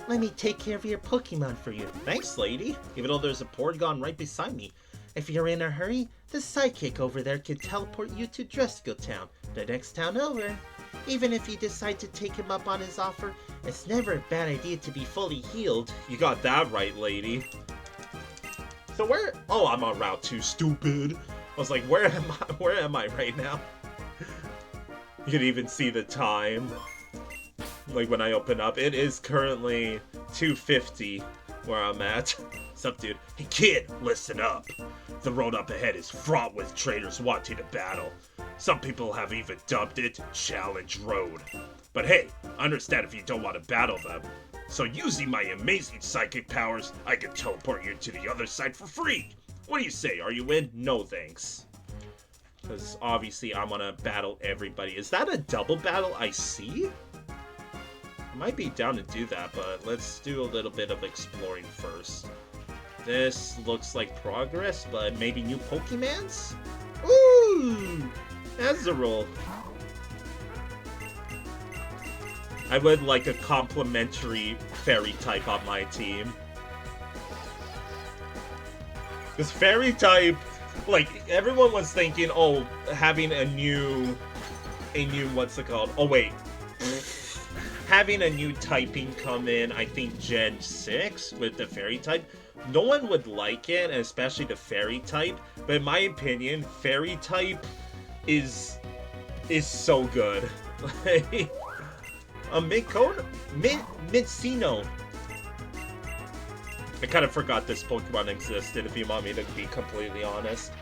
Let me take care of your Pokemon for you. Thanks, lady. Even though there's a Porygon right beside me. If you're in a hurry, the sidekick over there can teleport you to Dresco Town, the next town over. Even if you decide to take him up on his offer, it's never a bad idea to be fully healed. You got that right, lady. So where... Oh, I'm on Route 2, stupid. I was like, where am I right now? You can even see the time. Like, when I open up. It is currently 2:50 where I'm at. What's up, dude? Hey kid, listen up. The road up ahead is fraught with traitors wanting to battle. Some people have even dubbed it Challenge Road. But hey, I understand if you don't want to battle them. So using my amazing psychic powers, I can teleport you to the other side for free. What do you say? Are you in? No thanks. Because obviously I'm gonna battle everybody. Is that a double battle I see? I might be down to do that, but let's do a little bit of exploring first. This looks like progress, but maybe new Pokemons? Ooh! That's the roll. I would like a complimentary fairy type on my team. This fairy type, like, everyone was thinking, oh, having a new, what's it called? Oh, wait. Having a new typing come in, I think Gen 6 with the fairy type. No one would like it, especially the fairy type. But in my opinion, fairy type is so good. A Mid-Cone? Mid-Sino. I kind of forgot this Pokemon existed, if you want me to be completely honest.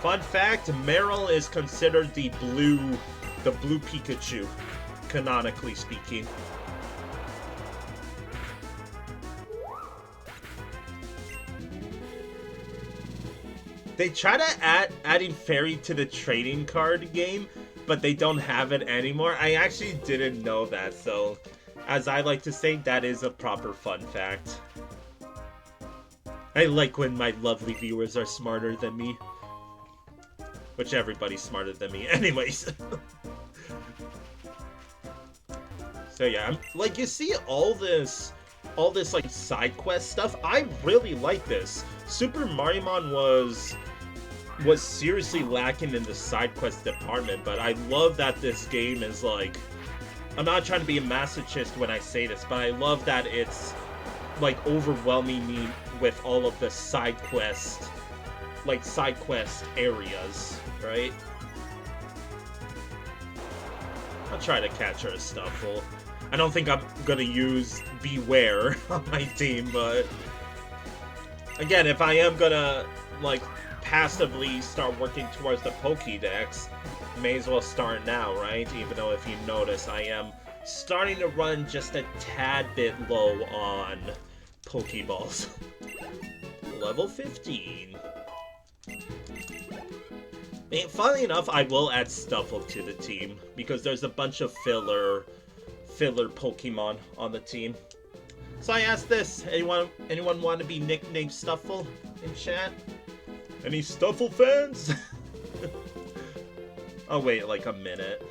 Fun fact, Meryl is considered the blue Pikachu, canonically speaking. They try to adding fairy to the trading card game, but they don't have it anymore. I actually didn't know that, so as I like to say, that is a proper fun fact. I like when my lovely viewers are smarter than me. Which everybody's smarter than me anyways. So yeah, like you see all this like side quest stuff. I really like this. Super Mario Mon was seriously lacking in the side quest department, but I love that this game is like, I'm not trying to be a masochist when I say this, but I love that it's like overwhelming me with all of the side quest areas, right? I'll try to catch her a Stuffle. I don't think I'm gonna use Beware on my team, but again, if I am gonna like passively start working towards the Pokédex, may as well start now, right? Even though if you notice, I am starting to run just a tad bit low on Pokeballs. Level 15. And funnily enough, I will add Stuffle to the team because there's a bunch of filler Pokemon on the team. So I asked this: anyone want to be nicknamed Stuffle in chat? Any Stuffle fans? I'll wait like a minute.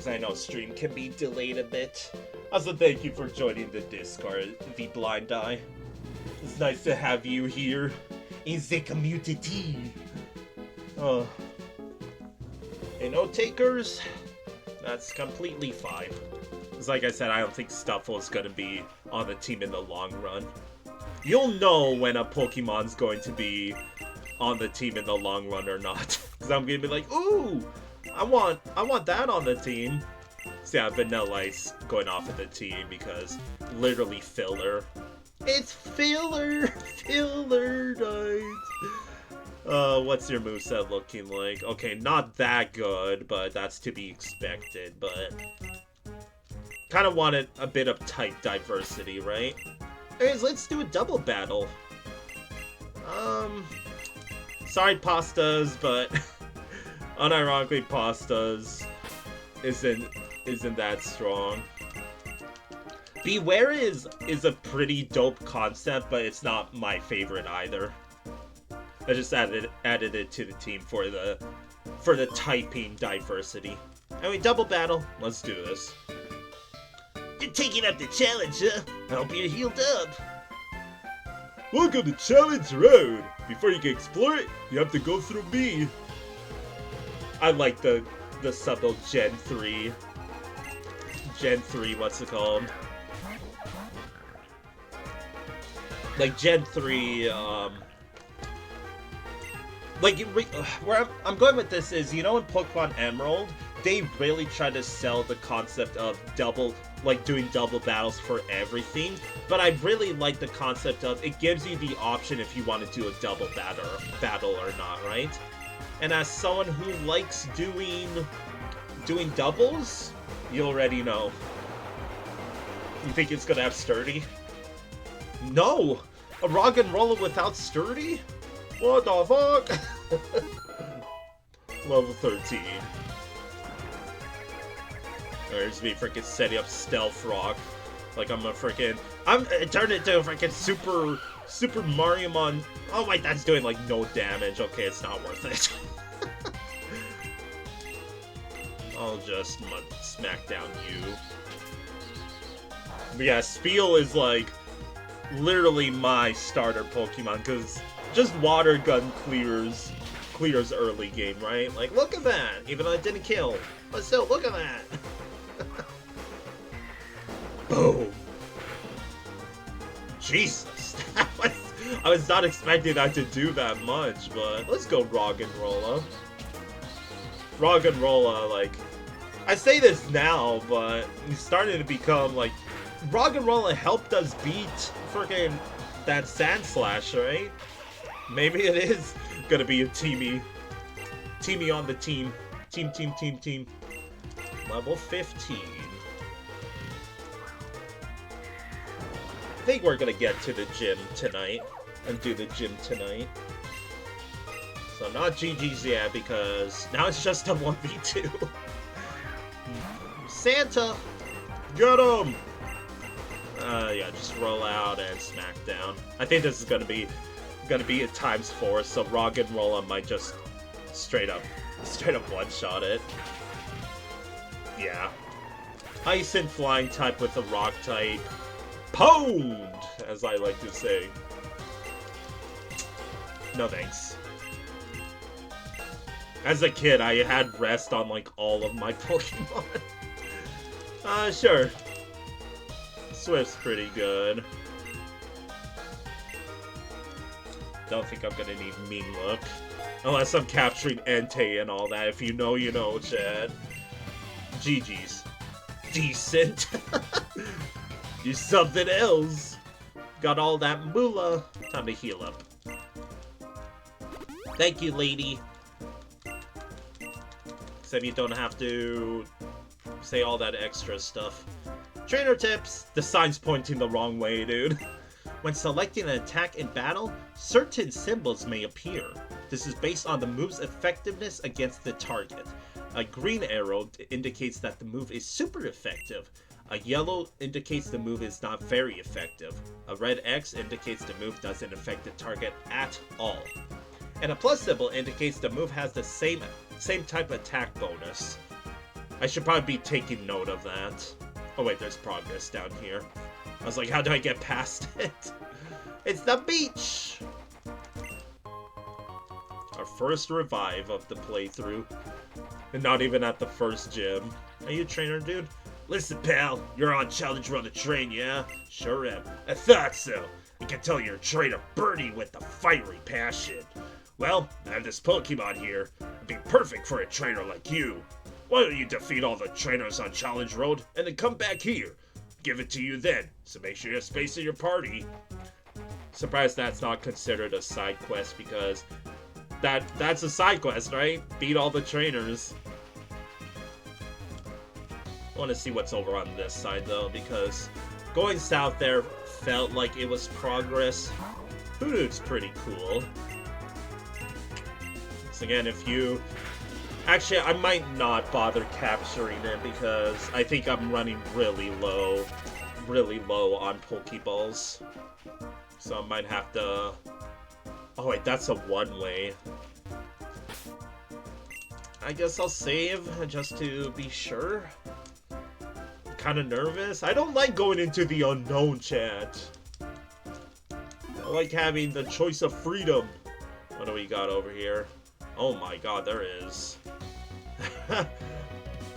I know stream can be delayed a bit. Also, thank you for joining the Discord, the Blind Eye. It's nice to have you here in the community. Oh. And no takers? That's completely fine. Because like I said, I don't think Stuffle is going to be on the team in the long run. You'll know when a Pokemon's going to be on the team in the long run or not. Because I'm going to be like, ooh! I want that on the team. So yeah, Vanilla Ice going off of the team because literally filler. It's filler! Filler night! What's your moveset looking like? Okay, not that good, but that's to be expected, but kind of wanted a bit of type diversity, right? Anyways, let's do a double battle. Sorry, Pastas, but unironically, Pastas isn't that strong. Beware is a pretty dope concept, but it's not my favorite either. I just added it to the team for the typing diversity. Anyway, double battle. Let's do this. You're taking up the challenge, huh? I hope you're healed up. Welcome to Challenge Road. Before you can explore it, you have to go through me. I like the subtle Gen 3, what's it called? like Gen 3, like, where I'm going with this is, you know, in Pokemon Emerald, they really try to sell the concept of doing double battles for everything, but I really like the concept of it gives you the option if you want to do a double battle or not, right? And as someone who likes doing doubles, you already know. You think it's gonna have Sturdy? No! A Roggenrola without Sturdy? What the fuck? Level 13. There's me freaking setting up Stealth Rock. Like I'm turned into a freaking Super Mario Mon. Oh wait, that's doing like no damage. Okay, it's not worth it. I'll just smack down you. But yeah, Spiel is like literally my starter Pokemon, because just Water Gun clears early game, right? Like, look at that! Even though it didn't kill. But still, look at that! Boom! Jesus! I was not expecting that to do that much, but let's go Roggenrola. Roggenrola, like, I say this now, but he's starting to become, like, Roggenrola helped us beat freaking that Sand Slash, right? Maybe it is gonna be a teamy on the team. Team. Level 15. I think we're gonna get to the gym tonight and do the gym tonight. So not GG's yet, because now it's just a 1v2. Santa! Get him! Yeah, just roll out and smack down. I think this is gonna be a ×4, so Roggenrola might just straight up one-shot it. Yeah. Ice and flying type with a rock type. Pwned, as I like to say. No thanks. As a kid, I had rest on like all of my Pokemon. Sure. Swift's pretty good. Don't think I'm gonna need Mean Look. Unless I'm capturing Entei and all that. If you know, you know, Chad. GG's. Decent. You something else. Got all that moolah. Time to heal up. Thank you, lady. Except you don't have to say all that extra stuff. Trainer tips! The sign's pointing the wrong way, dude. When selecting an attack in battle, certain symbols may appear. This is based on the move's effectiveness against the target. A green arrow indicates that the move is super effective. A yellow indicates the move is not very effective. A red X indicates the move doesn't affect the target at all. And a plus symbol indicates the move has the same type of attack bonus. I should probably be taking note of that. Oh wait, there's progress down here. I was like, how do I get past it? It's the beach! Our first revive of the playthrough. And not even at the first gym. Are you a trainer, dude? Listen, pal, you're on Challenge Run to Train, yeah? Sure am. I thought so. I can tell you're a trainer Birdie with the fiery passion. Well, I have this Pokemon here. It'd be perfect for a trainer like you. Why don't you defeat all the trainers on Challenge Road and then come back here? Give it to you then, so make sure you have space in your party. Surprised that's not considered a side quest, because that's a side quest, right? Beat all the trainers. I want to see what's over on this side though, because going south there felt like it was progress. Hoodoo's pretty cool. So again, if you... Actually, I might not bother capturing it because I think I'm running really low on Pokeballs. So I might have to... Oh wait, that's a one-way. I guess I'll save just to be sure. I'm kind of nervous. I don't like going into the unknown, chat. I like having the choice of freedom. What do we got over here? Oh my god, there is.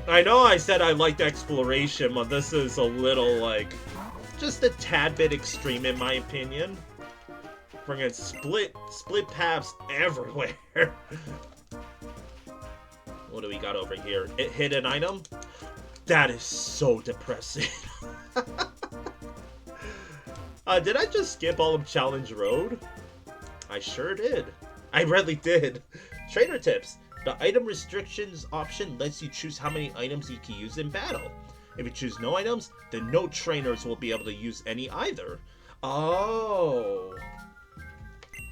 I know I said I liked exploration, but this is a little, like, just a tad bit extreme in my opinion. Bringing split paths everywhere. What do we got over here? Hidden item? That is so depressing. Did I just skip all of Challenge Road? I sure did. I really did. Trainer tips. The item restrictions option lets you choose how many items you can use in battle. If you choose no items, then no trainers will be able to use any either. Oh.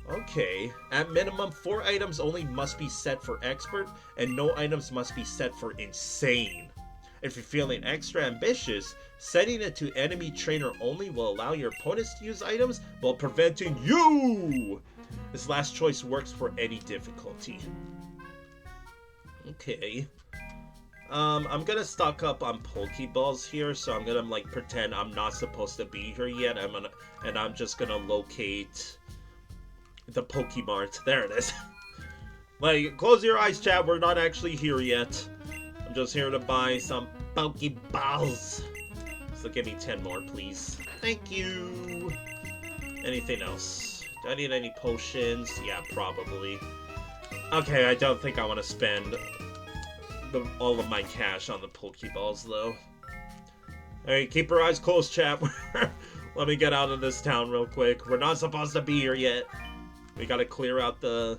Okay. At minimum, 4 items only must be set for expert, and no items must be set for insane. If you're feeling extra ambitious, setting it to enemy trainer only will allow your opponents to use items while preventing you! This last choice works for any difficulty. Okay. I'm gonna stock up on Pokeballs here, so I'm gonna like pretend I'm not supposed to be here yet. I'm just gonna locate the Pokemart. There it is. Like, close your eyes, chat. We're not actually here yet. I'm just here to buy some Pokeballs. So give me 10 more, please. Thank you. Anything else? Do I need any potions? Yeah, probably. Okay, I don't think I want to spend all of my cash on the Pokeballs, though. Alright, keep your eyes closed, chat. Let me get out of this town real quick. We're not supposed to be here yet. We gotta clear out the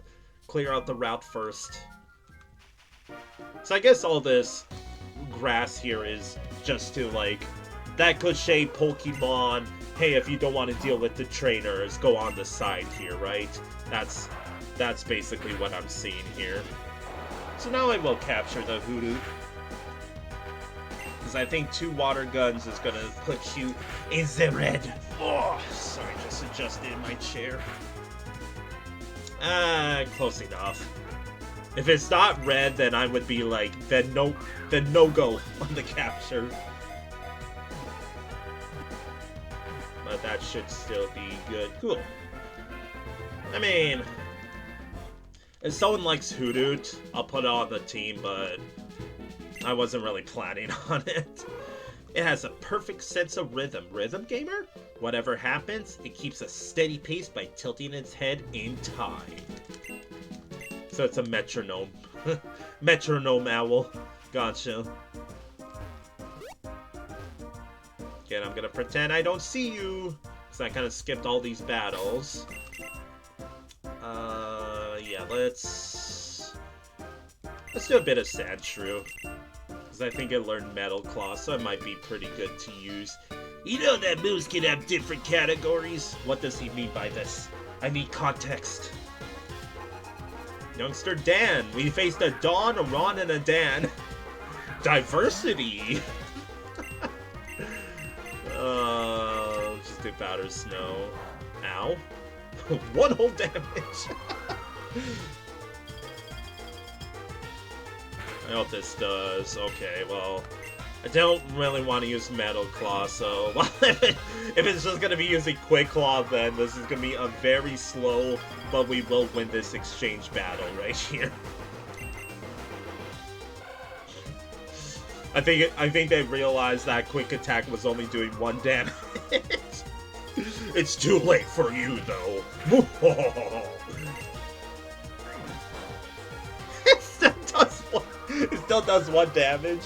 route first. So I guess all this grass here is just to, like, that cliche Pokemon, hey, if you don't want to deal with the trainers, go on the side here, right? That's basically what I'm seeing here. So now I will capture the Hoodoo. Because I think 2 water guns is gonna put you in the red. Oh, sorry, just adjusted my chair. Close enough. If it's not red, then I would be like, then no go on the capture. But that should still be good. Cool. I mean, if someone likes Hoodoo, I'll put it on the team, but I wasn't really planning on it. It has a perfect sense of rhythm. Rhythm gamer? Whatever happens, it keeps a steady pace by tilting its head in time. So it's a metronome. Metronome owl. Gotcha. Again, I'm gonna pretend I don't see you, because I kind of skipped all these battles. Yeah, let's do a bit of Sandshrew. Because I think it learned Metal Claw, so it might be pretty good to use. You know that moves can have different categories? What does he mean by this? I need context. Youngster Dan. We faced a Dawn, a Ron, and a Dan. Diversity! Just do Powder Snow. Ow. 1 whole damage! I hope this does. Okay, well, I don't really want to use Metal Claw, so well, if it's just going to be using Quick Claw, then this is going to be a very slow, but we will win this exchange battle right here. I think they realized that Quick Attack was only doing 1 damage. It's too late for you, though. It still does 1 damage.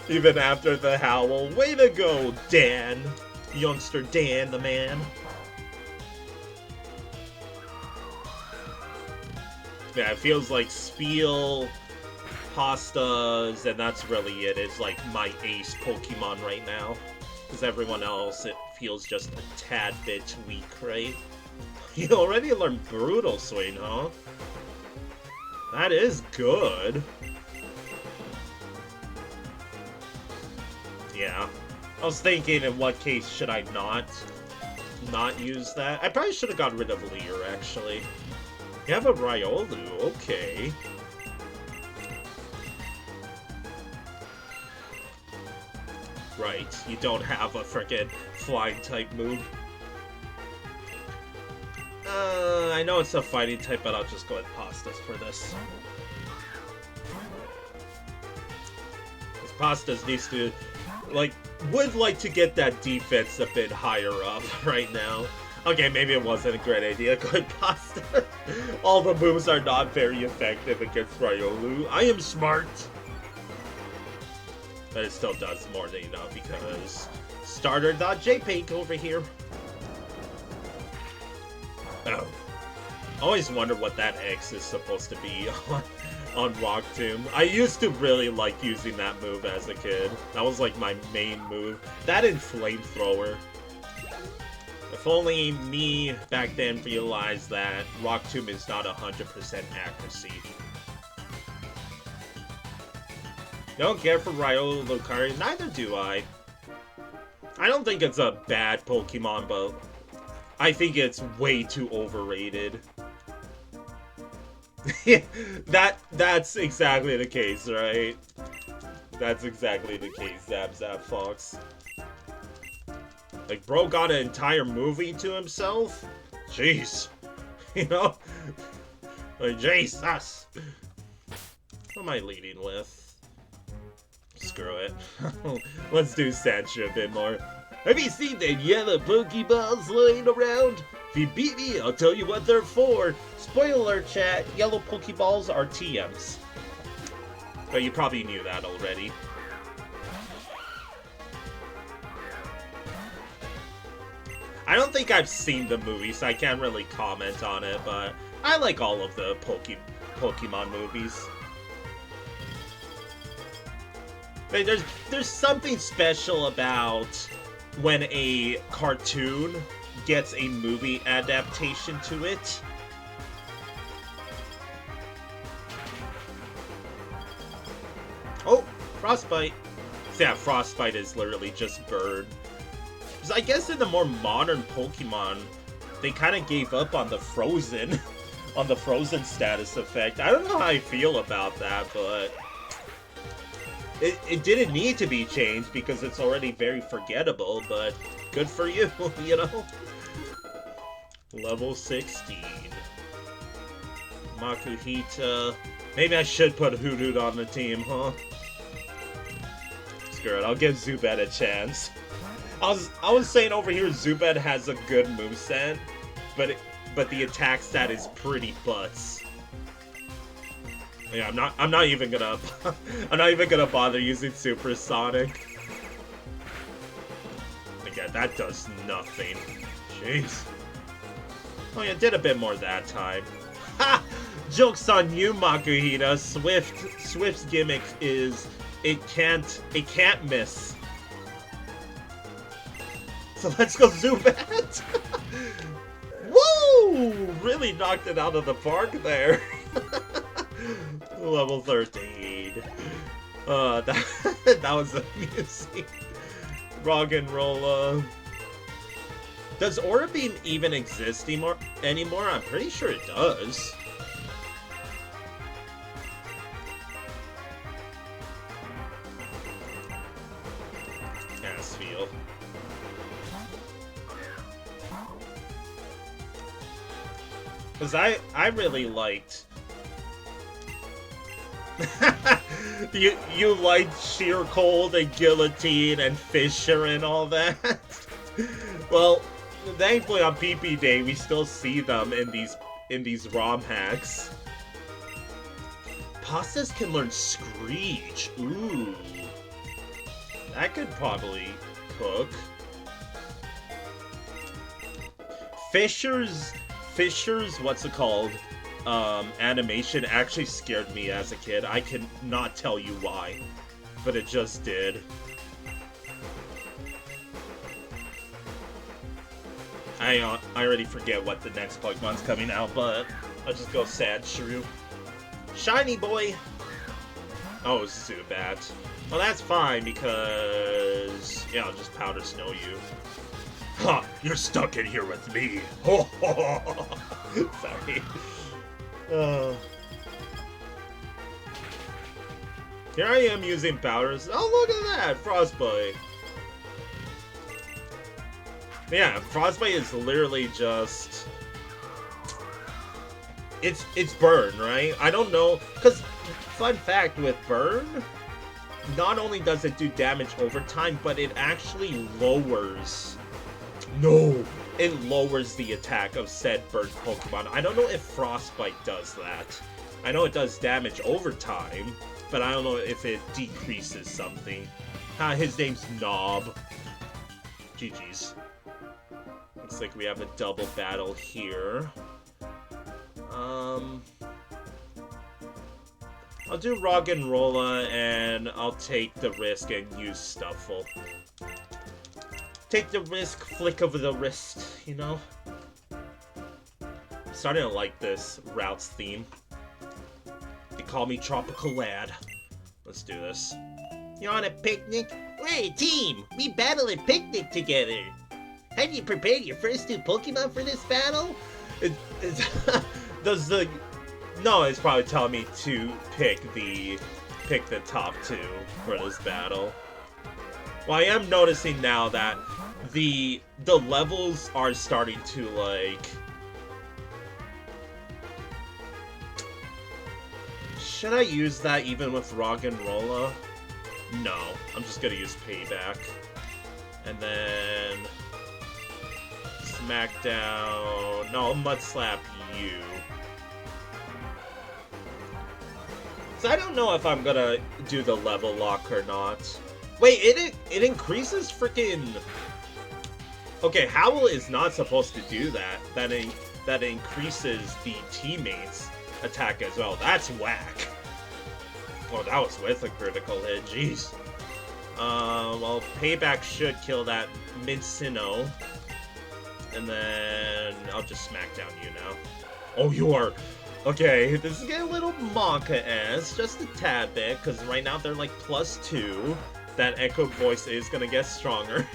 Even after the howl. Way to go, Dan. Youngster Dan, the man. Yeah, it feels like Spiel, Pastas, and that's really it. It's like my ace Pokemon right now. Because everyone else, it feels just a tad bit weak, right? You already learned Brutal Swing, huh? That is good. Yeah. I was thinking, in what case should I not use that? I probably should have got rid of Leer, actually. You have a Riolu, okay. Right, you don't have a frickin' flying type move. I know it's a fighting type, but I'll just go with Pastas for this. Because Pastas needs to, like, would like to get that defense a bit higher up right now. Okay, maybe it wasn't a great idea. Good pasta. All the moves are not very effective against Ryolu. I am smart. But it still does more than enough because starter.jpg over here. Oh. Always wonder what that X is supposed to be on Rock Tomb. I used to really like using that move as a kid. That was like my main move. That and Flamethrower. If only me back then realized that Rock Tomb is not 100% accuracy. Don't care for Ryolu Lucario, neither do I. I don't think it's a bad Pokemon, but I think it's way too overrated. That's exactly the case, right? That's exactly the case, Zap Zap Fox. Like, bro got an entire movie to himself? Jeez. You know? Like, Jesus. What am I leading with? Screw it. Let's do Sancho a bit more. Have you seen the yellow Pokeballs lying around? If you beat me, I'll tell you what they're for. Spoiler chat, yellow Pokeballs are TMs. But you probably knew that already. I don't think I've seen the movie, so I can't really comment on it, but I like all of the Pokemon movies. Like, there's something special about when a cartoon gets a movie adaptation to it. Oh, Frostbite. So yeah, Frostbite is literally just burn. Because I guess in the more modern Pokemon, they kind of gave up on the frozen, on the frozen status effect. I don't know how I feel about that, but it didn't need to be changed because it's already very forgettable, but good for you, you know? Level 16. Makuhita. Maybe I should put Hoodoo on the team, huh? Screw it, I'll give Zubat a chance. I was saying over here Zubat has a good moveset, but the attack stat is pretty butts. Yeah, I'm not even gonna bother using Supersonic. Again, that does nothing. Jeez. Oh yeah, did a bit more that time. Ha! Joke's on you, Makuhita. Swift's gimmick is it can't miss. So let's go Zubat! Woo! Really knocked it out of the park there. Level 13. That was amusing. Roggenrola. Does Aura Beam even exist anymore? I'm pretty sure it does. Asfield. Because I really liked... you liked Sheer Cold and Guillotine and Fisher and all that? Well, thankfully on PP Day we still see them in these ROM hacks. Pastas can learn Screech. Ooh. That could probably cook. Fisher's what's it called? Animation actually scared me as a kid. I can not tell you why, but it just did. I already forget what the next Pokemon's coming out, but I'll just go Sandshrew. Shiny boy! Oh, Zubat. Well, that's fine, because... yeah, I'll just Powder Snow you. Ha! You're stuck in here with me! Sorry. Here I am using powders. Oh, look at that! Frostbite. Yeah, Frostbite is literally just... It's burn, right? I don't know, because fun fact with burn, not only does it do damage over time, but it actually lowers... No! it lowers the attack of said burn Pokemon. I don't know if Frostbite does that. I know it does damage over time, but I don't know if it decreases something. His name's Knob. GG's. Looks like we have a double battle here. I'll do Roggenrola, and I'll take the risk and use Stuffle. Take the risk, flick over the wrist, you know? I'm starting to like this route's theme. They call me Tropical Lad. Let's do this. You on a picnic? We're a team! We battle at picnic together! Have you prepared your first two Pokemon for this battle? Does the... No, it's probably telling me to pick the top two for this battle. Well, I am noticing now that the levels are starting to, like... Should I use that even with Roggenrola? No, I'm just gonna use Payback. And then... Smackdown... No, Mud Slap you. So I don't know if I'm gonna do the level lock or not. Wait, it increases freaking... Okay, Howl is not supposed to do that. That increases the teammates' attack as well. That's whack. Oh, that was with a critical hit. Jeez. Well, Payback should kill that Mid-Sinnoh. And then I'll just smack down you now. Oh, you are... Okay, this is getting a little Monka-esque, just a tad bit, because right now they're like +2. That Echo Voice is gonna get stronger.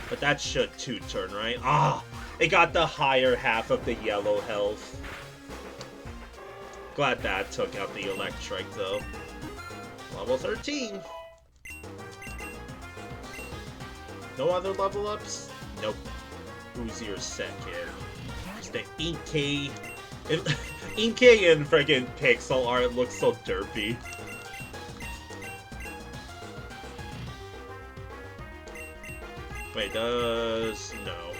But that should 2-turn, right? Ah! It got the higher half of the yellow health. Glad that took out the Electric, though. Level 13. No other level ups? Nope. Who's your second? Just the Inkay. Inkay and friggin' pixel art looks so derpy. Wait, does... No.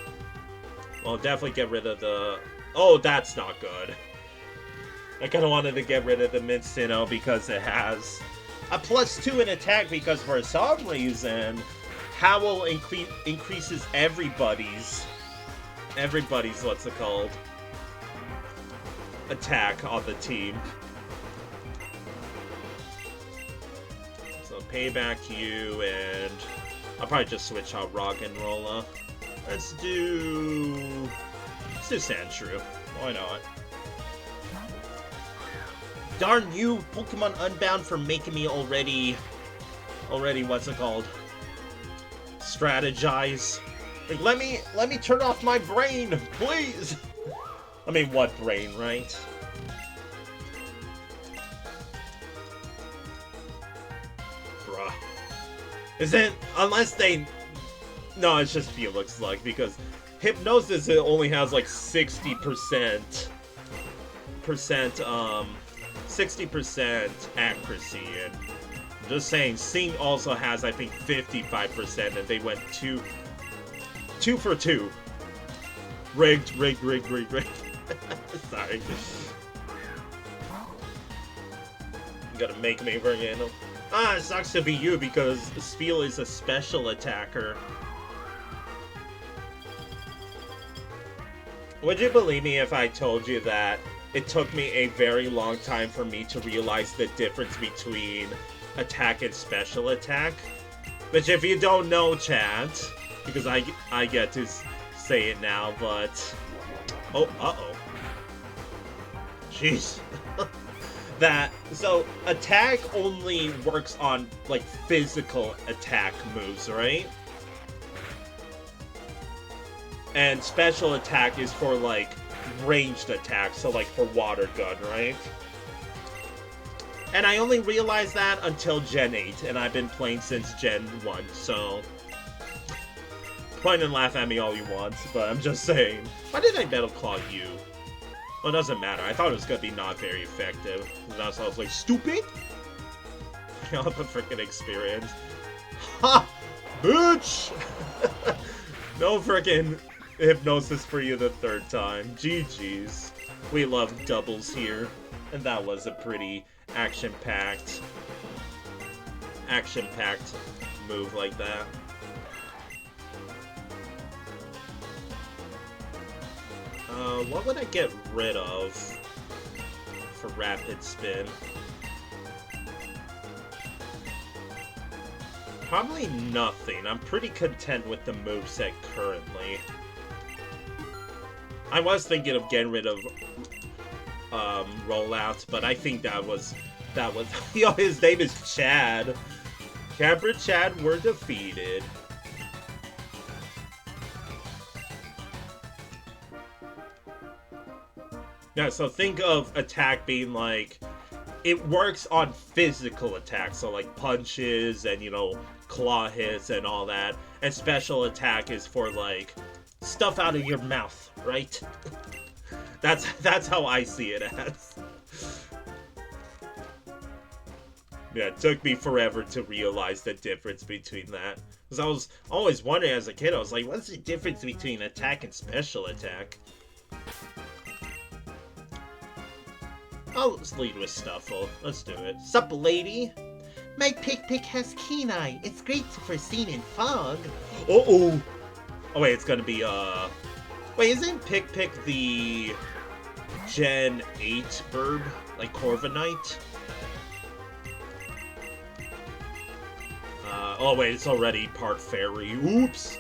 Well, definitely get rid of the... Oh, that's not good. I kinda wanted to get rid of the Mid-Sinnoh because it has a +2 in attack, because for some reason, Howl increases everybody's, what's it called, attack on the team. So Payback you, and I'll probably just switch out Roggenrola. Let's do Sandshrew. Why not? Darn you, Pokemon Unbound, for making me already, what's it called? Strategize. Like, let me turn off my brain, please. I mean, what brain, right? Bruh. Isn't, unless they... No, it's just Felix luck, because Hypnosis, it only has like 60% accuracy, and I'm just saying, Sing also has, I think, 55%, and they went two for 2. Rigged. Sorry. You gotta make me bring in. Ah, it sucks to be you, because Spiel is a special attacker. Would you believe me if I told you that it took me a very long time for me to realize the difference between attack and special attack? Which, if you don't know, chat, because I get to say it now, but... Oh, uh-oh. Jeez. So, attack only works on, like, physical attack moves, right? And special attack is for, like, ranged attack, so, like, for Water Gun, right? And I only realized that until Gen 8, and I've been playing since Gen 1, so... Point and laugh at me all you want, but I'm just saying. Why did I Metal Claw you? Well, it doesn't matter. I thought it was gonna be not very effective. And that's why I was like, stupid? I got the freaking experience. Ha! Bitch! No freaking hypnosis for you the third time. GG's. We love doubles here. And that was a pretty action-packed move like that. What would I get rid of for rapid spin? Probably nothing. I'm pretty content with the moveset currently. I was thinking of getting rid of rollouts, but I think that was yo, his name is Chad. Camper Chad were defeated. Yeah, so think of attack being like, it works on physical attacks, so like punches and, you know, claw hits and all that. And special attack is for like stuff out of your mouth, right? That's how I see it as. Yeah, it took me forever to realize the difference between that. Because I was always wondering as a kid, I was like, what's the difference between attack and special attack? Let's lead with Stuffle. Let's do it. Sup, lady? My Pick has keen eye. It's great for seeing in fog. Uh-oh. Oh, wait, it's gonna be, Wait, isn't Pick the Gen 8 bird? Like Corviknight? Oh, wait, it's already part fairy. Oops.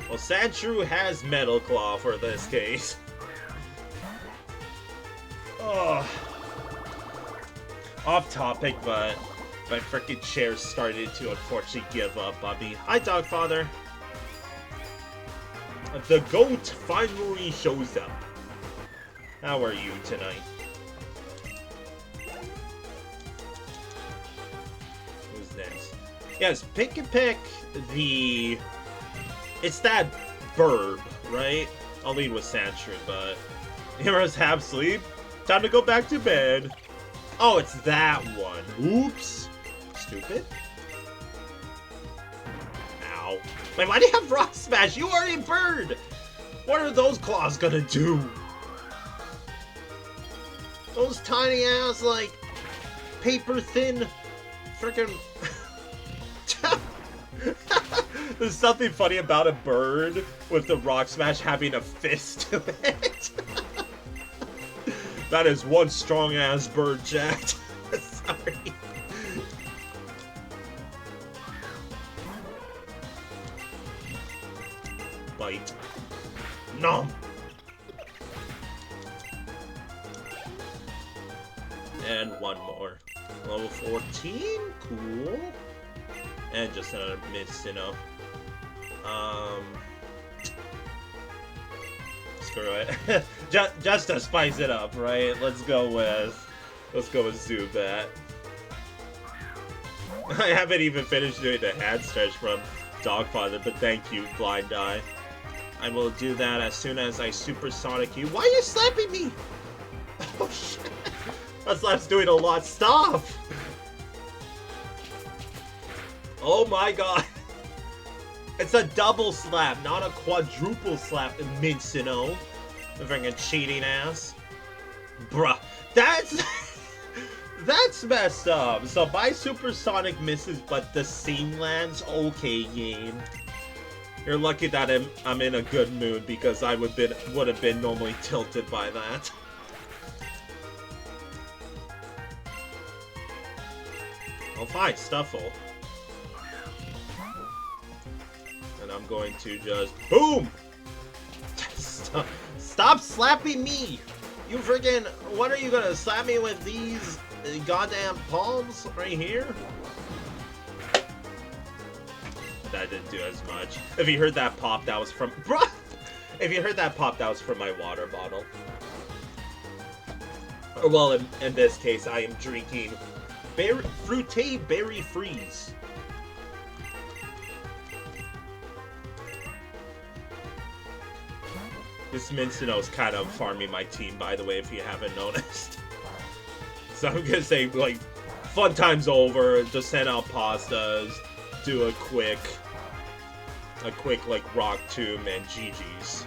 Well, Sandshrew has Metal Claw for this case. Oh. Off topic, but my freaking chair started to unfortunately give up on me. Hi, Dogfather. The goat finally shows up. How are you tonight? Who's next? Yes, Pick the... It's that bird, right? I'll lead with Sandshrew, but... Heroes have sleep. Time to go back to bed. Oh, it's that one. Oops. Stupid. Ow. Wait, why do you have Rock Smash? You are a bird! What are those claws gonna do? Those tiny ass, like, paper thin frickin' There's something funny about a bird with the Rock Smash having a fist to it. That is one strong-ass bird, Jack. Sorry. Bite. Nom. And one more. Level 14? Cool. And just another Mid-Sinnoh. Screw it. just to spice it up, right? Let's go with Zubat. I haven't even finished doing the hand stretch from Dogfather, but thank you, Blind Eye. I will do that as soon as I supersonic you. Why are you slapping me? Oh shit. That slap's doing a lot. Stop! Oh my god. It's a double slap, not a quadruple slap in Mid-Sinnoh. The freaking cheating ass. Bruh. That's... That's messed up. So my supersonic misses, but the scene lands. Okay, game. You're lucky that I'm in a good mood, because I would have been normally tilted by that. Oh, fine, Stuffle. And I'm going to just boom. Stop slapping me! You freaking... What are you gonna slap me with these goddamn palms right here? That didn't do as much. If you heard that pop, that was from... Bruh! If you heard that pop, that was from my water bottle. Well, in this case, I am drinking Fruité Berry Freeze. This Mid-Sinnoh is kind of farming my team, by the way, if you haven't noticed. So I'm gonna say, like, fun time's over, just send out pastas, do a quick a quick like rock tomb and GG's.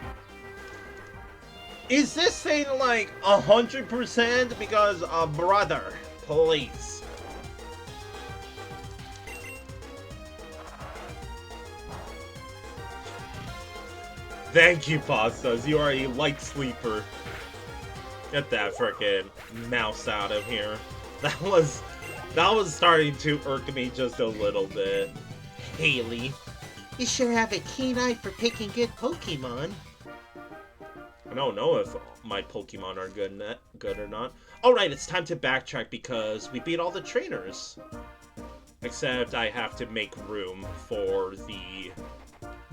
Is this thing like 100%? Because brother, please. Thank you, Pastas. You are a light sleeper. Get that frickin' mouse out of here. That was starting to irk me just a little bit. Haley. You sure have a keen eye for picking good Pokemon. I don't know if my Pokemon are good or not. Alright, it's time to backtrack because we beat all the trainers. Except I have to make room for the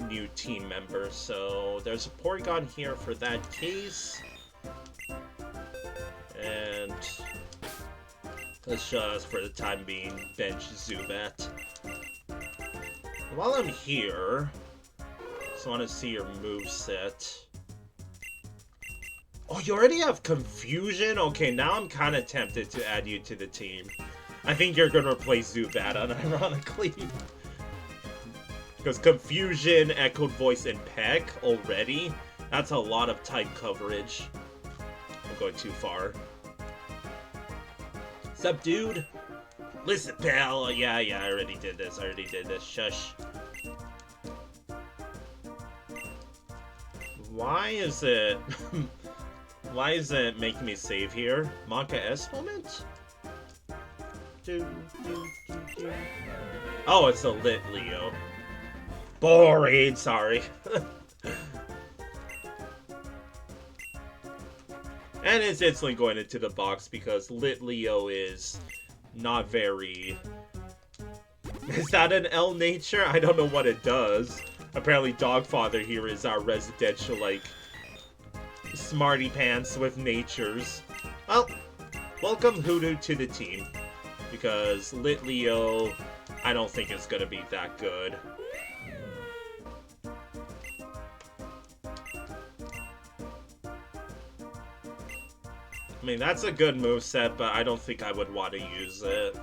new team members. So there's a Porygon here for that case. And let's just, for the time being, bench Zubat. While I'm here, just want to see your moveset. Oh, you already have Confusion? Okay, now I'm kind of tempted to add you to the team. I think you're going to replace Zubat, unironically. Because Confusion, Echoed Voice, and Peck already, that's a lot of type coverage. I'm going too far. Sup, dude? Listen, pal. Yeah, I already did this. Shush. Why is it... Why is it making me save here? Monka S moment? Oh, it's a lit Leo. Boring, sorry. And it's instantly going into the box because lit Leo is not very... Is that an L nature? I don't know what it does. Apparently Dogfather here is our residential, like, smarty pants with natures. Well, welcome Hoodoo to the team. Because lit Leo, I don't think it's gonna be that good. I mean, that's a good moveset, but I don't think I would want to use it.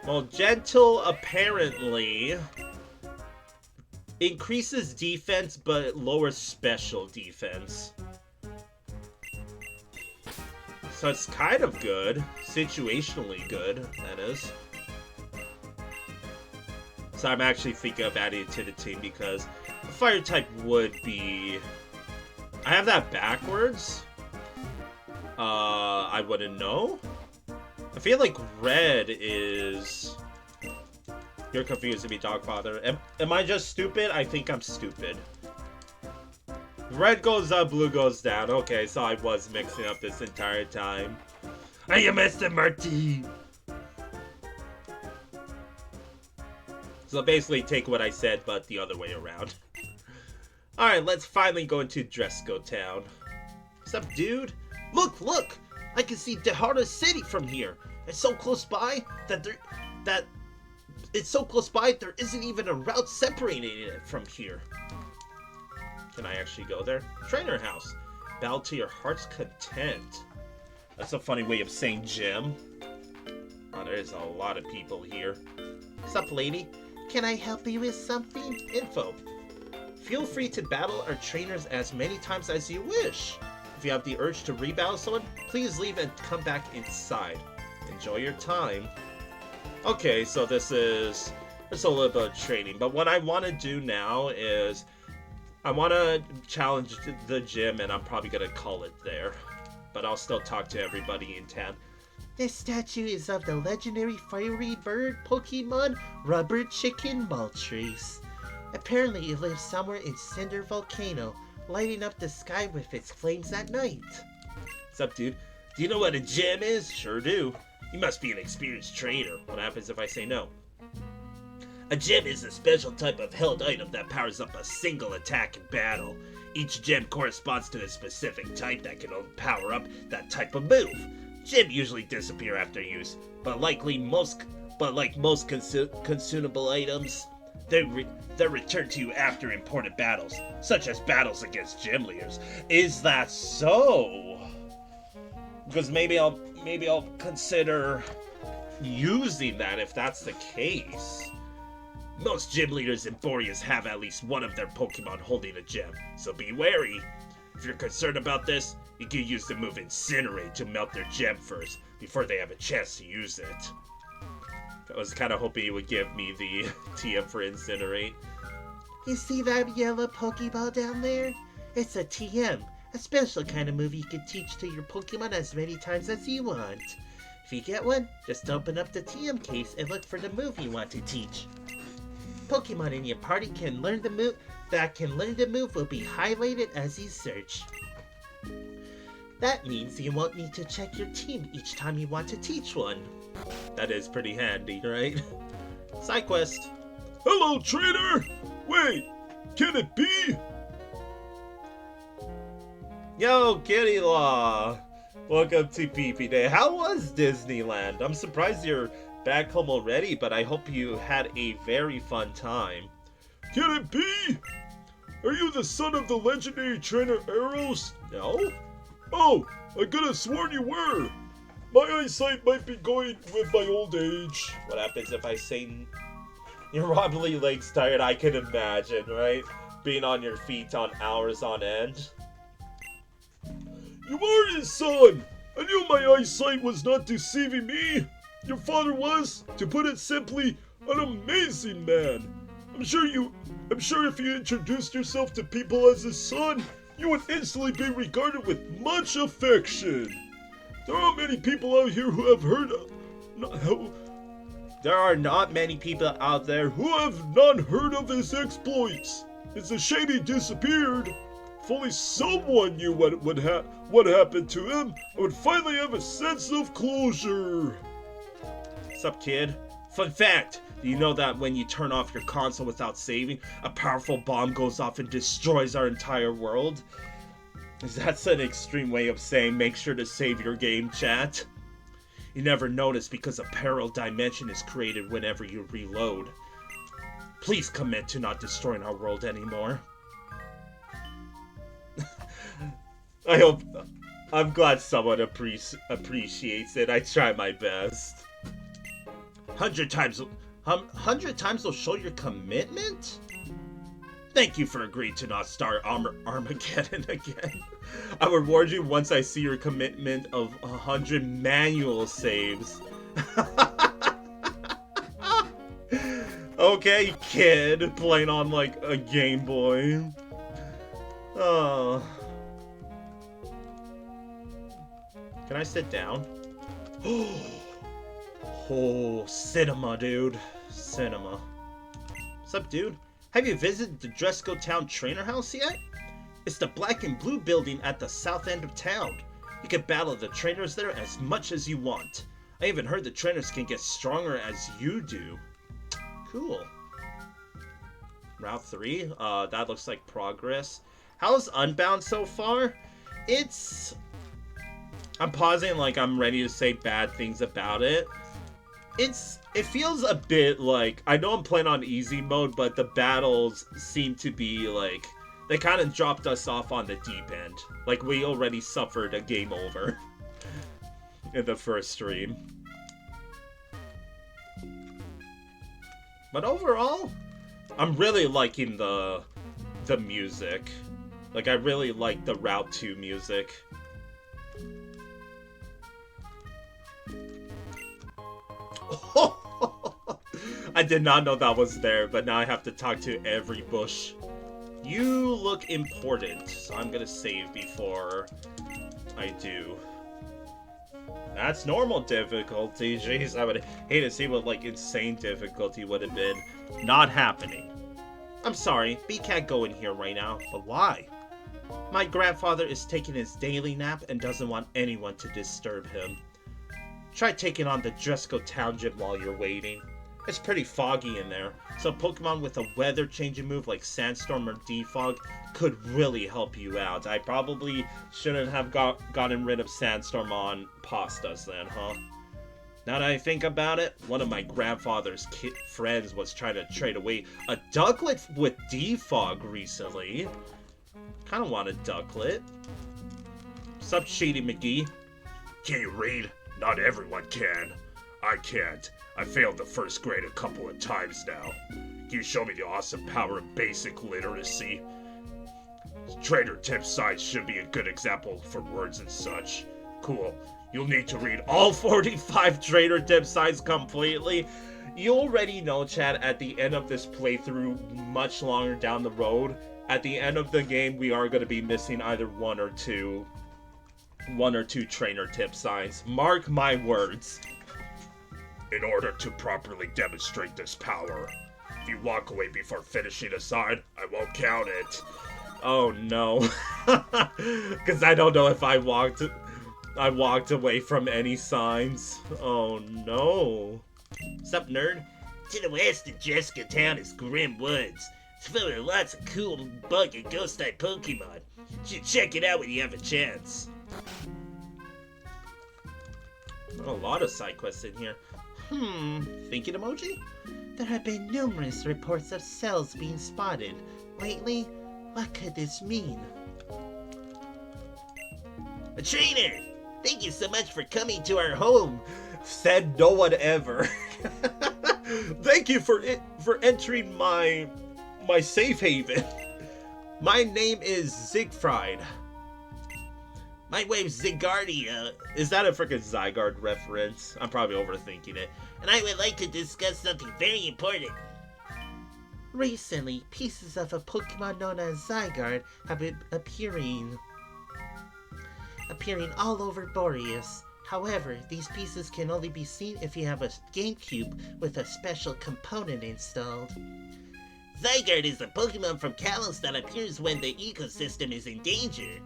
Well, Gentle apparently increases defense, but lowers special defense. So it's kind of good. Situationally good, that is. So I'm actually thinking of adding it to the team because a fire type would be... I have that backwards. I wouldn't know. I feel like red is... You're confused to be Dogfather. Am I just stupid? I think I'm stupid. Red goes up, blue goes down. Okay, so I was mixing up this entire time. Hey, Mr. Marty. So basically take what I said, but the other way around. Alright, let's finally go into Dresco Town. What's up, dude? Look! I can see Dehara City from here. It's so close by that it's so close by there isn't even a route separating it from here. Can I actually go there? Trainer House. Bow to your heart's content. That's a funny way of saying gym. Oh, there's a lot of people here. What's up, lady? Can I help you with something? Info. Feel free to battle our trainers as many times as you wish. If you have the urge to rebattle someone, please leave and come back inside. Enjoy your time. Okay, so this is a little bit of training, but what I want to do now is I want to challenge the gym, and I'm probably going to call it there. But I'll still talk to everybody in town. This statue is of the legendary fiery bird Pokemon Rubber Chicken Moltres. Apparently it lives somewhere in Cinder Volcano, lighting up the sky with its flames at night. What's up, dude? Do you know what a gem is? Sure do. You must be an experienced trainer. What happens if I say no? A gem is a special type of held item that powers up a single attack in battle. Each gem corresponds to a specific type that can only power up that type of move. Gem usually disappear after use, but like most consumable items, they're returned to you after important battles, such as battles against gym leaders. Is that so? Because maybe I'll consider using that if that's the case. Most gym leaders in Boreas have at least one of their Pokemon holding a gem, so be wary. If you're concerned about this, you can use the move Incinerate to melt their gem first, before they have a chance to use it. I was kind of hoping you would give me the TM for Incinerate. You see that yellow Pokeball down there? It's a TM, a special kind of move you can teach to your Pokemon as many times as you want. If you get one, just open up the TM case and look for the move you want to teach. Pokemon in your party can learn the move will be highlighted as you search. That means you won't need to check your team each time you want to teach one. That is pretty handy, right? Side quest. Hello, trainer! Wait, can it be? Yo, Kitty Law! Welcome to PP Day. How was Disneyland? I'm surprised you're back home already, but I hope you had a very fun time. Can it be? Are you the son of the legendary trainer Eros? No? Oh, I could have sworn you were. My eyesight might be going with my old age. What happens if I say you're probably legs tired? I can imagine, right? Being on your feet on hours on end. You are his son! I knew my eyesight was not deceiving me! Your father was, to put it simply, an amazing man! I'm sure if you introduced yourself to people as his son, you would instantly be regarded with much affection! There aren't many people out here who have heard of... There are not many people out there who have not heard of his exploits! It's a shame he disappeared! If only someone knew what happened to him, I would finally have a sense of closure. What's up, kid? Fun fact, do you know that when you turn off your console without saving, a powerful bomb goes off and destroys our entire world? That's an extreme way of saying make sure to save your game, chat. You never notice because a parallel dimension is created whenever you reload. Please commit to not destroying our world anymore. I'm glad someone appreciates it. I try my best. 100 times will show your commitment? Thank you for agreeing to not start Armageddon again. I will reward you once I see your commitment of 100 manual saves. Okay, kid, playing on like a Game Boy. Oh. Can I sit down? Oh, cinema, dude. Cinema. What's up, dude? Have you visited the Dresco Town Trainer House yet? It's the black and blue building at the south end of town. You can battle the trainers there as much as you want. I even heard the trainers can get stronger as you do. Cool. Route 3? That looks like progress. How's Unbound so far? I'm pausing like I'm ready to say bad things about it. It feels a bit like, I know I'm playing on easy mode, but the battles seem to be like, they kind of dropped us off on the deep end. Like we already suffered a game over in the first stream. But overall, I'm really liking the music. Like I really like the Route 2 music. I did not know that was there, but now I have to talk to every bush. You look important, so I'm gonna save before I do. That's normal difficulty. Jeez, I would hate to see what like insane difficulty would have been. Not happening. I'm sorry, B can't go in here right now, but why? My grandfather is taking his daily nap and doesn't want anyone to disturb him. Try taking on the Dresco Town Gym while you're waiting. It's pretty foggy in there, so Pokemon with a weather changing move like Sandstorm or Defog could really help you out. I probably shouldn't have gotten rid of Sandstorm on Pastas then, huh? Now that I think about it, one of my grandfather's friends was trying to trade away a Ducklet with Defog recently. Kinda want a Ducklet. Sup, Shady McGee? Can you read? Not everyone can. I can't. I failed the first grade a couple of times now. Can you show me the awesome power of basic literacy? Trader tip size should be a good example for words and such. Cool. You'll need to read all 45 trader tip sites completely. You already know, Chad, at the end of this playthrough, much longer down the road, at the end of the game, we are going to be missing either one or two trainer tip signs. Mark my words. In order to properly demonstrate this power, if you walk away before finishing a sign, I won't count it. Oh no. Because I don't know if I walked away from any signs. Oh no. What's up, nerd? To the west of Jessica Town is Grim Woods. It's filled with lots of cool bug and ghost type Pokemon. You should check it out when you have a chance. A lot of side quests in here. Thinking emoji? There have been numerous reports of cells being spotted. Lately, what could this mean? A trainer! Thank you so much for coming to our home. Said no one ever. Thank you for entering my safe haven. My name is Siegfried. My wife's Zygardia, Is that a freaking Zygarde reference? I'm probably overthinking it. and I would like to discuss something very important. Recently, pieces of a Pokemon known as Zygarde have been appearing all over Boreas. However, these pieces can only be seen if you have a GameCube with a special component installed. Zygarde is a Pokemon from Kalos that appears when the ecosystem is in danger.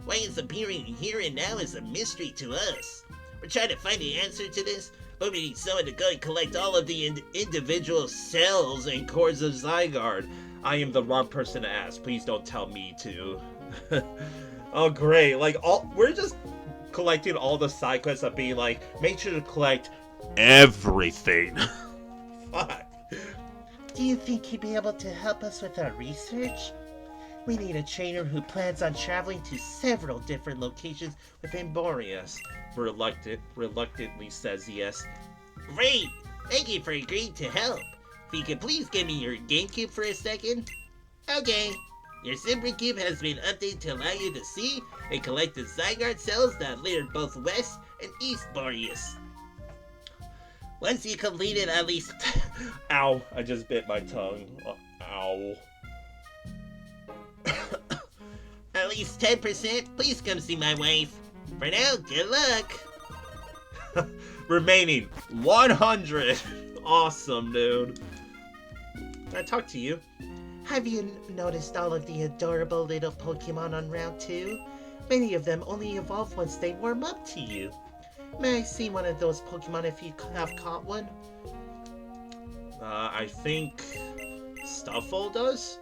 Why it's appearing here and now is a mystery to us. We're trying to find the answer to this, but we need someone to go and collect all of the individual cells and Cores of Zygarde. I am the wrong person to ask. Please don't tell me to. Oh great, like we're just collecting all the side quests of being like, make sure to collect everything. Fuck. Do you think he'd be able to help us with our research? We need a trainer who plans on traveling to several different locations within Boreas. Reluctantly says yes. Great! Thank you for agreeing to help. If you could please give me your GameCube for a second? Okay. Your Super Cube has been updated to allow you to see and collect the Zygarde cells that litter both West and East Boreas. Once you complete it, at least Ow, I just bit my tongue. Ow. at least 10%, please come see my wife. For now, good luck. Remaining 100. Awesome, dude. Can I talk to you? Have you noticed all of the adorable little Pokemon on Route 2? Many of them only evolve once they warm up to you. May I see one of those Pokemon if you have caught one? I think Stuffle does?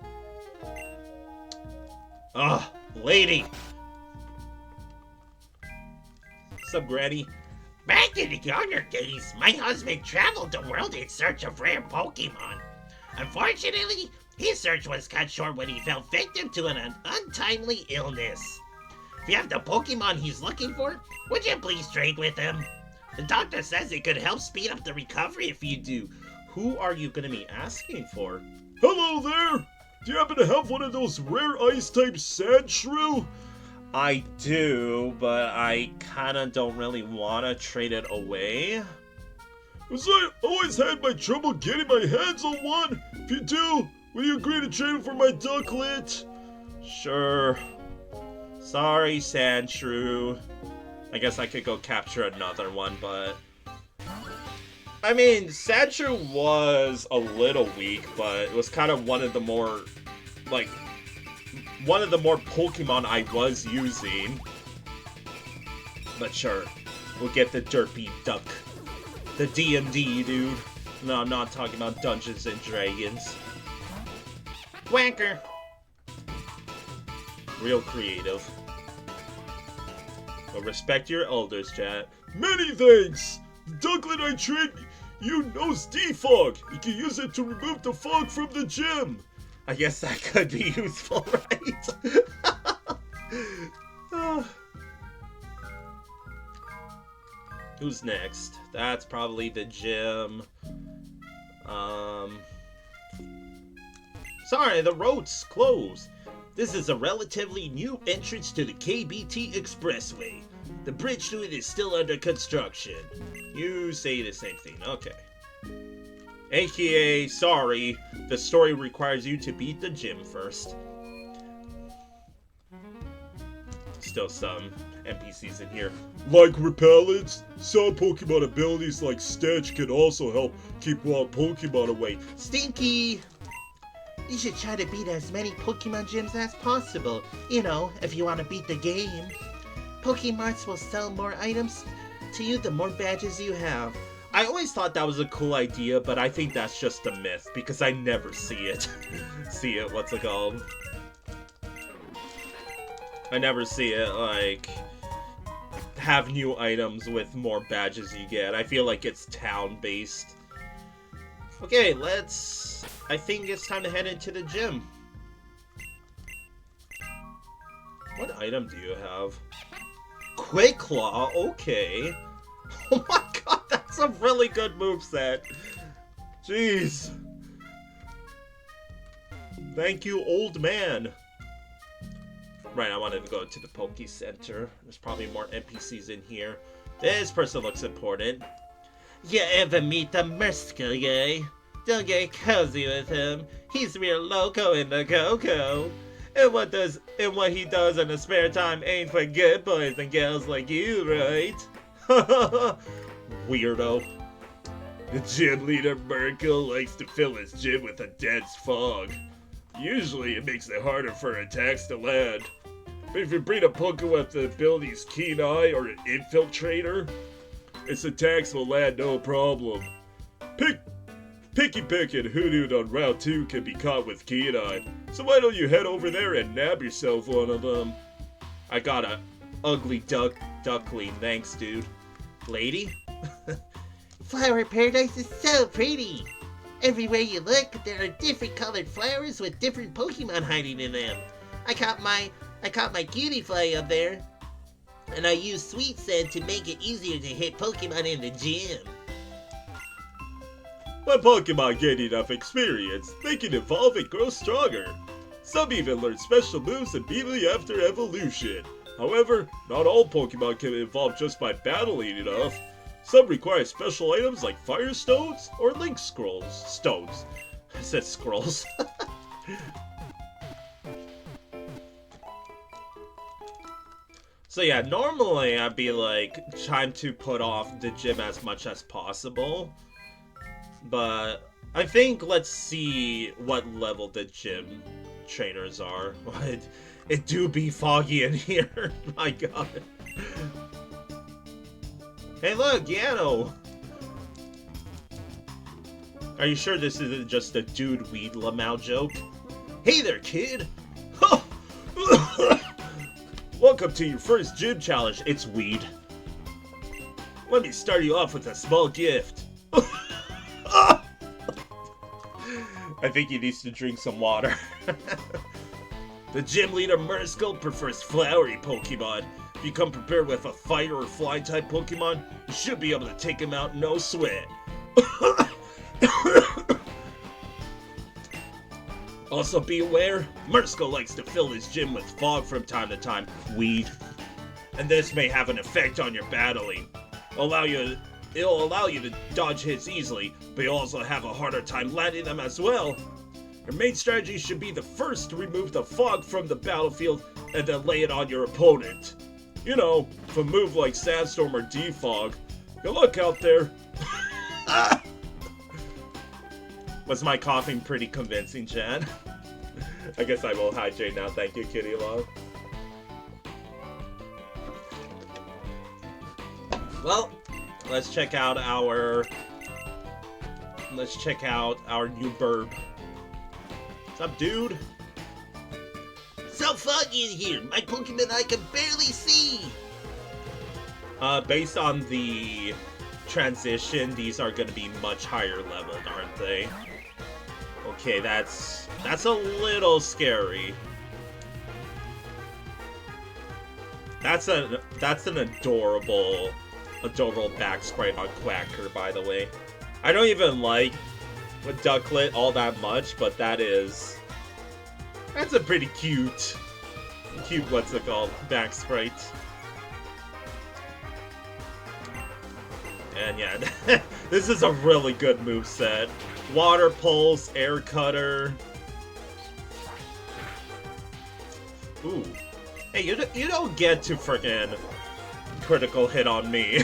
Ugh, lady! What's up, Granny? Back in the younger days, my husband traveled the world in search of rare Pokemon. Unfortunately, his search was cut short when he fell victim to an untimely illness. If you have the Pokemon he's looking for, would you please trade with him? The doctor says it could help speed up the recovery if you do. Who are you gonna be asking for? Hello there! Do you happen to have one of those rare ice-type Sandshrew? I do, but I kinda don't really wanna trade it away. As I always had my trouble getting my hands on one. If you do, will you agree to trade it for my Ducklet? Sure. Sorry, Sandshrew. I guess I could go capture another one, but... I mean, Sandshrew was a little weak, but it was kind of one of the more Pokemon I was using. But sure, we'll get the Derpy Duck. The D&D, dude. No, I'm not talking about Dungeons and Dragons. Whacker. Real creative. But respect your elders, chat. Many thanks! The Ducklet I trade you knows defog. You can use it to remove the fog from the gym. I guess that could be useful, right? Who's next? That's probably the gym. Sorry, the road's closed. This is a relatively new entrance to the KBT Expressway. The bridge to it is still under construction. You say the same thing, okay. AKA, sorry, the story requires you to beat the gym first. Still some NPCs in here. Like repellents, some Pokemon abilities like Stench can also help keep wild Pokemon away. Stinky! You should try to beat as many Pokemon gyms as possible. You know, if you want to beat the game. Pokemarts will sell more items to you the more badges you have. I always thought that was a cool idea, but I think that's just a myth because I never see it. What's it called? I never see it, like, have new items with more badges you get. I feel like it's town-based. Okay, I think it's time to head into the gym. What item do you have? Quick Claw, okay. Oh my god, that's a really good moveset. Jeez. Thank you, old man. Right, I wanted to go to the Poke Center. There's probably more NPCs in here. This person looks important. You ever meet the Murskle guy? Don't get cozy with him. He's real loco in the cocoa. And what he does in the spare time ain't for good boys and girls like you, right? Weirdo. The gym leader Merkel likes to fill his gym with a dense fog. Usually it makes it harder for attacks to land. But if you breed a Pokemon with the abilities Keen Eye or an Infiltrator, its attacks will land no problem. Picky Pick and Hoodoo on Route 2 can be caught with Keen Eye, so why don't you head over there and nab yourself one of them? I got a ugly duckling, thanks dude. Lady? Flower Paradise is so pretty. Everywhere you look, there are different colored flowers with different Pokemon hiding in them. I caught my cutie fly up there, and I used Sweet Scent to make it easier to hit Pokemon in the gym. When Pokemon gain enough experience, they can evolve and grow stronger. Some even learn special moves immediately after evolution. However, not all Pokemon can evolve just by battling enough. Some require special items like Fire Stones or Link Stones. I said scrolls. So yeah, normally I'd be like trying to put off the gym as much as possible. But I think let's see what level the gym trainers are. It do be foggy in here. My god. Hey look, Yano! Are you sure this isn't just a dude weed lmao joke? Hey there, kid! Welcome to your first gym challenge. It's weed. Let me start you off with a small gift. I think he needs to drink some water. The gym leader Murskle prefers flowery Pokemon. If you come prepared with a fire or fly type Pokemon, you should be able to take him out no sweat. Also be aware, Murskle likes to fill his gym with fog from time to time. Weed. And this may have an effect on your battling. It'll allow you to dodge hits easily, but you'll also have a harder time landing them as well. Your main strategy should be the first to remove the fog from the battlefield and then lay it on your opponent. You know, for a move like Sandstorm or Defog. Good luck out there. Was my coughing pretty convincing, Jan? I guess I will hydrate now. Thank you, Kitty Love. Well, let's check out our new burb. What's up, dude? So foggy in here, my Pokemon I can barely see. Based on the transition, these are going to be much higher leveled, aren't they? Okay, that's a little scary. That's an adorable adorable back sprite on Quacker, by the way. I don't even like Ducklet all that much, but that's a pretty cute, what's it called, back sprite. And yeah, this is a really good moveset. Water Pulse, Air Cutter. Ooh. Hey, you don't get to frickin' critical hit on me.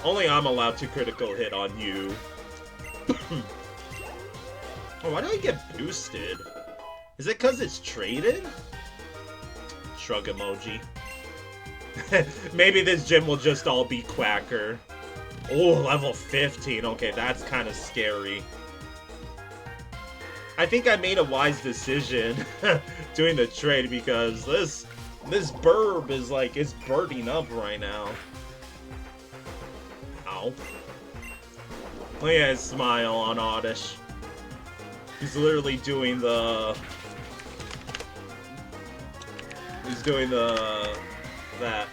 Only I'm allowed to critical hit on you. Oh, why do I get boosted? Is it because it's traded? Shrug emoji. Maybe this gym will just all be Quacker. Oh, level 15. Okay, that's kind of scary. I think I made a wise decision doing the trade because this burb is like, it's birding up right now. Ow. Look at his smile on Oddish. He's literally doing the... He's doing the... that.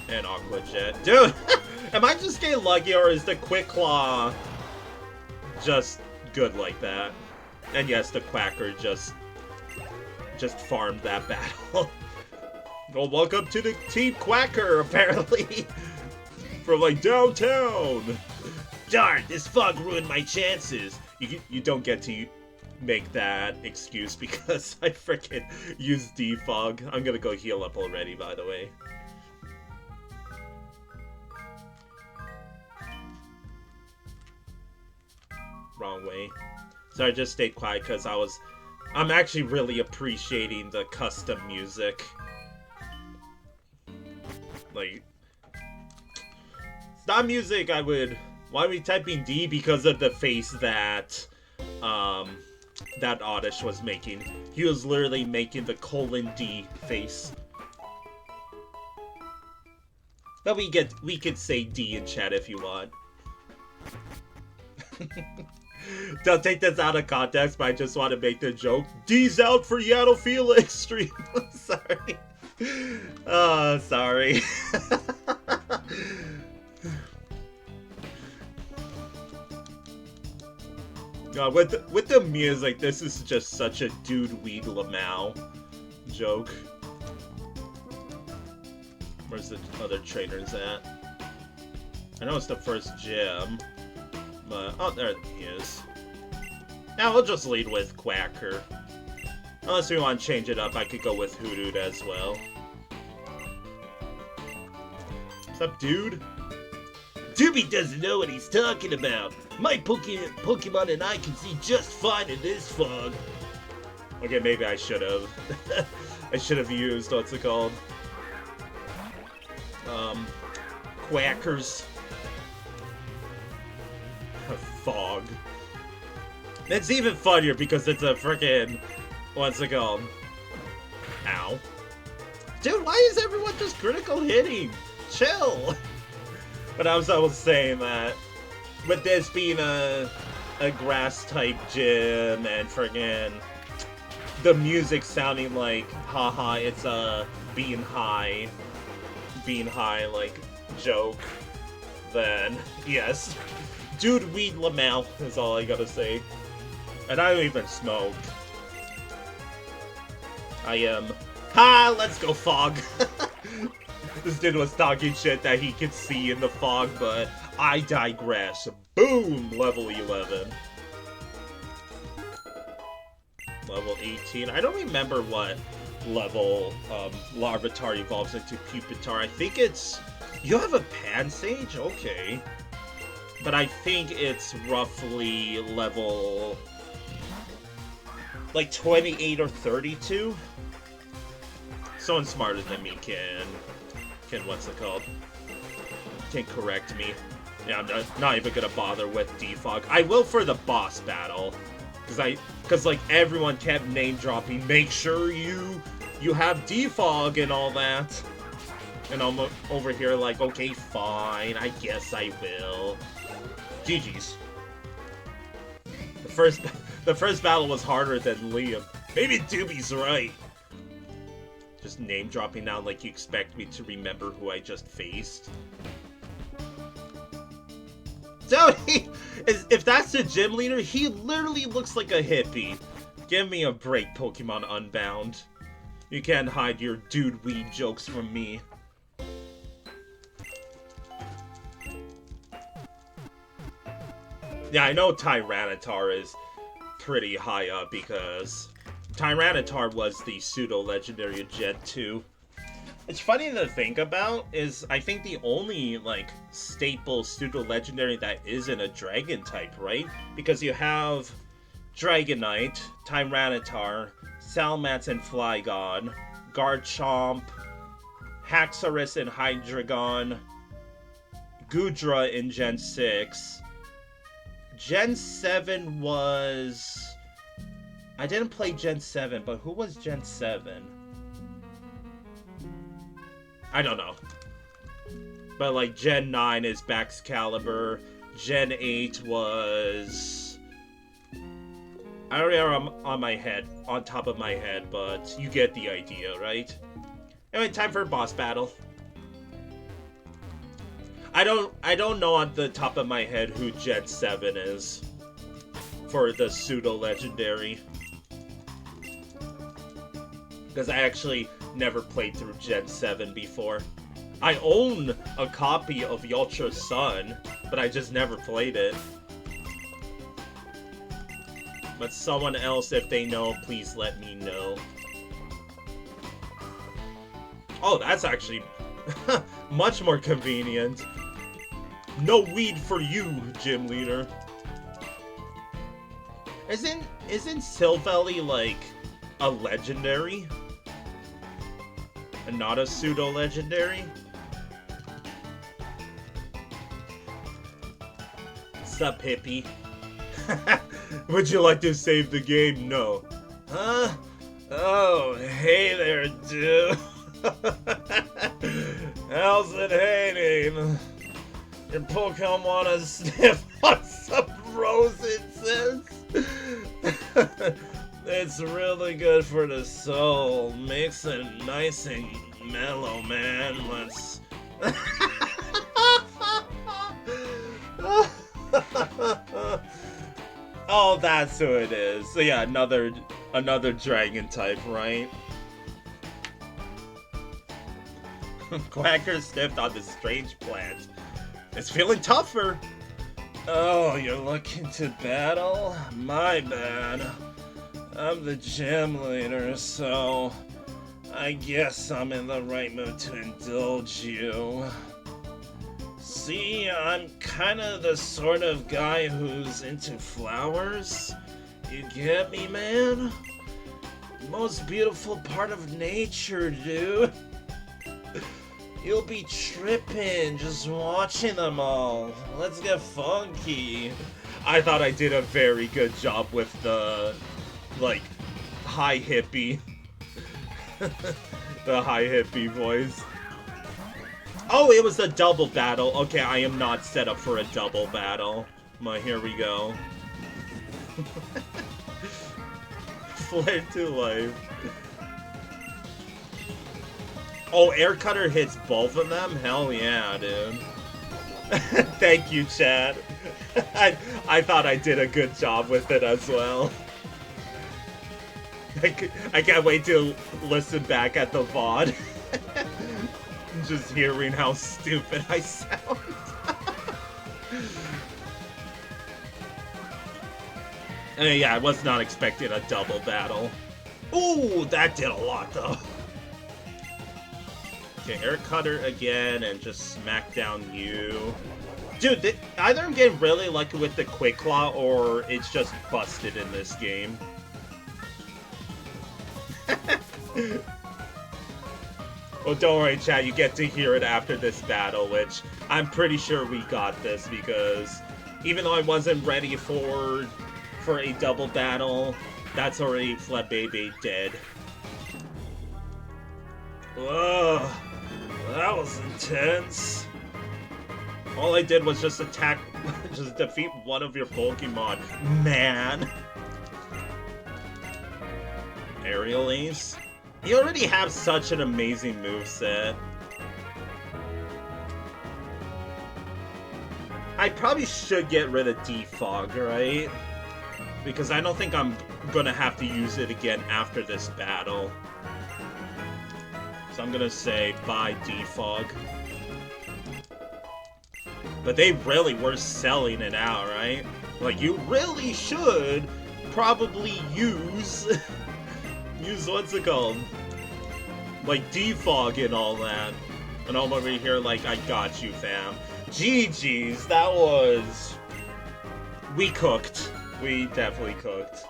And Aqua Jet. Dude! Am I just getting lucky, or is the Quick Claw just good like that? And yes, the Quacker just farmed that battle. Well, welcome to the Team Quacker, apparently. From, like, downtown. Darn, this fog ruined my chances. You don't get to make that excuse because I freaking used defog. I'm gonna go heal up already, by the way. Wrong way. So I just stayed quiet because I'm actually really appreciating the custom music. Like, it's not music I would... Why are we typing D? Because of the face that Oddish was making. He was literally making the :D face. But we could say D in chat if you want. Don't take this out of context, but I just want to make the joke. D's out for Yaddle Felix stream. Sorry. Sorry. God, with the music, this is just such a dude weed lmao joke. Where's the other trainers at? I know it's the first gym, but oh, there he is. Now we'll just lead with Quacker. Unless we want to change it up, I could go with Hoodoo as well. What's up, dude? Doobie doesn't know what he's talking about. My Pokemon and I can see just fine in this fog. Okay, maybe I should have. I should have used, what's it called? Quackers. Fog. It's even funnier because it's a frickin'... What's it called? Ow. Dude, why is everyone just critical hitting? Chill! But I was saying that with this being a grass type gym and friggin' the music sounding like haha it's a being high like joke, then yes. Dude weed lmao is all I gotta say. And I don't even smoke. I am let's go fog. This dude was talking shit that he could see in the fog, but I digress. Boom! Level 11. Level 18. I don't remember what level Larvitar evolves into Pupitar. I think it's... You have a Pansage? Okay. But I think it's roughly level... like 28 or 32? Someone smarter than me can what's it called? Can correct me. Yeah, I'm not even gonna bother with defog. I will for the boss battle, because like everyone kept name dropping. Make sure you have defog and all that. And I'm over here like, okay, fine. I guess I will. GG's. The first battle was harder than Liam. Maybe Doobie's right. Just name dropping now like you expect me to remember who I just faced. So if that's the gym leader, he literally looks like a hippie. Give me a break, Pokemon Unbound. You can't hide your dude weed jokes from me. Yeah, I know Tyranitar is pretty high up because Tyranitar was the pseudo-legendary Gen 2. It's funny to think about is I think the only like staple pseudo-legendary that isn't a dragon type, right? Because you have Dragonite, Tyranitar, Salamence and Flygon, Garchomp, Haxorus and Hydreigon, Goodra in Gen 6. Gen 7 was... I didn't play Gen 7, but who was Gen 7? I don't know. But like Gen 9 is Baxcalibur. Gen 8 was... I don't remember on my head, on top of my head, but you get the idea, right? Anyway, time for a boss battle. I don't know on the top of my head who Gen 7 is for the pseudo-legendary. Because I actually never played through Gen 7 before. I own a copy of Ultra Sun, but I just never played it. But someone else, if they know, please let me know. Oh, that's actually much more convenient. No weed for you, gym leader. Isn't Silvally like a legendary? And not a pseudo-legendary? Sup, hippie? Would you like to save the game? No. Huh? Oh, hey there, dude. How's it hanging? Your Pokemon wanna sniff on some roses? It's really good for the soul. Makes it nice and mellow, man. Let's... Oh, that's who it is. So yeah, another dragon type, right? Quacker sniffed on the strange plant. It's feeling tougher. Oh, you're looking to battle? My bad. I'm the gym leader, so I guess I'm in the right mood to indulge you. See, I'm kinda the sort of guy who's into flowers. You get me, man? Most beautiful part of nature, dude. You'll be tripping just watching them all. Let's get funky. I thought I did a very good job with the, like, high hippie. The high hippie voice. Oh, it was a double battle. Okay, I am not set up for a double battle. But here we go. Flare to life. Oh, Air Cutter hits both of them? Hell yeah, dude. Thank you, Chad. I thought I did a good job with it as well. I can't wait to listen back at the VOD. Just hearing how stupid I sound. Yeah, I was not expecting a double battle. Ooh, that did a lot, though. Okay, Air Cutter again, and just smack down you. Dude, either I'm getting really lucky with the Quick Claw, or it's just busted in this game. Well, don't worry, chat, you get to hear it after this battle, which I'm pretty sure we got this, because even though I wasn't ready for a double battle, that's already Flabébé dead. Whoa, that was intense. All I did was just attack, just defeat one of your Pokemon, man. Aerial Ace? You already have such an amazing moveset. I probably should get rid of Defog, right? Because I don't think I'm gonna have to use it again after this battle. So I'm gonna say bye Defog. But they really were selling it out, right? Like, you really should probably use... use, what's it called? Like, defog and all that. And I'm over here like, I got you, fam. GG's, that was... We cooked. We definitely cooked.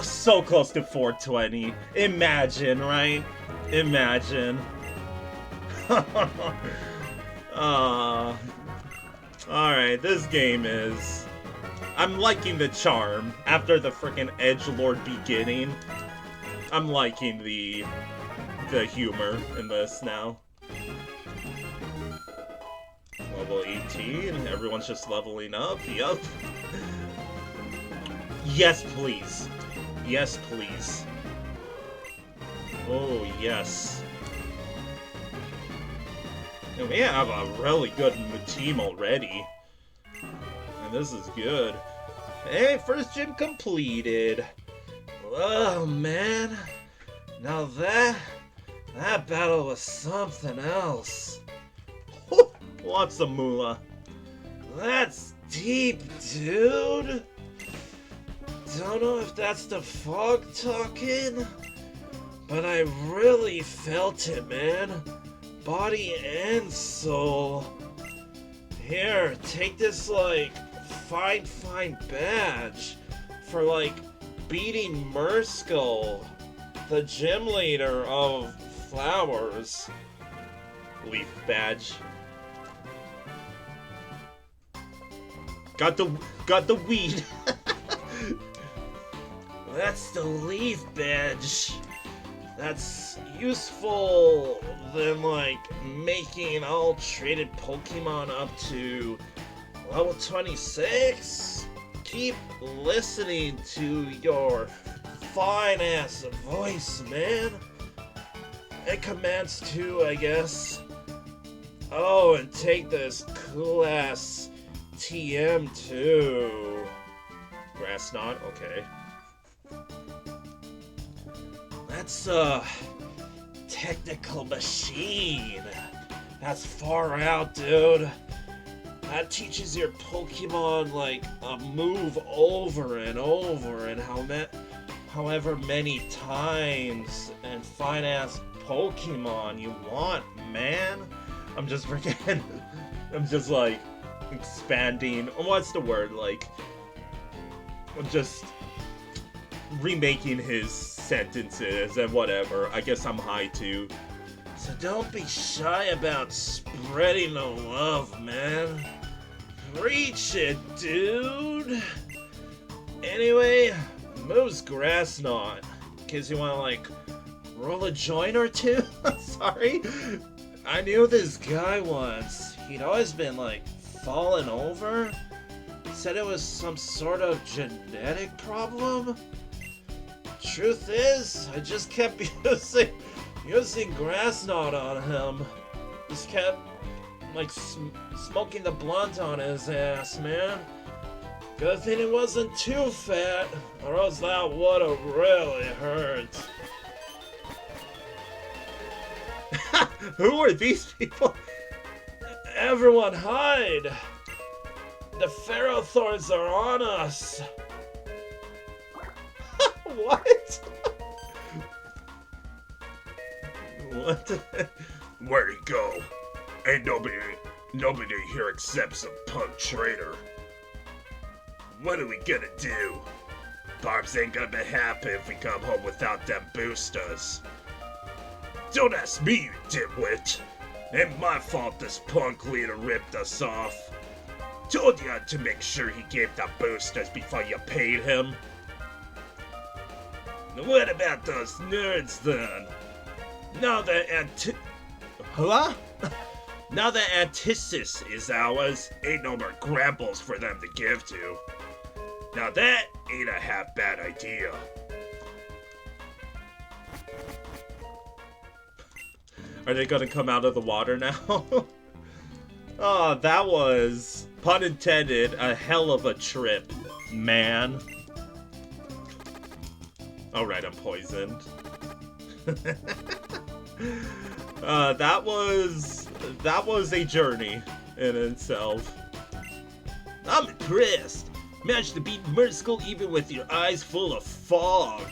So close to 420. Imagine, right? Imagine. Alright, this game is... I'm liking the charm. After the frickin' edgelord beginning, I'm liking the humor in this now. Level 18, everyone's just leveling up, yup. Yes, please. Yes, please. Oh, yes. And we have a really good team already. And this is good. Hey, first gym completed. Oh, man. Now that battle was something else. Lots of moolah. That's deep, dude. Don't know if that's the fog talking, but I really felt it, man. Body and soul. Here, take this, like, fine badge for, like, beating Murskull, the gym leader of Flowers. Leaf badge. Got the weed. That's the leaf badge. That's useful than, like, making all traded Pokemon up to level 26. Keep listening to your fine-ass voice, man. It commands too, I guess. Oh, and take this cool-ass TM too. Grass knot, okay. That's a technical machine. That's far out, dude. That teaches your Pokemon, like, a move over and over and however many times and fine-ass Pokemon you want, man. I'm just freaking... I'm just, like, expanding... What's the word? Like... I'm just... remaking his sentences and whatever. I guess I'm high too. So don't be shy about spreading the love, man. Preach it, dude. Anyway, moves Grass Knot. In case you want to, like, roll a joint or two. Sorry. I knew this guy once. He'd always been, like, falling over. Said it was some sort of genetic problem. Truth is, I just kept using Grass Knot on him. Just kept, like, smoking the blunt on his ass, man. Good thing it wasn't too fat, or else that would've really hurt. Who are these people? Everyone hide! The Ferrothorns are on us! What? What? Where'd he go? Ain't nobody here except some punk traitor. What are we gonna do? Barbs ain't gonna be happy if we come home without them boosters. Don't ask me, you dimwit. Ain't my fault this punk leader ripped us off. Told you to make sure he gave the boosters before you paid him. What about those nerds then? Now that Now that Antisis is ours, ain't no more Gramples for them to give to. Now that ain't a half bad idea. Are they gonna come out of the water now? Oh, that was, pun intended, a hell of a trip, man. Alright, I'm poisoned. That was a journey in itself. I'm impressed. Managed to beat Merskill even with your eyes full of fog.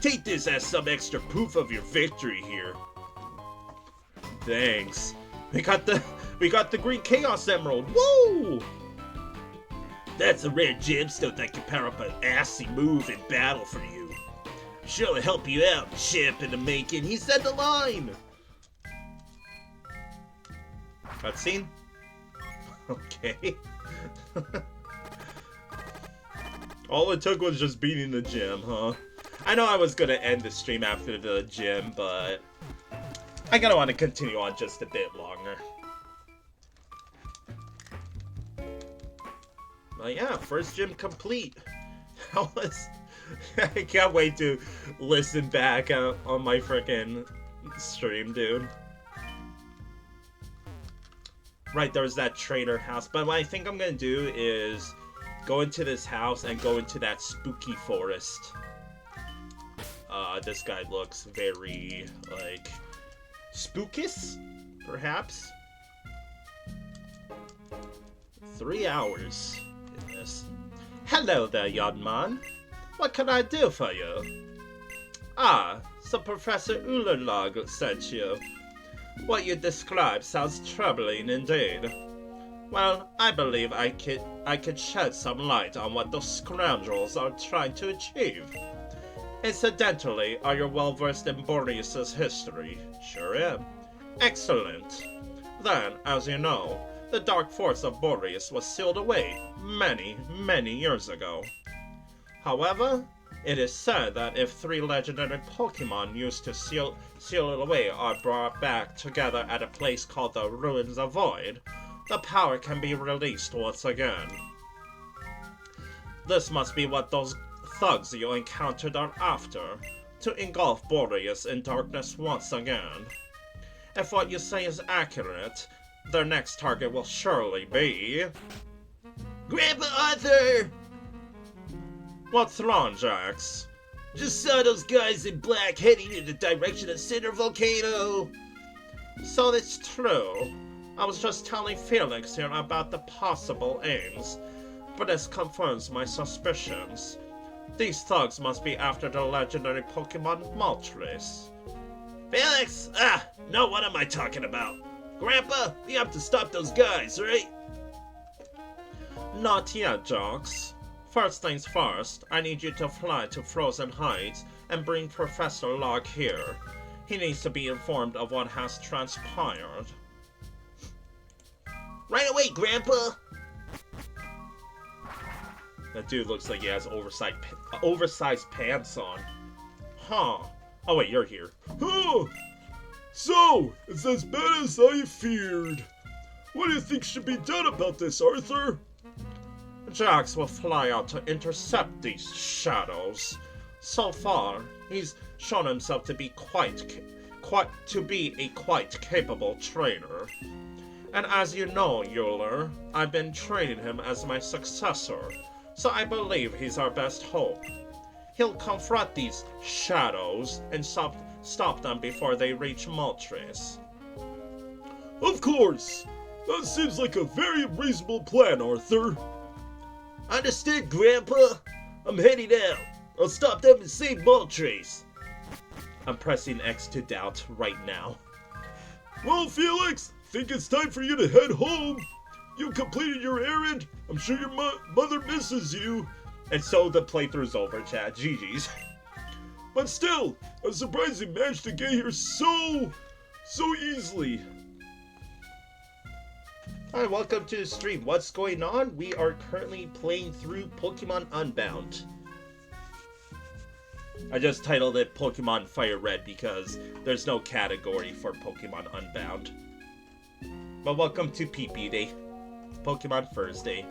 Take this as some extra proof of your victory here. Thanks. We got the Green Chaos Emerald. Woo! That's a rare gemstone that can power up an assy move in battle for you. Sure will help you out, champ in the making. He said the line. Cutscene? Okay. All it took was just beating the gym, huh? I know I was gonna end the stream after the gym, but I gotta want to continue on just a bit longer. But yeah, first gym complete. How was... I can't wait to listen back on my frickin' stream, dude. Right, there's that trader house. But what I think I'm gonna do is go into this house and go into that spooky forest. This guy looks very, like, spookous, perhaps? 3 hours in this. Hello there, young man. What can I do for you? Ah, so Professor Ulerlog sent you. What you describe sounds troubling indeed. Well, I believe I could shed some light on what those scoundrels are trying to achieve. Incidentally, are you well versed in Boreas's history? Sure am. Excellent. Then, as you know, the dark force of Boreas was sealed away many, many years ago. However, it is said that if 3 legendary Pokemon used to seal it away are brought back together at a place called the Ruins of Void, the power can be released once again. This must be what those thugs you encountered are after, to engulf Boreas in darkness once again. If what you say is accurate, their next target will surely be... Grandpa Arthur! What's wrong, Jax? Just saw those guys in black heading in the direction of Cinder Volcano. So it's true. I was just telling Felix here about the possible aims, but this confirms my suspicions. These thugs must be after the legendary Pokemon Moltres. Felix! No, what am I talking about? Grandpa, we have to stop those guys, right? Not yet, Jax. First things first, I need you to fly to Frozen Heights and bring Professor Log here. He needs to be informed of what has transpired. Right away, Grandpa! That dude looks like he has oversized pants on. Huh. Oh wait, you're here. Oh! So, it's as bad as I feared. What do you think should be done about this, Arthur? Jax will fly out to intercept these shadows. So far, he's shown himself to be a quite capable trainer. And as you know, Euler, I've been training him as my successor, so I believe he's our best hope. He'll confront these shadows and stop them before they reach Moltres. Of course! That seems like a very reasonable plan, Arthur. Understood, Grandpa. I'm heading out. I'll stop them and save Moltres. I'm pressing X to doubt right now. Well, Felix, think it's time for you to head home. You completed your errand. I'm sure your mother misses you. And so the playthrough's over, chat. GG's. But still, I'm surprised you managed to get here so easily. Hi, welcome to the stream. What's going on? We are currently playing through Pokemon Unbound. I just titled it Pokemon Fire Red because there's no category for Pokemon Unbound. But welcome to PP Day. Pokemon Thursday.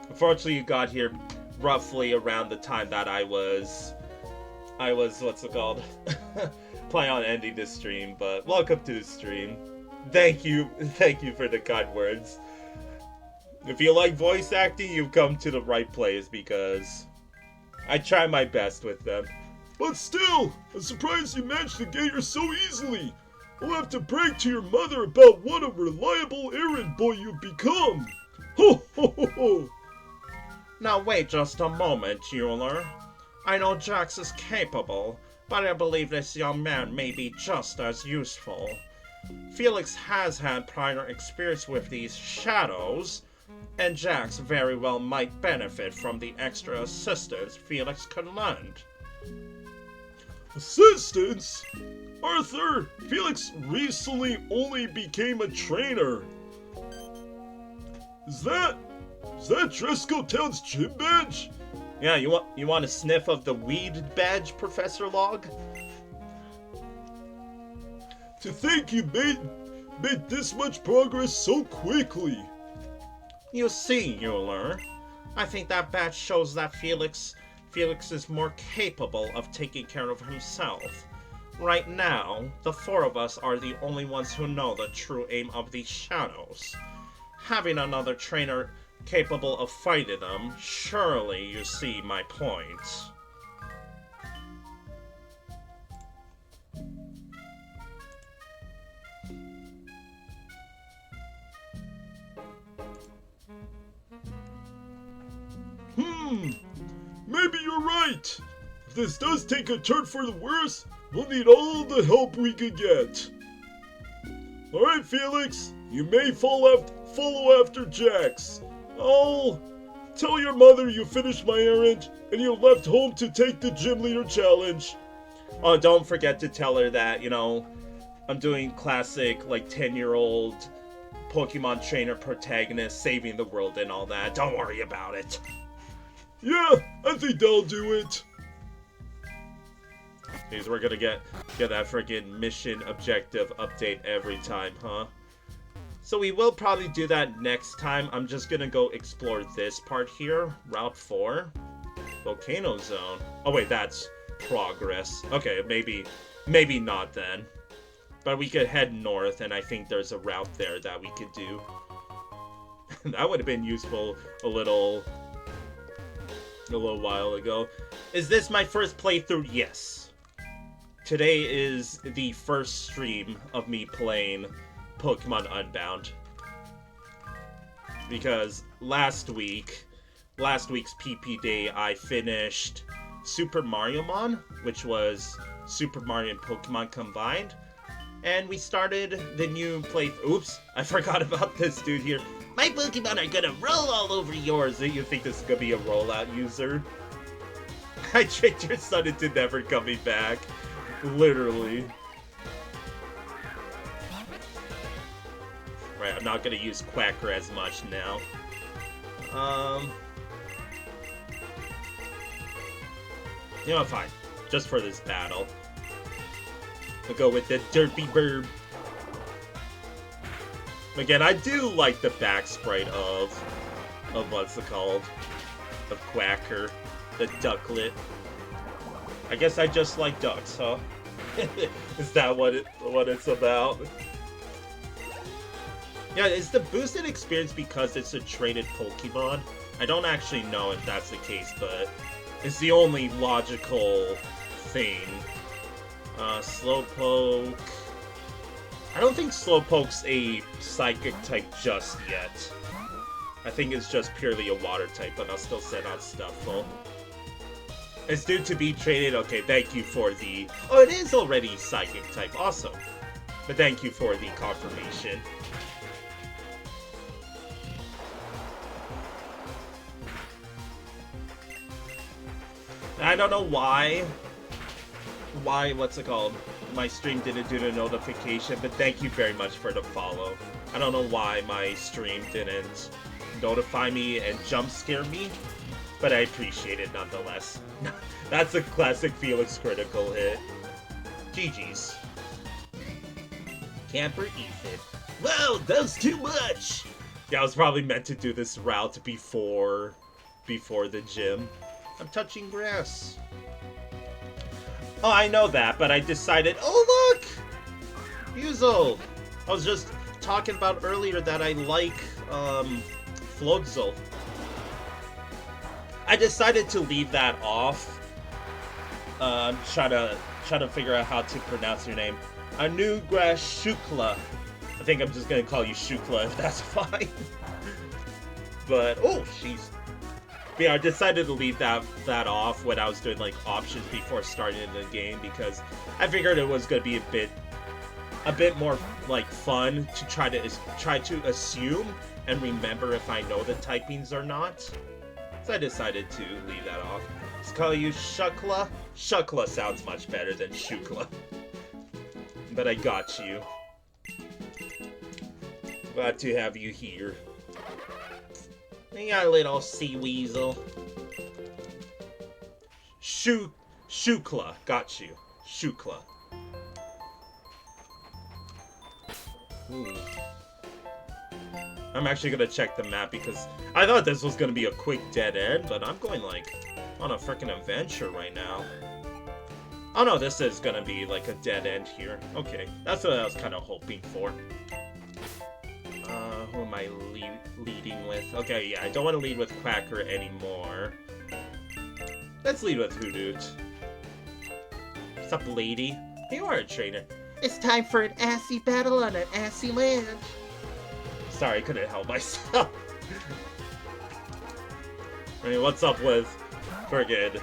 Unfortunately, you got here roughly around the time that I was what's it called? plan on ending this stream, but welcome to the stream. Thank you for the kind words. If you like voice acting, you've come to the right place because I try my best with them. But still, I'm surprised you managed to get here so easily. I'll have to brag to your mother about what a reliable errand boy you've become. Ho ho ho ho! Now wait just a moment, Euler. I know Jax is capable, but I believe this young man may be just as useful. Felix has had prior experience with these shadows, and Jax very well might benefit from the extra assistance Felix could lend. Assistance? Arthur, Felix recently only became a trainer. Is that Dresco Town's gym badge? Yeah, you want a sniff of the weed badge, Professor Log? To think you made this much progress so quickly. You see, Euler, I think that badge shows that Felix is more capable of taking care of himself. Right now, the four of us are the only ones who know the true aim of these shadows. Having another trainer capable of fighting them, surely you see my point. Maybe you're right. If this does take a turn for the worse, we'll need all the help we can get. Alright, Felix, you may follow after Jax. I'll tell your mother you finished my errand and you left home to take the gym leader challenge. Oh, don't forget to tell her that, I'm doing classic, 10-year-old Pokemon trainer protagonist, saving the world and all that. Don't worry about it. Yeah, I think that'll do it. Because we're gonna get that freaking mission objective update every time, huh? So we will probably do that next time. I'm just gonna go explore this part here. Route 4. Volcano Zone. Oh wait, that's progress. Okay, maybe not then. But we could head north, and I think there's a route there that we could do. That would have been useful a little while ago. Is this my first playthrough? Yes. Today is the first stream of me playing Pokemon Unbound. Because last week's PP Day, I finished Super Mario Mon, which was Super Mario and Pokemon combined. And we started the new playthrough. Oops, I forgot about this dude here. My Pokemon are gonna roll all over yours. You think this is gonna be a rollout user? I tricked your son into never coming back. Literally. Right, I'm not gonna use Quacker as much now. Fine. Just for this battle. We'll go with the Derpy Burb. Again, I do like the back sprite of what's it called? Of Quacker. The Ducklet. I guess I just like ducks, huh? Is that what it's about? Yeah, is the boosted experience because it's a traded Pokemon? I don't actually know if that's the case, but it's the only logical thing. Slowpoke. I don't think Slowpoke's a psychic type just yet. I think it's just purely a water type, but I'll still send out Stuffle. It's due to be traded. Okay, thank you for the... Oh, it is already psychic type. Awesome. But thank you for the confirmation. I don't know why, what's it called? My stream didn't do the notification, but thank you very much for the follow. I don't know why my stream didn't notify me and jump scare me, but I appreciate it nonetheless. That's a classic Felix critical hit. GG's. Camper Ethan. Whoa, that was too much! Yeah, I was probably meant to do this route before the gym. I'm touching grass. Oh, I know that, but I decided... Oh, look! Muzel! I was just talking about earlier that I like, Floatzel. I decided to leave that off. Try to figure out how to pronounce your name. Anugrah Shukla. I think I'm just gonna call you Shukla if that's fine. But, oh, jeez. Yeah, I decided to leave that off when I was doing, like, options before starting the game, because I figured it was gonna be a bit more, like, fun to try to assume and remember if I know the typings or not. So I decided to leave that off. Let's call you Shukla. Shukla sounds much better than Shukla. But I got you. Glad to have you here. You got a little sea weasel. Shukla. Got you. Shukla. Ooh. I'm actually gonna check the map because I thought this was gonna be a quick dead end, but I'm going like on a freaking adventure right now. Oh no, this is gonna be like a dead end here. Okay, that's what I was kind of hoping for. Who am I leading with? Okay, yeah, I don't want to lead with Quacker anymore. Let's lead with Hoodoo. What's up, lady? You are a trainer. It's time for an assy battle on an assy land. Sorry, I couldn't help myself. I mean, what's up with friggin'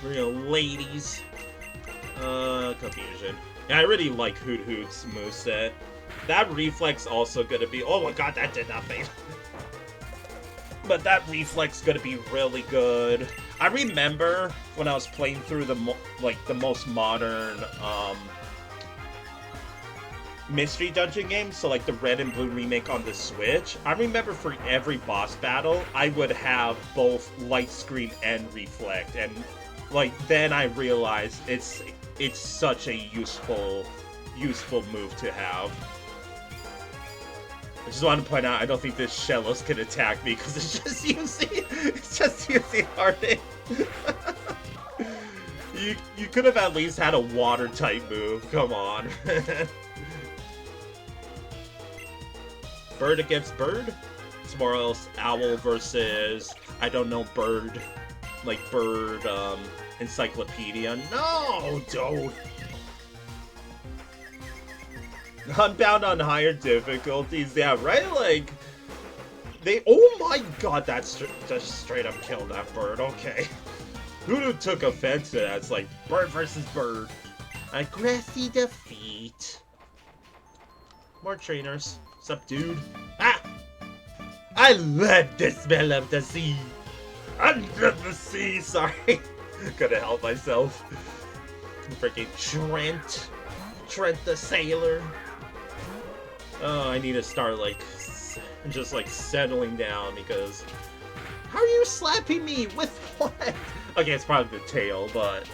real ladies? Confusion. Yeah, I really like Hoot's moveset. That reflex also gonna be... Oh my god, that did nothing. But that reflex gonna be really good. I remember when I was playing through the most modern, Mystery Dungeon games, so like the Red and Blue remake on the Switch, I remember for every boss battle, I would have both Light Screen and Reflect, and like then I realized it's such a useful move to have. I just want to point out, I don't think this Shellos can attack me because it's just using Harden. You could have at least had a water type move. Come on. Bird against bird? It's more or less owl versus, I don't know, bird. Like bird, encyclopedia. No, don't. Unbound on higher difficulties. Yeah, right? Like, oh my god, that's just straight up killed that bird. Okay. Who took offense to that? It's like, bird versus bird. A grassy defeat. More trainers. What's up, dude? Ah! I love the smell of the sea. Under the sea, sorry. Couldn't help myself. Freaking Trent the sailor. Oh, I need to start, like, just, like, settling down, because... How are you slapping me? With what? Okay, it's probably the tail, but...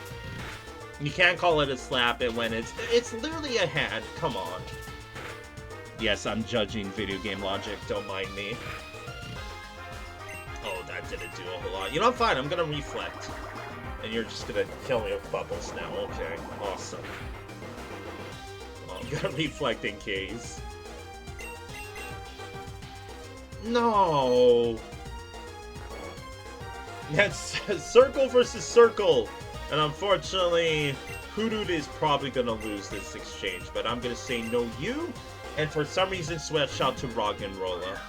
You can't call it a slap when it's literally a hand. Come on. Yes, I'm judging video game logic. Don't mind me. Oh, that didn't do a whole lot. You know, I'm fine. I'm gonna reflect. And you're just gonna kill me with bubbles now. Okay, awesome. Oh, I'm gonna reflect in case. No! That's circle versus circle! And unfortunately, Hoodoo is probably gonna lose this exchange, but I'm gonna say no you, and for some reason switch out to Roggenrola.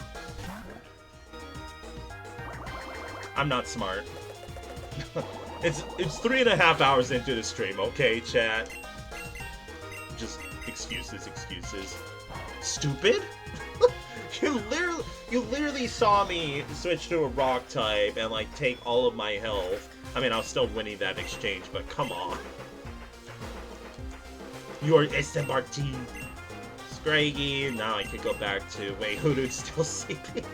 I'm not smart. It's 3.5 hours into the stream, okay, chat? Just excuses. Stupid? You literally saw me switch to a rock type and like take all of my health. I mean, I was still winning that exchange, but come on. You're SMRT. Scraggy. Now I could go back to... Wait, Hoodoo's still sleeping.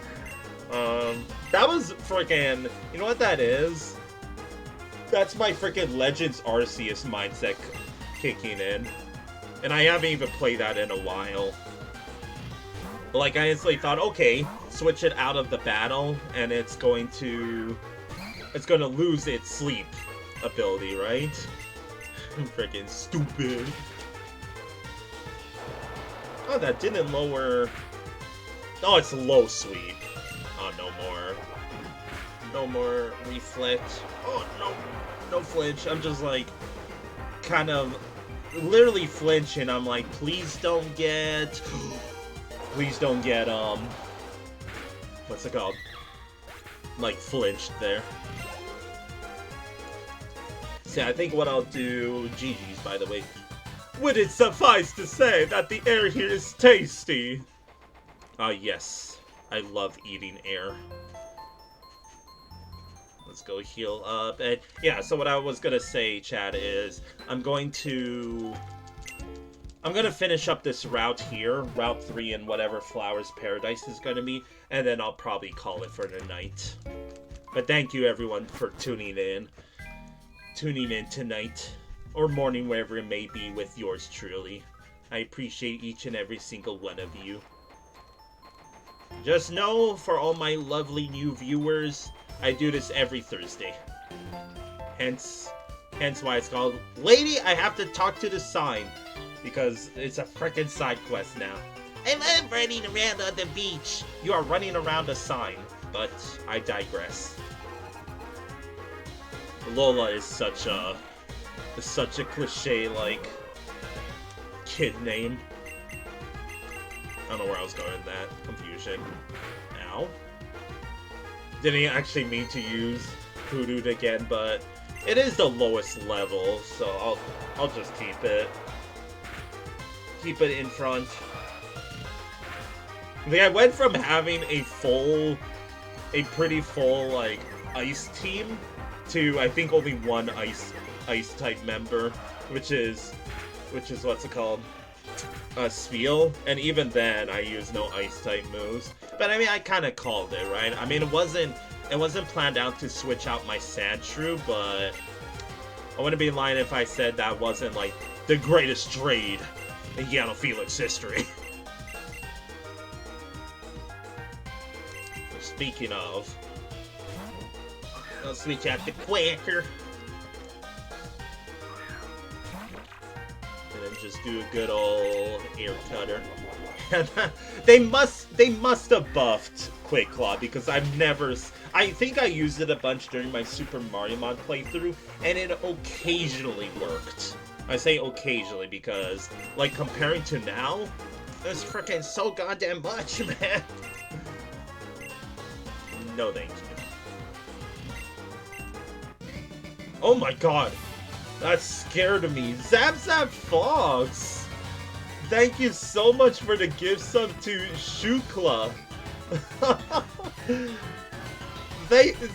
That was freaking... You know what that is? That's my freaking Legends Arceus mindset kicking in. And I haven't even played that in a while. Like, I instantly thought, okay, switch it out of the battle, and it's going to lose its sleep. ability, right? Freaking stupid. Oh, that didn't lower... Oh, it's low sweep. Oh, no more. No more reflect. Oh, no. No flinch. I'm just like... kind of... literally flinching. I'm like, please don't get... please don't get, what's it called? Like, flinched there. See, I think what I'll do... GG's, by the way. Would it suffice to say that the air here is tasty? Yes. I love eating air. Let's go heal up. And yeah, so what I was gonna say, Chad, is I'm gonna finish up this route here, Route 3 in whatever Flowers Paradise is gonna be, and then I'll probably call it for the night. But thank you everyone for tuning in tonight, or morning, wherever it may be, with yours truly. I appreciate each and every single one of you. Just know, for all my lovely new viewers, I do this every Thursday. Hence why it's called Lady, I have to talk to the sign. Because it's a frickin' side quest now. I love running around on the beach. You are running around a sign, but I digress. Lola is such a cliche, like, kid name. I don't know where I was going with that. Confusion. Ow. Didn't actually mean to use Hoodoo again, but it is the lowest level, so I'll just keep it. Keep it in front. Like, I went from having a pretty full, like, ice team to, I think, only one ice type member, which is what's it called? Spiel, and even then I use no ice type moves. But I mean, I kind of called it, right? I mean, it wasn't planned out to switch out my Sandshrew, but I wouldn't be lying if I said that wasn't like the greatest trade in Yano Felix history. Speaking of, I'll switch out the Quacker. And then just do a good old air cutter. they must have buffed Quick Claw, because I think I used it a bunch during my Super Mario Mod playthrough, and it occasionally worked. I say occasionally because, like, comparing to now, there's freaking so goddamn much, man. No thank you. Oh my god. That scared me. Zap Zap Fox! Thank you so much for the gift sub to Shukla.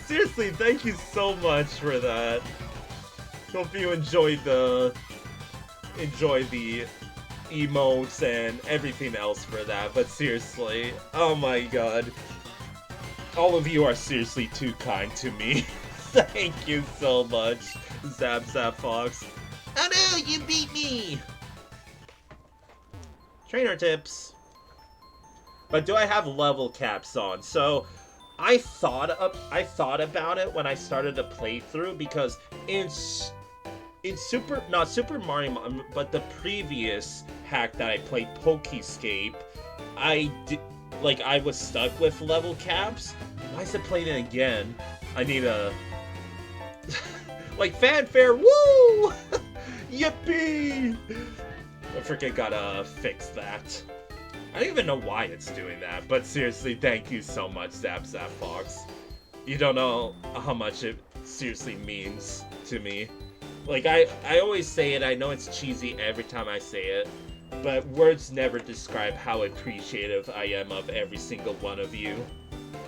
Seriously, thank you so much for that. Hope you enjoyed the emotes and everything else for that, but seriously, oh my god. All of you are seriously too kind to me. Thank you so much, Zap Zap Fox. Oh no, you beat me! Trainer tips. But do I have level caps on? So, I thought about it when I started the playthrough, because in not Super Mario, but the previous hack that I played, Pokescape, I was stuck with level caps. Why is it playing it again? I need a like fanfare, woo! Yippee! I freaking gotta fix that. I don't even know why it's doing that, but seriously, thank you so much, Zap Zap Fox. You don't know how much it seriously means to me. Like, I always say it, I know it's cheesy every time I say it, but words never describe how appreciative I am of every single one of you.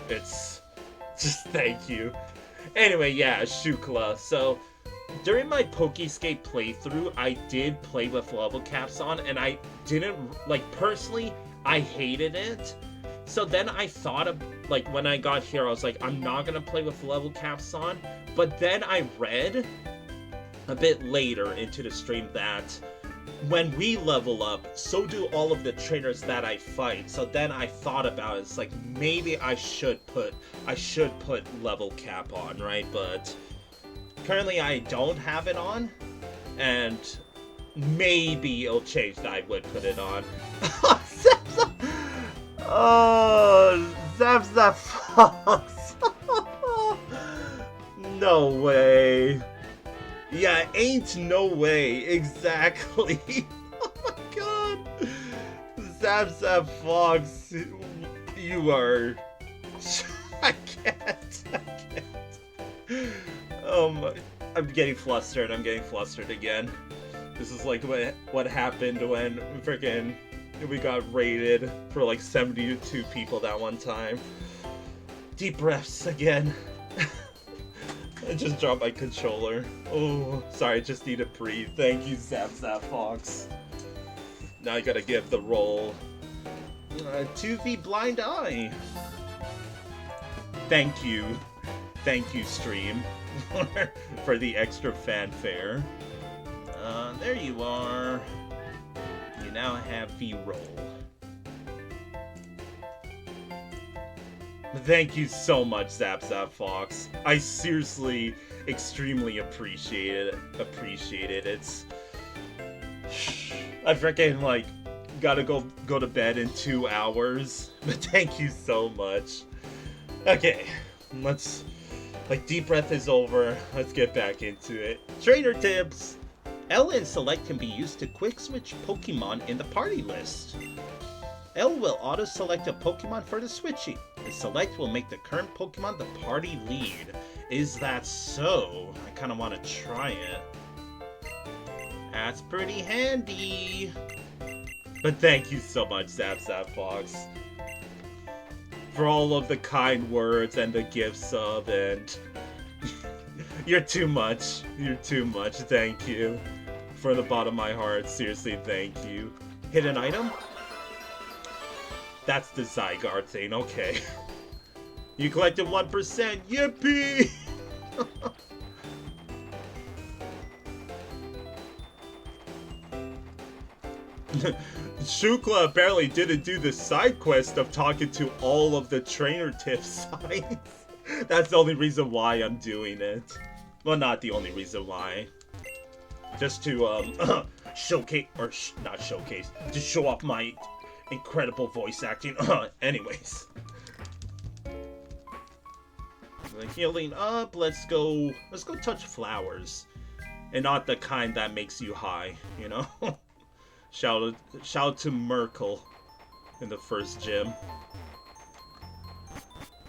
It's just thank you. Anyway, yeah, Shukla. So, during my Pokescape playthrough, I did play with level caps on, and I didn't, like, personally, I hated it. So then I thought of, like, when I got here, I was like, I'm not gonna play with level caps on. But then I read a bit later into the stream that when we level up, so do all of the trainers that I fight. So then I thought about it. It's like, maybe I should put level cap on, right? But currently I don't have it on, and maybe it'll change that I would put it on. Oh, Zap Fox. No way. Yeah, ain't no way. Exactly. Oh my god. Zap Fox. You are... I can't. Oh my... I'm getting flustered. I'm getting flustered again. This is like what happened when freaking we got raided for like 72 people that one time. Deep breaths again. I just dropped my controller. Oh, sorry, I just need to breathe. Thank you, Zap Fox. Now I gotta give the roll to the blind eye. Thank you. Thank you, stream, for the extra fanfare. There you are. You now have the roll. Thank you so much, Zap Fox. I seriously extremely appreciate it. It's... I freaking, like, gotta go to bed in 2 hours. But thank you so much. Okay, let's... Like, deep breath is over. Let's get back into it. Trainer tips! L and select can be used to quick switch Pokemon in the party list. L will auto-select a Pokemon for the switching, and select will make the current Pokemon the party lead. Is that so? I kinda wanna try it. That's pretty handy! But thank you so much, Zap Fox, for all of the kind words and the gift sub, and... You're too much. You're too much. Thank you. From the bottom of my heart, seriously, thank you. Hit an item? That's the Zygarde thing, okay. You collected 1%, yippee! Shukla apparently didn't do the side quest of talking to all of the trainer tip signs. That's the only reason why I'm doing it. Well, not the only reason why. Just to, showcase, or not showcase, to show off my incredible voice acting. Anyways. Healing up, let's go touch flowers. And not the kind that makes you high, you know? Shout out to Merkel in the first gym.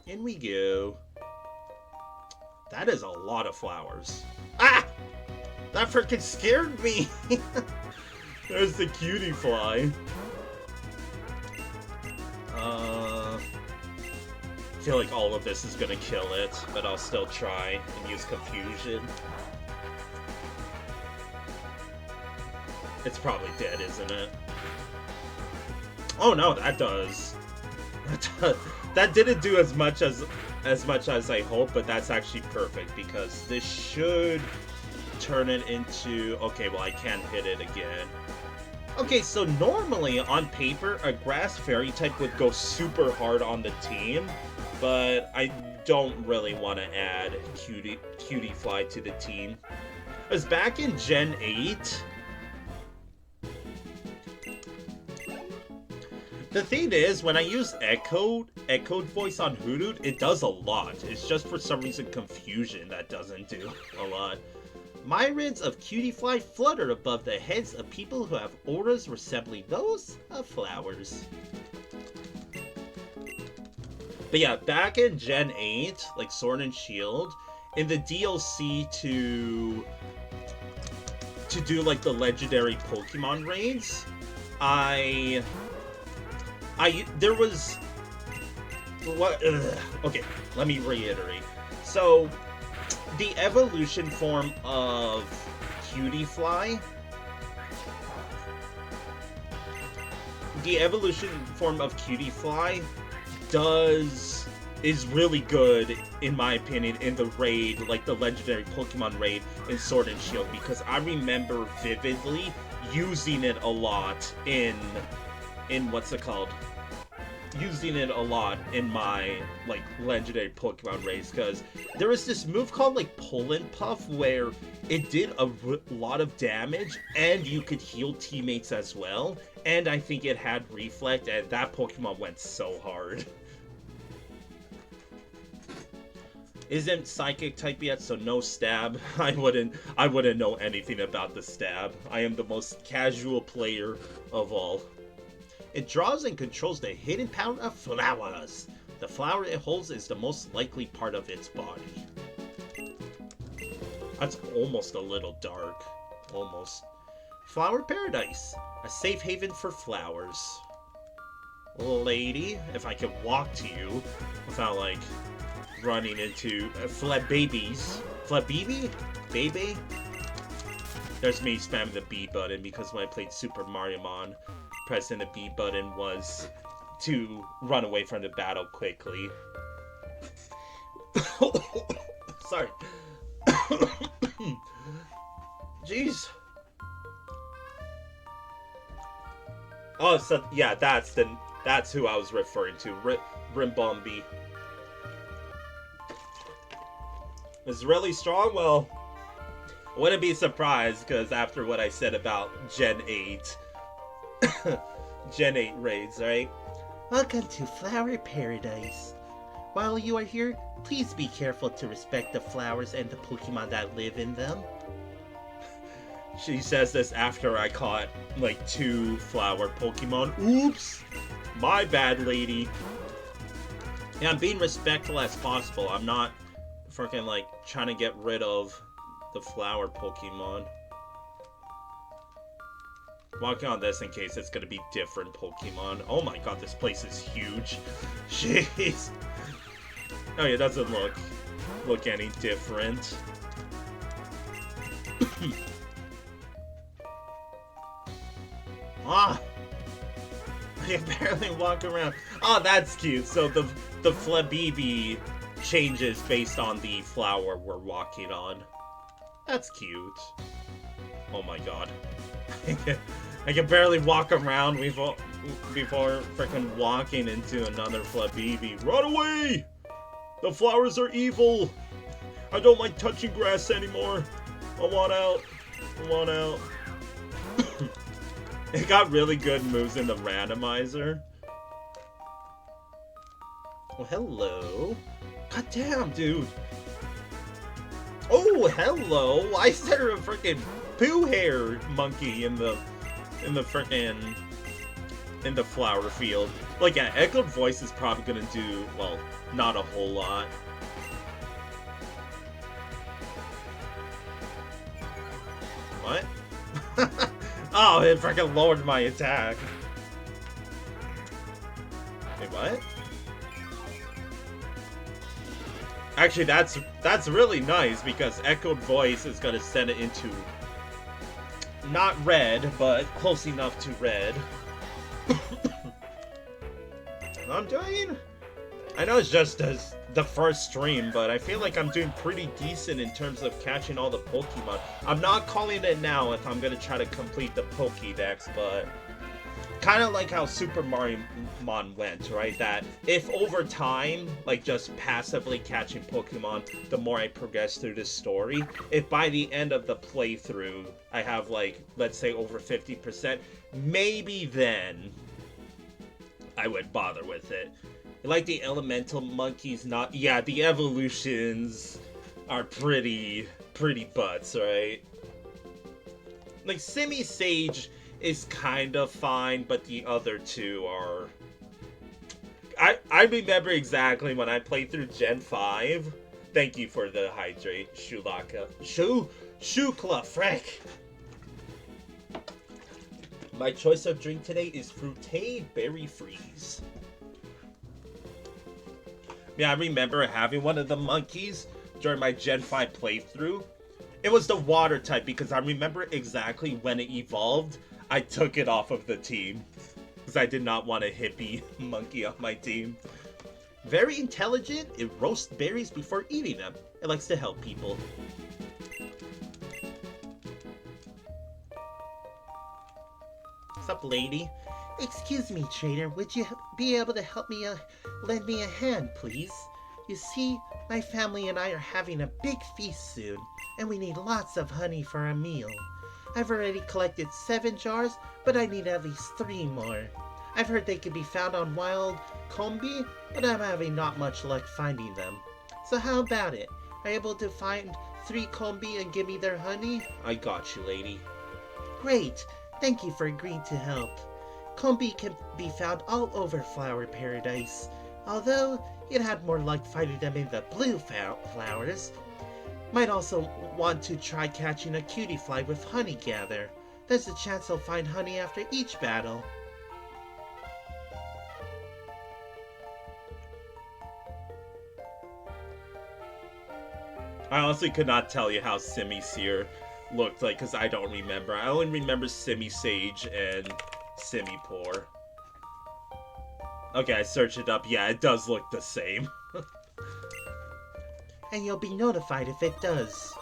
In we go. That is a lot of flowers. Ah! That freaking scared me! There's the cutie fly. I feel like all of this is gonna kill it, but I'll still try and use confusion. It's probably dead, isn't it? Oh no, that does. That didn't do as much as I hoped, but that's actually perfect because this should turn it into... Okay, well I can't hit it again. Okay, so normally on paper a grass fairy type would go super hard on the team, but I don't really want to add cutie fly to the team. Because back in Gen 8, the thing is, when I use echoed voice on Hoodoo, it does a lot. It's just for some reason confusion that doesn't do a lot. Myriads of cutie fly flutter above the heads of people who have auras resembling those of flowers. But yeah, back in Gen 8, like Sword and Shield, in the DLC to do like the legendary Pokemon raids, there was what? Okay, let me reiterate. So, the evolution form of Cutie Fly, is really good in my opinion in the raid, like the legendary Pokemon raid in Sword and Shield, because I remember vividly using it a lot in what's it called? using it a lot in my like legendary Pokemon race, because there was this move called like Pull and Puff where it did a lot of damage and you could heal teammates as well, and I think it had Reflect, and that Pokemon went so hard. Isn't Psychic type yet, so no Stab. I wouldn't know anything about the Stab. I am the most casual player of all. It draws and controls the hidden power of flowers. The flower it holds is the most likely part of its body. That's almost a little dark. Almost. Flower Paradise. A safe haven for flowers. Lady, if I could walk to you without, like, running into Flababies. Flabibi? Baby? There's me spamming the B button because when I played Super Mario Mon, pressing the B button was to run away from the battle quickly. Sorry. Jeez. Oh, so yeah, that's who I was referring to. Rimbombi. Is really strong? Well, I wouldn't be surprised, because after what I said about Gen 8 Gen 8 raids, right? Welcome to Flower Paradise. While you are here, please be careful to respect the flowers and the Pokemon that live in them. She says this after I caught like 2 flower Pokemon. Oops! My bad, lady. Yeah, I'm being respectful as possible. I'm not freaking like trying to get rid of the flower Pokemon. Walking on this in case it's gonna be different Pokemon. Oh my god, this place is huge. Jeez. Oh, it doesn't look any different. Ah! I can barely walk around. Oh, that's cute. So the Flabibi changes based on the flower we're walking on. That's cute. Oh my god. I can barely walk around before freaking walking into another Flabibi. Run away! The flowers are evil! I don't like touching grass anymore. I want out. I want out. It got really good moves in the randomizer. Well, hello. God damn, dude. Oh, hello. Why is there a freaking poo hair monkey in the freaking flower field? Like, yeah, Echoed Voice is probably gonna do, well, not a whole lot. What? Oh, it freaking lowered my attack. Wait, what? Actually, that's really nice, because Echoed Voice is gonna send it into not red, but close enough to red. I'm doing... I know it's just the first stream, but I feel like I'm doing pretty decent in terms of catching all the Pokemon. I'm not calling it now if I'm gonna try to complete the Pokédex, but kind of like how Super Mario Mon went, right? That if over time, like just passively catching Pokemon, the more I progress through this story, if by the end of the playthrough I have like, let's say over 50%, maybe then I would bother with it. Like the elemental monkeys, not... Yeah, the evolutions are pretty butts, right? Like, Simi-Sage is kind of fine, but the other two are... I remember exactly when I played through Gen 5. Thank you for the hydrate, Shulaka. Shukla, Freck! My choice of drink today is Fruité Berry Freeze. Yeah, I remember having one of the monkeys during my Gen 5 playthrough. It was the water type, because I remember exactly when it evolved, I took it off of the team. Because I did not want a hippie monkey on my team. Very intelligent, it roasts berries before eating them. It likes to help people. What's up, lady? Excuse me, trader. Would you be able to help me, lend me a hand, please? You see, my family and I are having a big feast soon, and we need lots of honey for our meal. I've already collected 7 jars, but I need at least 3 more. I've heard they can be found on wild combi, but I'm having not much luck finding them. So how about it? Are you able to find 3 combi and give me their honey? I got you, lady. Great! Thank you for agreeing to help. Combi can be found all over Flower Paradise, although you'd have more luck finding them in the blue flowers. Might also want to try catching a cutie fly with honey gather. There's a chance I'll find honey after each battle. I honestly could not tell you how Simi Seer looked like because I don't remember. I only remember Simi Sage and Simi Poor. Okay, I searched it up. Yeah, it does look the same. And you'll be notified if it does.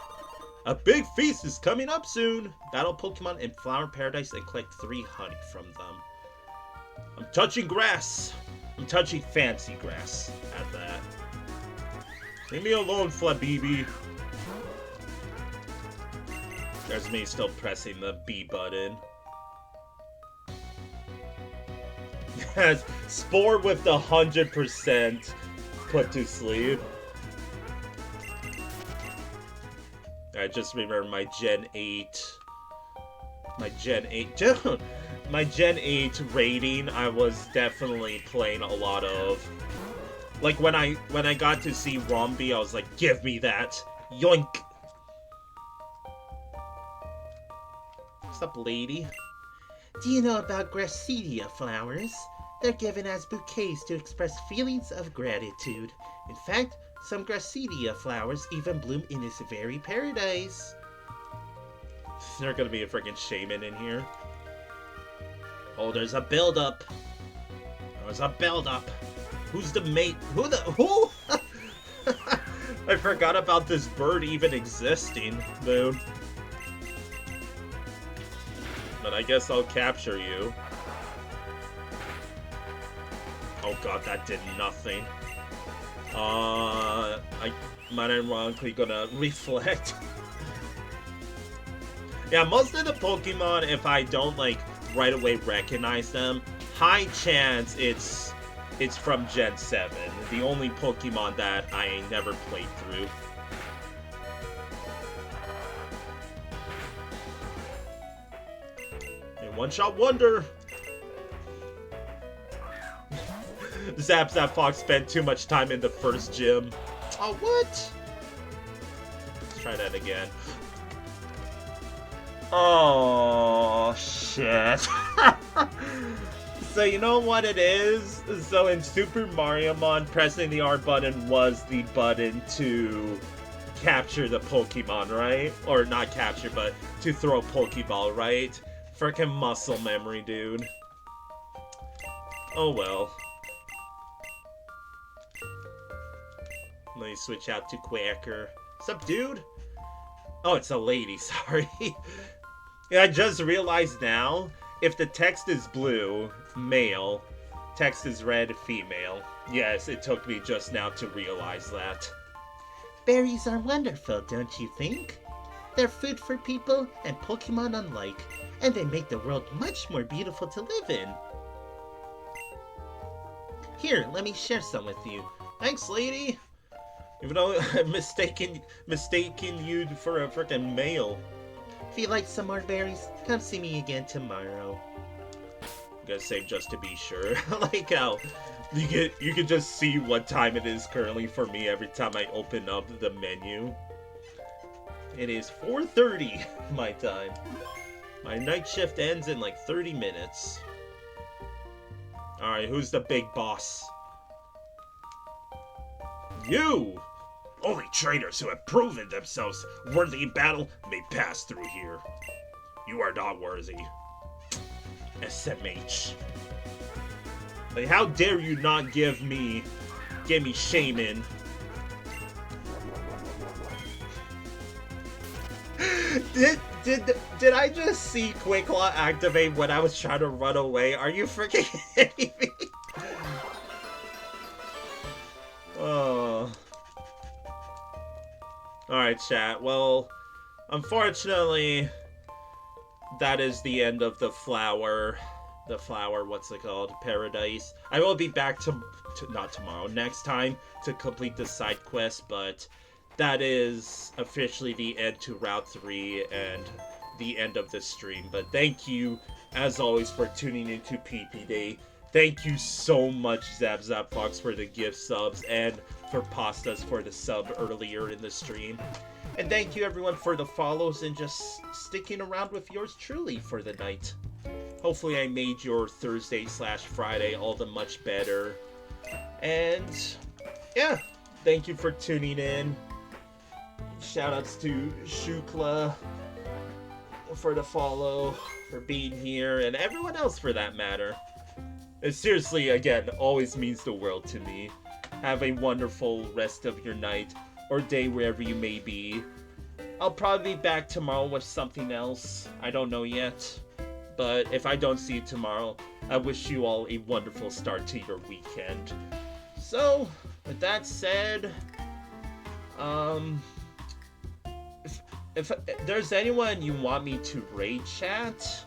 A big feast is coming up soon. Battle Pokemon in Flower Paradise and collect 3 honey from them. I'm touching grass. I'm touching fancy grass at that. Leave me alone, Flabibi. There's me still pressing the B button. Yes, Spore with the 100% put to sleep. I just remember my Gen 8. My Gen 8. My Gen 8 rating, I was definitely playing a lot of. Like when I got to see Rombi, I was like, give me that. Yoink. What's up, lady? Do you know about Gracidia flowers? They're given as bouquets to express feelings of gratitude. In fact, some Gracidia flowers even bloom in this very paradise. Is there gonna be a freaking shaman in here? Oh, there's a build-up. There's a build-up. Who's the mate? Who? I forgot about this bird even existing, dude. But I guess I'll capture you. Oh god, that did nothing. I might ironically gonna reflect. Yeah, most of the Pokemon, if I don't like right away recognize them, high chance it's from Gen 7. The only Pokemon that I never played through. And One Shot Wonder! Zap Fox spent too much time in the first gym. Oh, what? Let's try that again. Oh, shit. So you know what it is? So in Super Mario Mon, pressing the R button was the button to capture the Pokemon, right? Or not capture, but to throw a Pokeball, right? Frickin' muscle memory, dude. Oh well. Let me switch out to Quacker. What's up, dude? Oh, it's a lady, sorry. Yeah, I just realized now, if the text is blue, male, text is red, female. Yes, it took me just now to realize that. Berries are wonderful, don't you think? They're food for people and Pokemon alike, and they make the world much more beautiful to live in. Here, let me share some with you. Thanks, lady. Even though I'm mistaking you for a frickin' male. If you like some more berries, come see me again tomorrow. I'm gonna save just to be sure. I like how you can just see what time it is currently for me every time I open up the menu. It is 4:30 my time. My night shift ends in like 30 minutes. Alright, who's the big boss? You! Only trainers who have proven themselves worthy in battle may pass through here. You are not worthy. SMH. Like, how dare you not give me Shaman? Did I just see Quick Claw activate when I was trying to run away? Are you freaking kidding me? Oh. Alright, chat. Well, unfortunately, that is the end of the flower, what's it called? Paradise. I will be back not tomorrow, next time to complete the side quest, but that is officially the end to Route 3 and the end of the stream. But thank you, as always, for tuning into PP Day. Thank you so much, Fox, for the gift subs, and for Pastas for the sub earlier in the stream. And thank you, everyone, for the follows and just sticking around with yours truly for the night. Hopefully I made your Thursday/Friday all the much better. And, yeah, thank you for tuning in. Shoutouts to Shukla for the follow, for being here, and everyone else for that matter. It seriously, again, always means the world to me. Have a wonderful rest of your night or day wherever you may be. I'll probably be back tomorrow with something else. I don't know yet. But if I don't see you tomorrow, I wish you all a wonderful start to your weekend. So, with that said, if there's anyone you want me to raid, chat,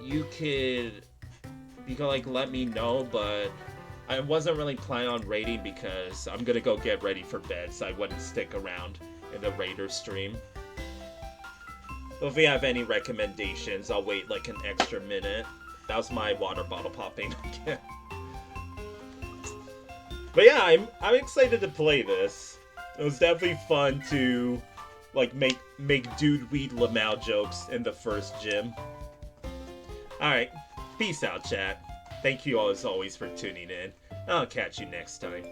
you can like let me know, but I wasn't really planning on raiding because I'm gonna go get ready for bed, so I wouldn't stick around in the Raider stream. But if you have any recommendations, I'll wait like an extra minute. That was my water bottle popping again. But yeah, I'm excited to play this. It was definitely fun to like make dude weed lmao jokes in the first gym. Alright, peace out, chat. Thank you all as always for tuning in. I'll catch you next time.